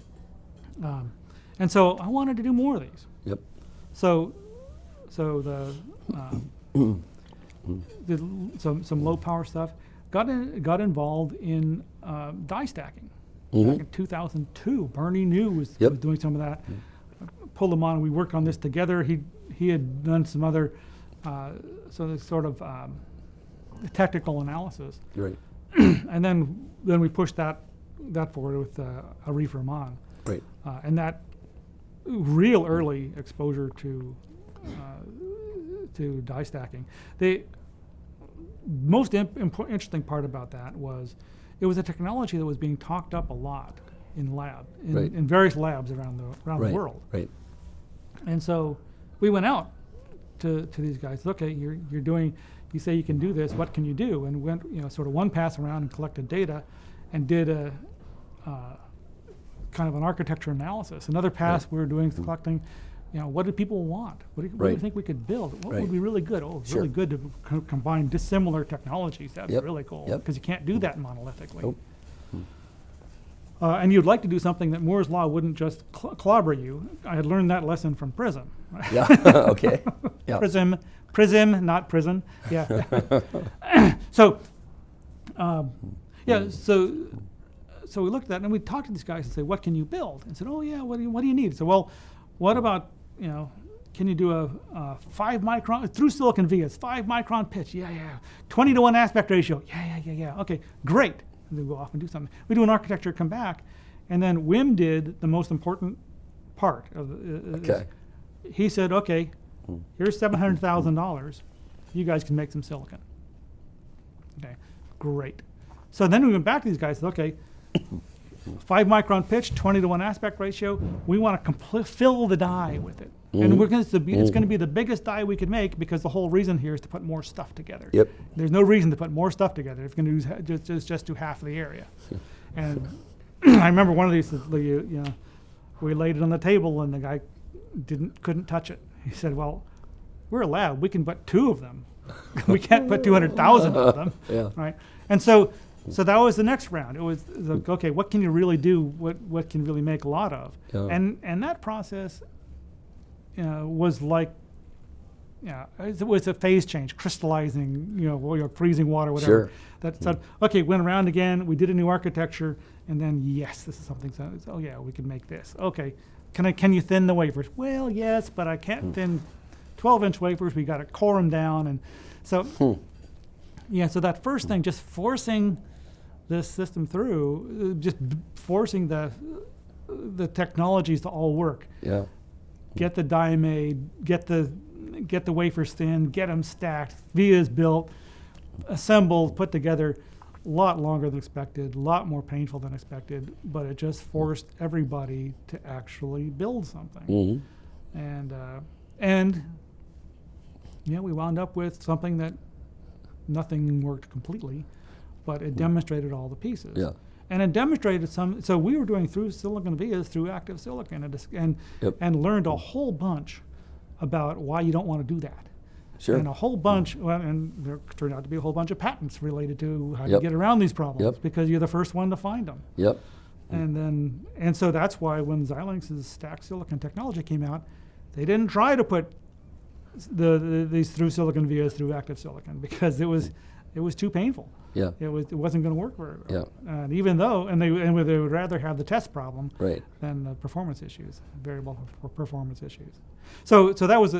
And so I wanted to do more of these. Yep. So did some low power stuff. Got involved in die stacking. Back in 2002, Bernie New was doing some of that. Pulled him on. We worked on this together. He had done some other sort of technical analysis. Right. And then we pushed that forward with Arif Rahman. Right. And that real early exposure to die stacking. The most interesting part about that was it was a technology that was being talked up a lot in various labs around the world. Right. And so we went out to these guys. Okay, you say you can do this. What can you do? And went sort of one pass around and collected data, and did a kind of an architecture analysis. Another pass we were doing collecting. What do people want? What do you think we could build? What would be really good? Oh, it's really good to combine dissimilar technologies. That'd be really cool because you can't do that monolithically. Nope. And you'd like to do something that Moore's law wouldn't just clobber you. I had learned that lesson from Prism. Right? Yeah. Okay. Yeah. Prism, not prison. Yeah. So we looked at that and we talked to these guys and said, "What can you build?" And said, "Oh yeah, what do you need?" So well, what about can you do a 5 micron through silicon via? It's 5 micron pitch. Yeah. 20-to-1 aspect ratio. Yeah. Okay, great. And they go off and do something. We do an architecture, come back, and then Wim did the most important part of Okay. He said, "Okay, Here's $700,000. You guys can make some silicon. Okay, great. So then we went back to these guys and said, okay, 5 micron pitch, 20:1 aspect ratio. We want to fill the die with it. And we're going to it's going to be the biggest die we could make because the whole reason here is to put more stuff together. Yep. There's no reason to put more stuff together. It's going to just do half the area. And I remember one of these, we laid it on the table and the guy couldn't touch it. He said, well, we're a lab. We can put 2 of them. We can't put 200,000 of them. Yeah. Right? And so that was the next round. It was like, okay, what can you really do? What can really make a lot of? Yeah. And that process was like, it was a phase change, crystallizing, freezing water, whatever. Sure. That said, okay, went around again. We did a new architecture, and then yes, this is something. Oh yeah, we can make this. Okay, can you thin the wafers? Well, yes, but I can't thin 12-inch wafers. We got to core them down, and so yeah. So that first thing, just forcing this system through, just forcing the technologies to all work. Yeah. Get the die made, get the wafers thin, get them stacked, vias built, assembled, put together, a lot longer than expected, a lot more painful than expected, but it just forced everybody to actually build something. And we wound up with something that nothing worked completely, but it demonstrated all the pieces. Yeah. And it demonstrated so we were doing through silicon vias through active silicon and learned a whole bunch about why you don't want to do that. Sure. And a whole bunch, and there turned out to be a whole bunch of patents related to how to get around these problems because you're the first one to find them. Yep. And so that's why when Xilinx's stacked silicon technology came out, they didn't try to put these through silicon vias through active silicon because it was too painful. Yeah. It wasn't going to work very well. Yeah. And even though, they would rather have the test problem than the performance issues, variable performance issues. So that was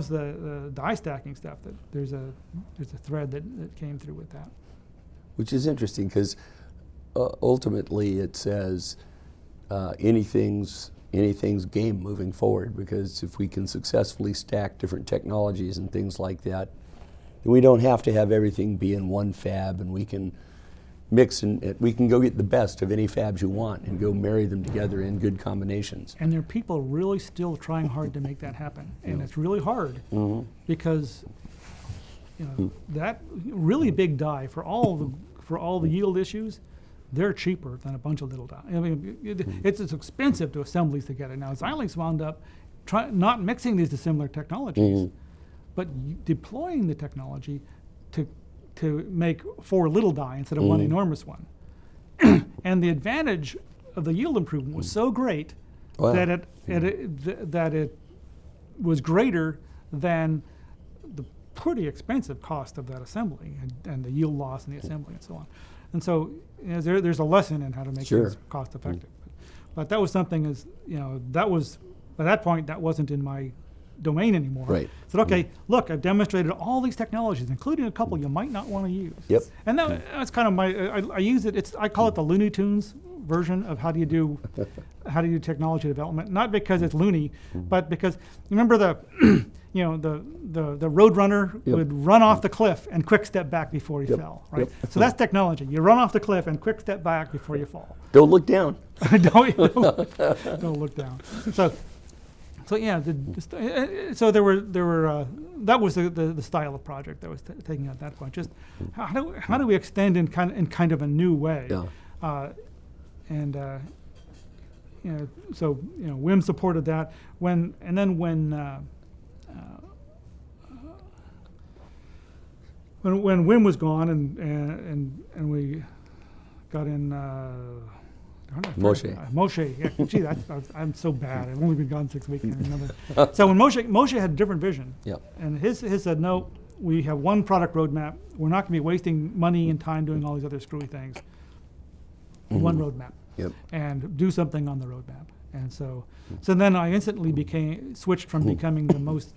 the die stacking stuff. That there's a thread that came through with that. Which is interesting because ultimately it says anything's game moving forward, because if we can successfully stack different technologies and things like that, then we don't have to have everything be in one fab, and we can mix and we can go get the best of any fabs you want and go marry them together in good combinations. And there are people really still trying hard to make that happen, and it's really hard because that really big die for all the yield issues, they're cheaper than a bunch of little die. I mean, it's expensive to assemble these together. Now, Xilinx wound up not mixing these dissimilar technologies, but deploying the technology to make 4 little die instead of 1 enormous one. And the advantage of the yield improvement was so great that it was greater than the pretty expensive cost of that assembly and the yield loss in the assembly and so on. And so there's a lesson in how to make things cost effective. But that was something that was, by that point, that wasn't in my domain anymore. Right. Said, okay, look, I've demonstrated all these technologies, including a couple you might not want to use. Yep. And that's kind of I use it. I call it the Looney Tunes version of how do you do technology development. Not because it's loony, but because remember the the Roadrunner would run off the cliff and quick step back before he fell. Right. So that's technology. You run off the cliff and quick step back before you fall. Don't look down. don't look down. So yeah, so there were that was the style of project that was taking at that point. Just how do we extend in kind of a new way? Yeah. So WIM supported that when WIM was gone and we got in. Moshe. Yeah, gee, I'm so bad. I've only been gone 6 weeks. I can't remember. So when Moshe had a different vision, and his said, no, we have one product roadmap. We're not going to be wasting money and time doing all these other screwy things. One roadmap, and do something on the roadmap. And so then I instantly switched from becoming the most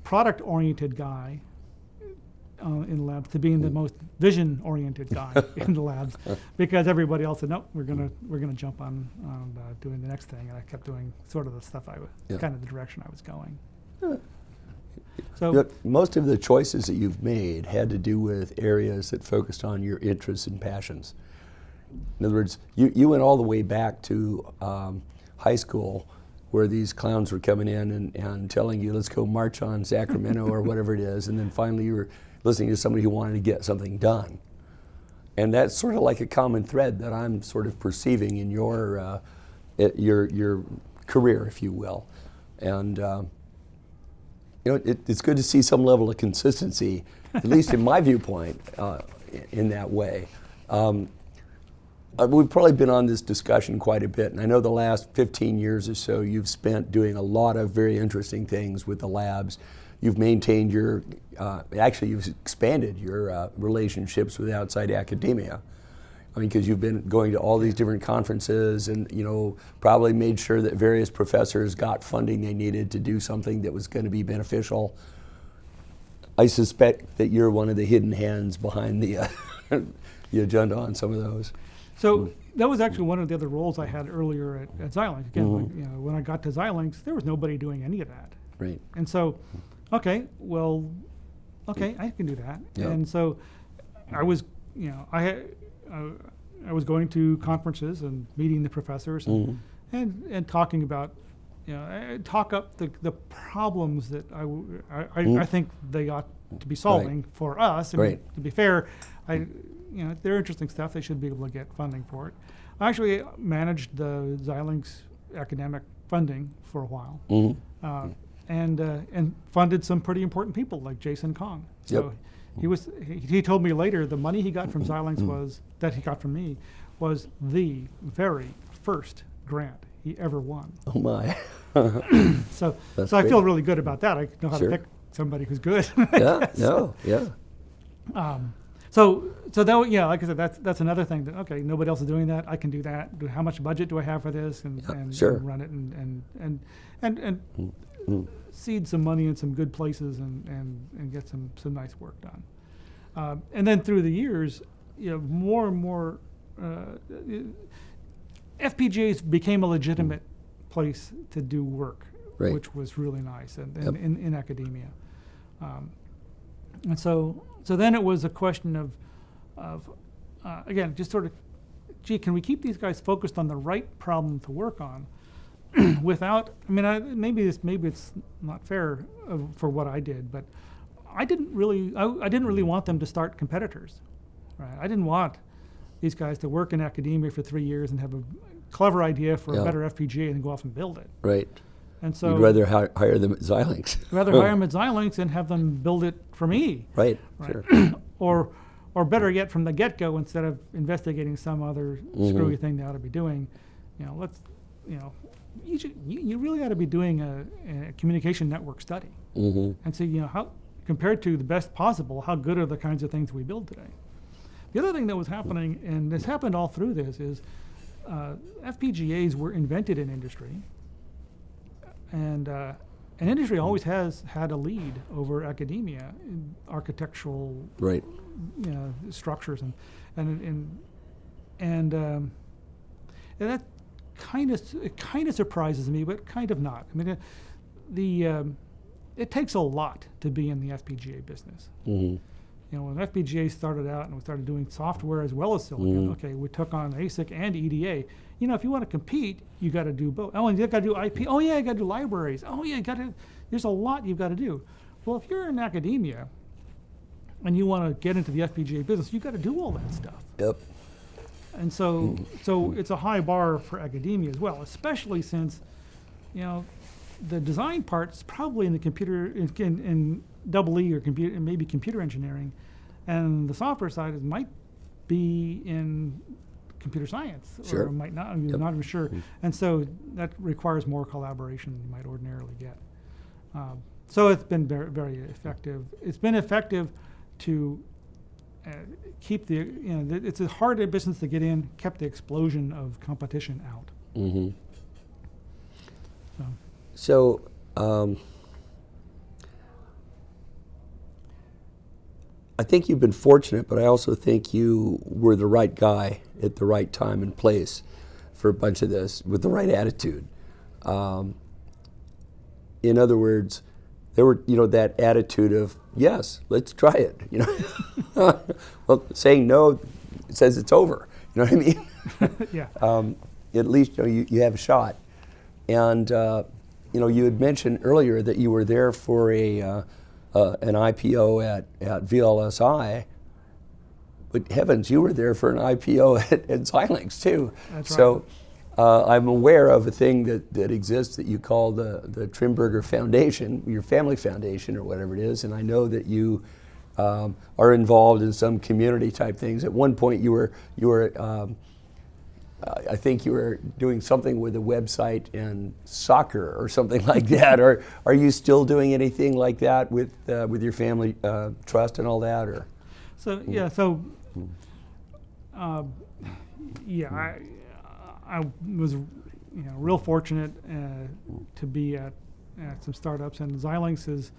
product-oriented guy in the labs to being the most vision-oriented guy in the labs, because everybody else said, no, we're gonna jump on doing the next thing, and I kept doing sort of the stuff kind of the direction I was going. So Look, most of the choices that you've made had to do with areas that focused on your interests and passions. In other words, you went all the way back to high school, where these clowns were coming in and telling you, let's go march on Sacramento or whatever it is, and then finally you were listening to somebody who wanted to get something done. And that's sort of like a common thread that I'm sort of perceiving in your career, if you will. And it's good to see some level of consistency, at least in my viewpoint, in that way. We've probably been on this discussion quite a bit, and I know the last 15 years or so you've spent doing a lot of very interesting things with the labs. You've maintained actually you've expanded your relationships with outside academia. I mean, because you've been going to all these different conferences and, probably made sure that various professors got funding they needed to do something that was going to be beneficial. I suspect that you're one of the hidden hands behind the agenda on some of those. So that was actually one of the other roles I had earlier at Xilinx. Again, when I got to Xilinx, there was nobody doing any of that. Right. And so, I can do that. Yep. And so, I was, I was going to conferences and meeting the professors and talking about, talk up the problems that I think they ought to be solving for us. I mean, to be fair, they're interesting stuff. They should be able to get funding for it. I actually managed the Xilinx academic funding for a while, and funded some pretty important people like Jason Kong. So he told me later the money he got from Xilinx that he got from me was the very first grant he ever won. Oh my! So I feel really good about that. I know how to pick somebody who's good. So that, like I said, that's another thing that nobody else is doing that. I can do that. How much budget do I have for this, and run it and seed some money in some good places and get some nice work done. And then through the years, more and more FPGAs became a legitimate place to do work, which was really nice, and in academia. And so then it was a question of again, just sort of, can we keep these guys focused on the right problem to work on without, maybe it's not fair for what I did, but I didn't really want them to start competitors, right? I didn't want these guys to work in academia for 3 years and have a clever idea for a better FPGA and go off and build it. Right. And so you'd rather hire them at Xilinx. Rather hire them at Xilinx and have them build it for me. Right. Sure. Or better yet, from the get-go, instead of investigating some other screwy thing they ought to be doing, you really ought to be doing a communication network study and see, how, compared to the best possible, how good are the kinds of things we build today. The other thing that was happening, and this happened all through this, is FPGAs were invented in industry, and industry always has had a lead over academia in architectural structures, and that kind of surprises me, but kind of not. It takes a lot to be in the FPGA business. When FPGA started out and we started doing software as well as silicon, we took on ASIC and EDA. If you want to compete, you got to do both. Oh, and you got to do IP. Oh yeah, you got to do libraries. Oh yeah, there's a lot you've got to do. Well, if you're in academia and you want to get into the FPGA business, you got to do all that stuff. Yep. And so it's a high bar for academia as well, especially since, the design part is probably in the computer in EE or computer, maybe computer engineering, and the software side might be in computer science, or might not. I'm not even sure. And so that requires more collaboration than you might ordinarily get. So it's been very, very effective. It's been effective to keep the, it's a hard business to get in, kept the explosion of competition out. So I think you've been fortunate, but I also think you were the right guy at the right time and place for a bunch of this with the right attitude. In other words, there were, that attitude of, yes, let's try it, Well, saying no says it's over, you know what I mean? Yeah. At least, you have a shot. And, you had mentioned earlier that you were there for an IPO at VLSI, but heavens, you were there for an IPO at Xilinx too. That's so I'm aware of a thing that exists that you call the Trimberger Foundation, your family foundation or whatever it is, and I know that you are involved in some community type things. At one point you were I think you were doing something with a website and soccer or something like that. Or are you still doing anything like that with your family trust and all that? Or I was real fortunate to be at some startups, and Xilinx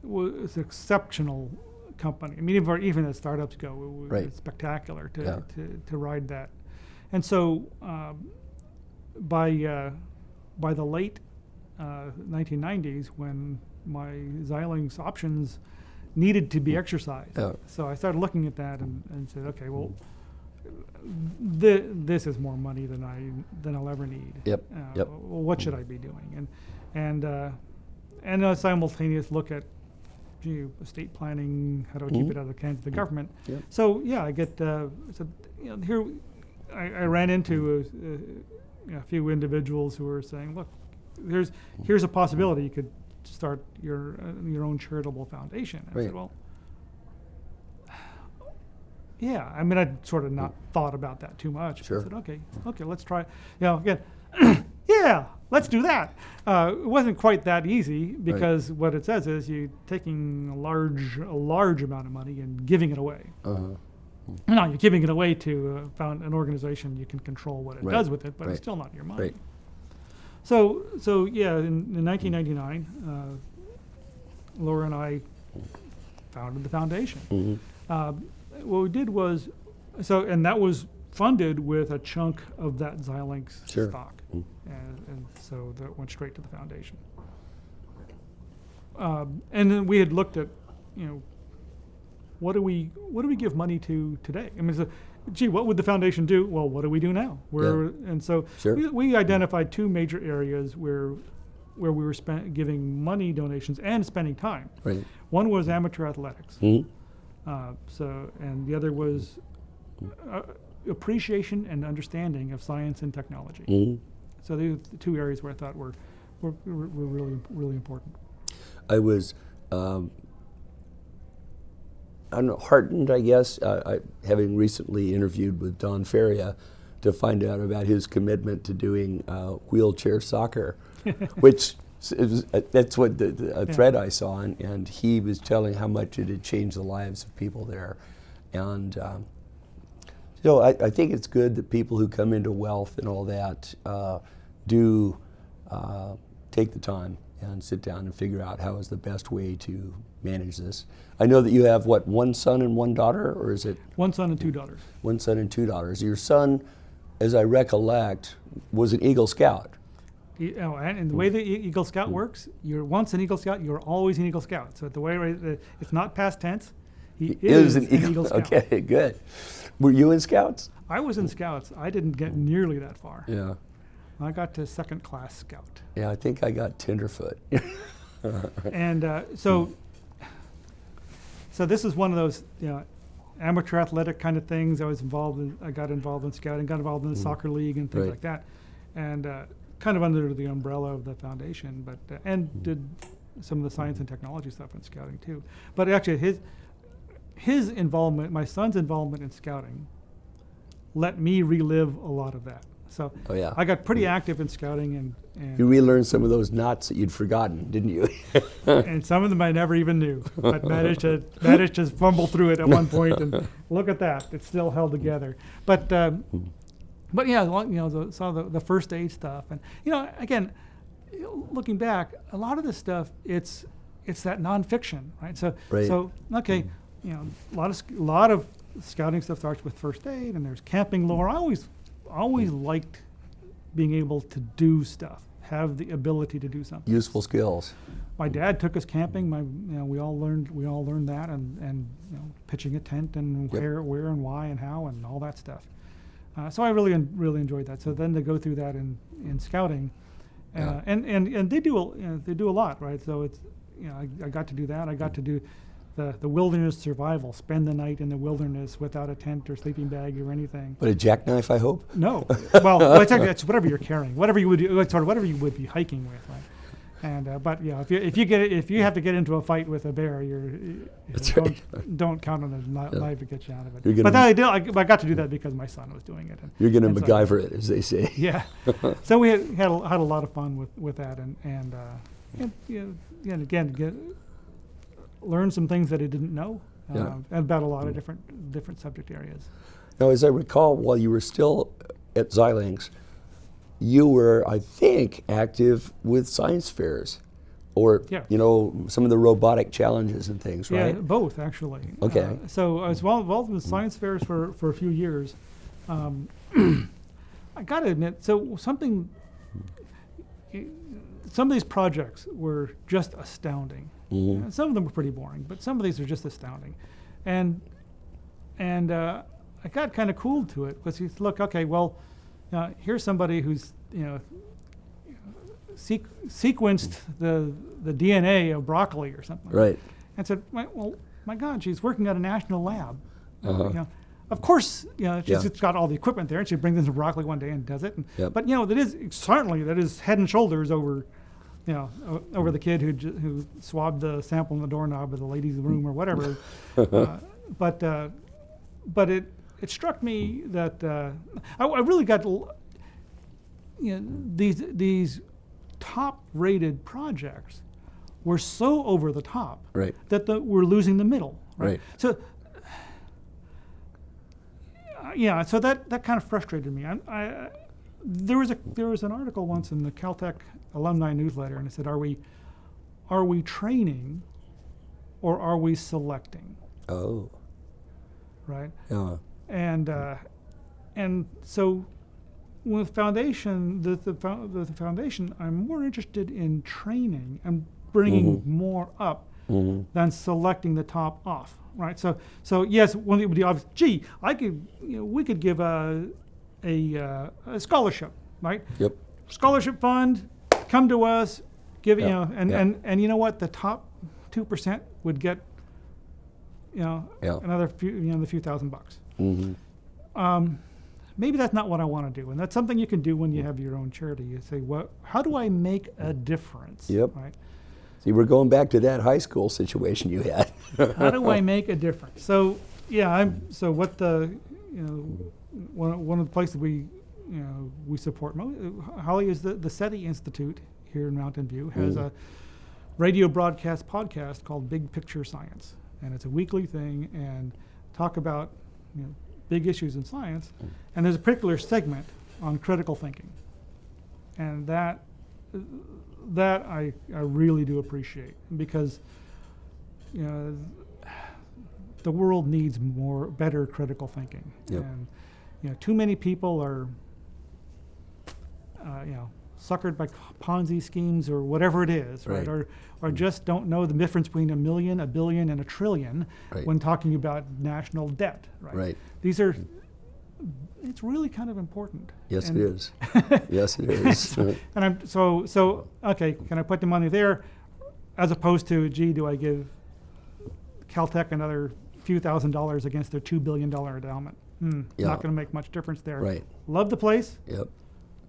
was an exceptional company. I mean, even as startups go, it was spectacular to ride that. And so by the late 1990s, when my Xilinx options needed to be exercised, so I started looking at that and said, okay, well, this is more money than I'll ever need. Well, what should I be doing? And a simultaneous look at estate planning, how do I keep it out of the hands of the government? So I get here. I ran into a few individuals who were saying, "Look, here's a possibility. You could start your own charitable foundation." I said, "Well, yeah." I mean, I'd sort of not thought about that too much. Sure. I said, "Okay, let's try." Again, yeah, let's do that. It wasn't quite that easy because what it says is you're taking a large amount of money and giving it away. No, you're giving it away to an organization. You can control what it does with it, but it's still not your money. So in 1999, Laura and I founded the foundation. What we did was, and that was funded with a chunk of that Xilinx stock, and so that went straight to the foundation. And then we had looked at, what do we give money to today? I mean, what would the foundation do? Well, what do we do now? And so we identified two major areas where we were giving money donations and spending time. One was amateur athletics. And the other was appreciation and understanding of science and technology. So these are the two areas where I thought were really, really important. I was heartened, I guess, having recently interviewed with Don Feria to find out about his commitment to doing wheelchair soccer, which that's what the thread I saw, and he was telling how much it had changed the lives of people there. And I think it's good that people who come into wealth and all that do take the time and sit down and figure out how is the best way to manage this. I know that you have, one son and one daughter, or is it? One son and two daughters. One son and two daughters. Your son, as I recollect, was an Eagle Scout. And the way the Eagle Scout works, you're once an Eagle Scout, you're always an Eagle Scout. So the way it's not past tense. He is an Eagle Scout. Okay, good. Were you in Scouts? I was in Scouts. I didn't get nearly that far. Yeah. I got to second class Scout. Yeah, I think I got tenderfoot. And so this is one of those amateur athletic kind of things. I got involved in scouting, got involved in the soccer league and things like that, and kind of under the umbrella of the foundation, but and did some of the science and technology stuff in scouting too. But actually, his involvement, my son's involvement in scouting, let me relive a lot of that. So I got pretty active in scouting, and you relearned some of those knots that you'd forgotten, didn't you? And some of them I never even knew, but managed to fumble through it at one point, and look at that, it's still held together. But yeah, the first aid stuff, and again, looking back, a lot of this stuff, it's that nonfiction, right? So okay, a lot of scouting stuff starts with first aid, and there's camping lore. I always liked being able to do stuff, have the ability to do something. Useful skills. My dad took us camping. We all learned that, and pitching a tent and where and why and how and all that stuff. So I really enjoyed that. So then to go through that in scouting, and they do a lot, right? So it's I got to do that. I got to do the wilderness survival, spend the night in the wilderness without a tent or sleeping bag or anything. But a jackknife, I hope? No. Well, it's whatever you're carrying, whatever you would do, whatever you would be hiking with, right? And but if you have to get into a fight with a bear, don't count on a knife to get you out of it. But I got to do that because my son was doing it. You're going to MacGyver it, as they say. Yeah. So we had a lot of fun with that, and again learn some things that I didn't know about a lot of different subject areas. Now, as I recall, while you were still at Xilinx, you were, I think, active with science fairs, or some of the robotic challenges and things, right? Yeah, both actually. Okay. So I was involved with science fairs for a few years. I got to admit, so some of these projects were just astounding. Mm-hmm. Some of them were pretty boring, but some of these are just astounding, and I got kind of cool to it because you look, okay, well. Here's somebody who's sequenced the DNA of broccoli or something. Right. And said, well, my God, she's working at a national lab. Of course, she's got all the equipment there, and she brings in some broccoli one day and does it. But that is head and shoulders over, over the kid who swabbed the sample in the doorknob of the ladies' room or whatever. But it struck me that I really got these top-rated projects were so over the top that we're losing the middle. Right. So so that kind of frustrated me. There was an article once in the Caltech alumni newsletter, and it said, "Are we training, or are we selecting?" Oh. Right. Yeah. And so with foundation, the foundation, I'm more interested in training and bringing more up than selecting the top off, right? So yes, one thing would be obvious. Gee, we could give a scholarship, right? Yep. Scholarship fund, come to us, give and you know what? The top 2% would get another few $1,000. Mm-hmm. Maybe that's not what I want to do, and that's something you can do when you have your own charity. You say, how do I make a difference? Yep. Right. See, we're going back to that high school situation you had. How do I make a difference? So what the one of the places we support Holly is the SETI Institute here in Mountain View has a radio broadcast podcast called Big Picture Science, and it's a weekly thing and talk about big issues in science, and there's a particular segment on critical thinking, and that I really do appreciate, because the world needs better critical thinking. Yep. And too many people are suckered by Ponzi schemes or whatever it is, right? Or just don't know the difference between $1 million, $1 billion, and $1 trillion when talking about national debt, right? It's really kind of important. Yes, it is. Yes, it is. And I'm so okay. Can I put the money there, as opposed to, gee, do I give Caltech another few $1,000s against their $2 billion endowment? Not going to make much difference there. Right. Love the place. Yep.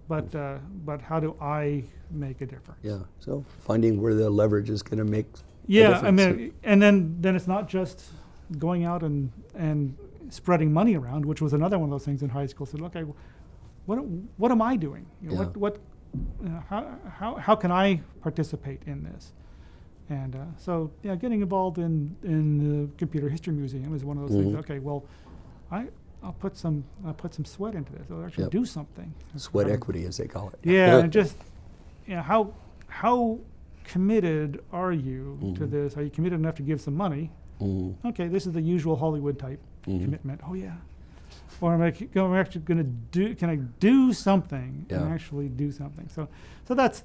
But how do I make a difference? Yeah. So finding where the leverage is going to make. Yeah, I mean, and then it's not just going out and spreading money around, which was another one of those things in high school. So okay, what am I doing? How can I participate in this? And so getting involved in the Computer History Museum is one of those things. Okay, well, I'll put some sweat into this. I'll actually do something. Sweat equity, as they call it. Yeah, and just how committed are you to this? Are you committed enough to give some money? Okay, this is the usual Hollywood type commitment. Oh yeah. or am I actually going to do? Can I do something Yeah. and actually do something? So that's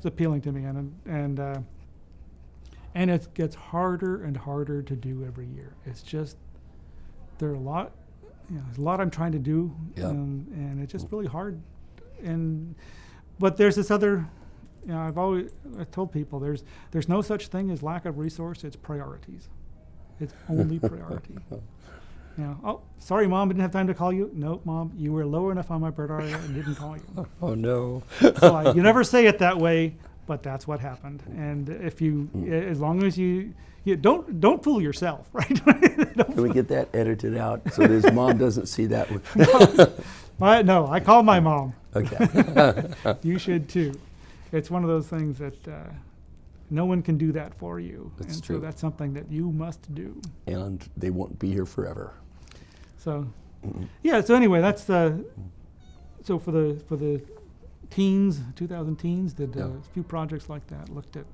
appealing to me, and it gets harder and harder to do every year. It's just there's a lot I'm trying to do, Yeah. and it's just really hard. But there's this other. I've told people there's no such thing as lack of resource. It's priorities. It's only priority. Oh, sorry, Mom, didn't have time to call you. No, Mom, you were low enough on my priority and didn't call you. Oh no. So you never say it that way, but that's what happened. And if you, as long as you don't fool yourself, right? Can we get that edited out so his mom doesn't see that? No, I call my mom. Okay. You should too. It's one of those things that no one can do that for you. That's and true. So that's something that you must do. And they won't be here forever. So, yeah. So anyway, that's so for the teens, 2000 teens, did a few projects like that. Looked at,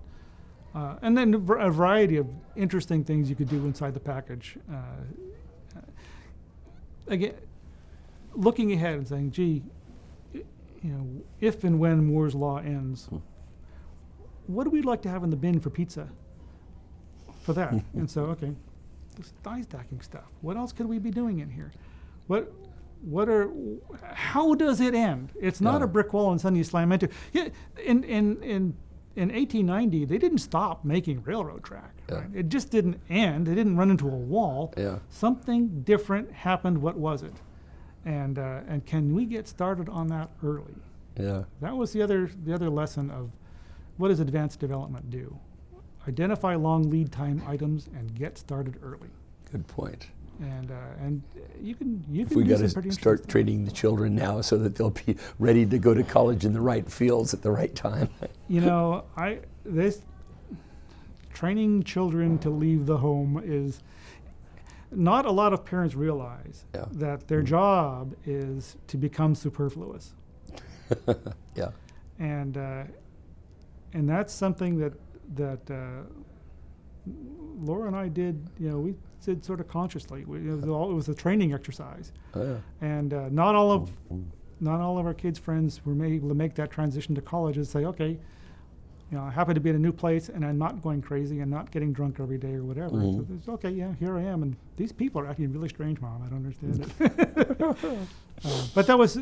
and then a variety of interesting things you could do inside the package. Again, looking ahead and saying, gee, if and when Moore's law ends, what do we like to have in the bin for pizza? For that, and so this die stacking stuff. What else could we be doing in here? How does it end? It's not a brick wall and suddenly you slam into. Yeah, in 1890, they didn't stop making railroad track. Yeah. Right? It just didn't end. They didn't run into a wall. Yeah. Something different happened. What was it? And can we get started on that early? Yeah. That was the other lesson of what does advanced development do? Identify long lead time items and get started early. Good point. And you can We do got some to pretty start interesting training the children now so that they'll be ready to go to college in the right fields at the right time. This training children to leave the home is not a lot of parents realize that their job is to become superfluous. Yeah. And that's something that Laura and I did. We did sort of consciously. It was a training exercise. Oh, yeah. And not all of our kids' friends were able to make that transition to college and say, okay, I happen to be in a new place and I'm not going crazy and not getting drunk every day or whatever. Mm-hmm. So it's okay, here I am, and these people are acting really strange, Mom. I don't understand it. But that was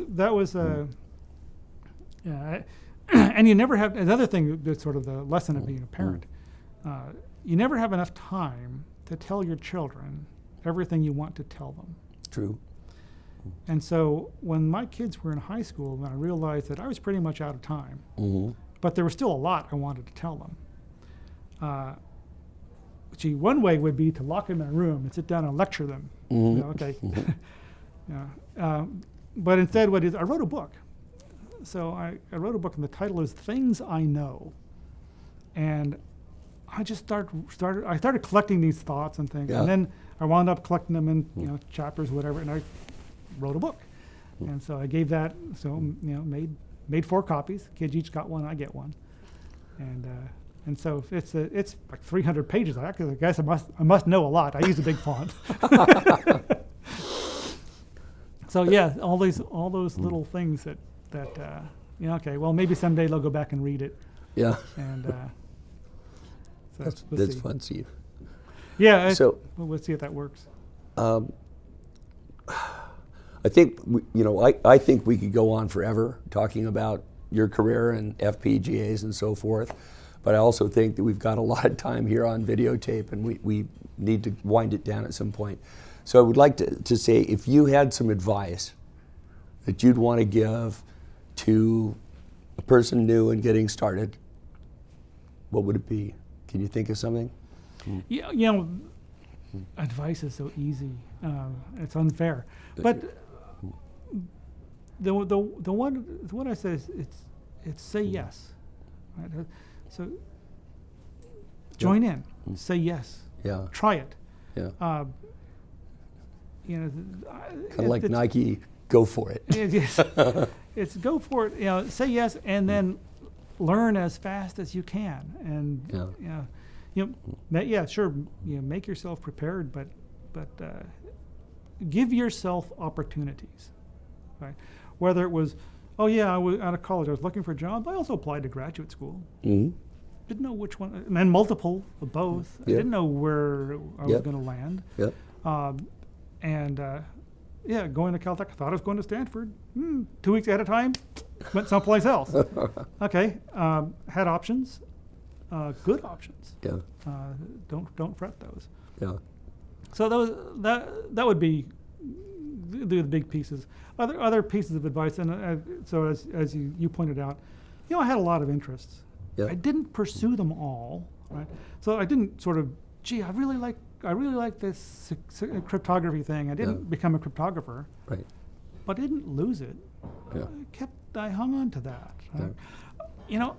and you never have another thing that's sort of the lesson of being a parent. You never have enough time to tell your children everything you want to tell them. True. And so when my kids were in high school, I realized that I was pretty much out of time. Mm-hmm. But there was still a lot I wanted to tell them. One way would be to lock them in a room and sit down and lecture them. Mm-hmm. Okay. But instead, I wrote a book. So I wrote a book, and the title is Things I Know. And I just started collecting these thoughts and things. Yeah. And then I wound up collecting them in chapters, whatever, and I wrote a book. And so I gave that, made 4 copies. Kids each got one, I get one. And so it's like 300 pages. I guess I must know a lot. I use a big font. So yeah, all those little things that okay, well maybe someday they'll go back and read it. Yeah. And so That's we'll see. fun, Steve. Yeah. So we'll see if that works. I think I think we could go on forever talking about your career and FPGAs and so forth, but I also think that we've got a lot of time here on videotape, and we need to wind it down at some point. So I would like to say, if you had some advice that you'd want to give to a person new and getting started, what would it be? Can you think of something? Yeah, advice is so easy. It's unfair, but the one I say is it's say yes. Right? So join in, say yes. Yeah. Try it. Yeah. Kind of like Nike, go for it. It's go for it. Say yes, and then learn as fast as you can, and sure, make yourself prepared, but give yourself opportunities, right? Whether it was, oh yeah, I was out of college, I was looking for a job. I also applied to graduate school. Mm-hmm. Didn't know which one, and multiple of both. I Yep. didn't know where I was Yep. going to land. Yep. Yeah, going to Caltech, I thought I was going to Stanford. 2 weeks ahead of time, went someplace else. Okay, had options, good options. Yeah. Don't fret those. Yeah. So that would be the big pieces. Other pieces of advice, and so as you pointed out, I had a lot of interests. Yeah. I didn't pursue them all, right? So I didn't sort of, gee, I really like this cryptography thing. I didn't become a cryptographer, Right. but I didn't lose it. Yeah. I hung on to that. Right? Yeah.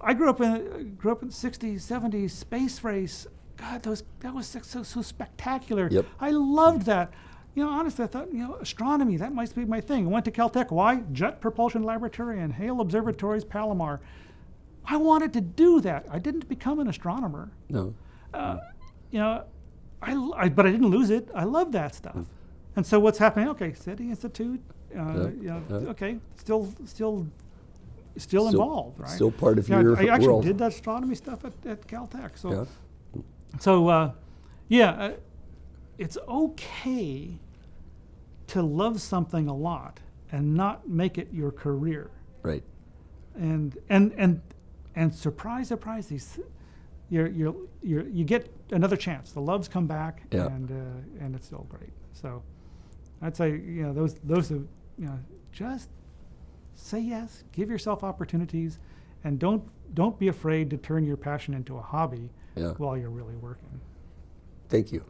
I grew up in 60s, 70s space race. God, that was so spectacular. Yep. I loved that. Honestly, I thought, astronomy, that might be my thing. I went to Caltech. Why? Jet Propulsion Laboratory and Hale Observatories, Palomar. I wanted to do that. I didn't become an astronomer. No. But I didn't lose it. I love that stuff. And so what's happening? Okay, SETI Institute. Okay, still involved, right? Still part of your I actually world. did that astronomy stuff at Caltech. So, Yeah. It's okay to love something a lot and not make it your career. Right. And surprise, these you get another chance. The loves come back, Yeah. and it's still great. So, I'd say those are just say yes, give yourself opportunities, and don't be afraid to turn your passion into a hobby Yeah. while you're really working. Thank you.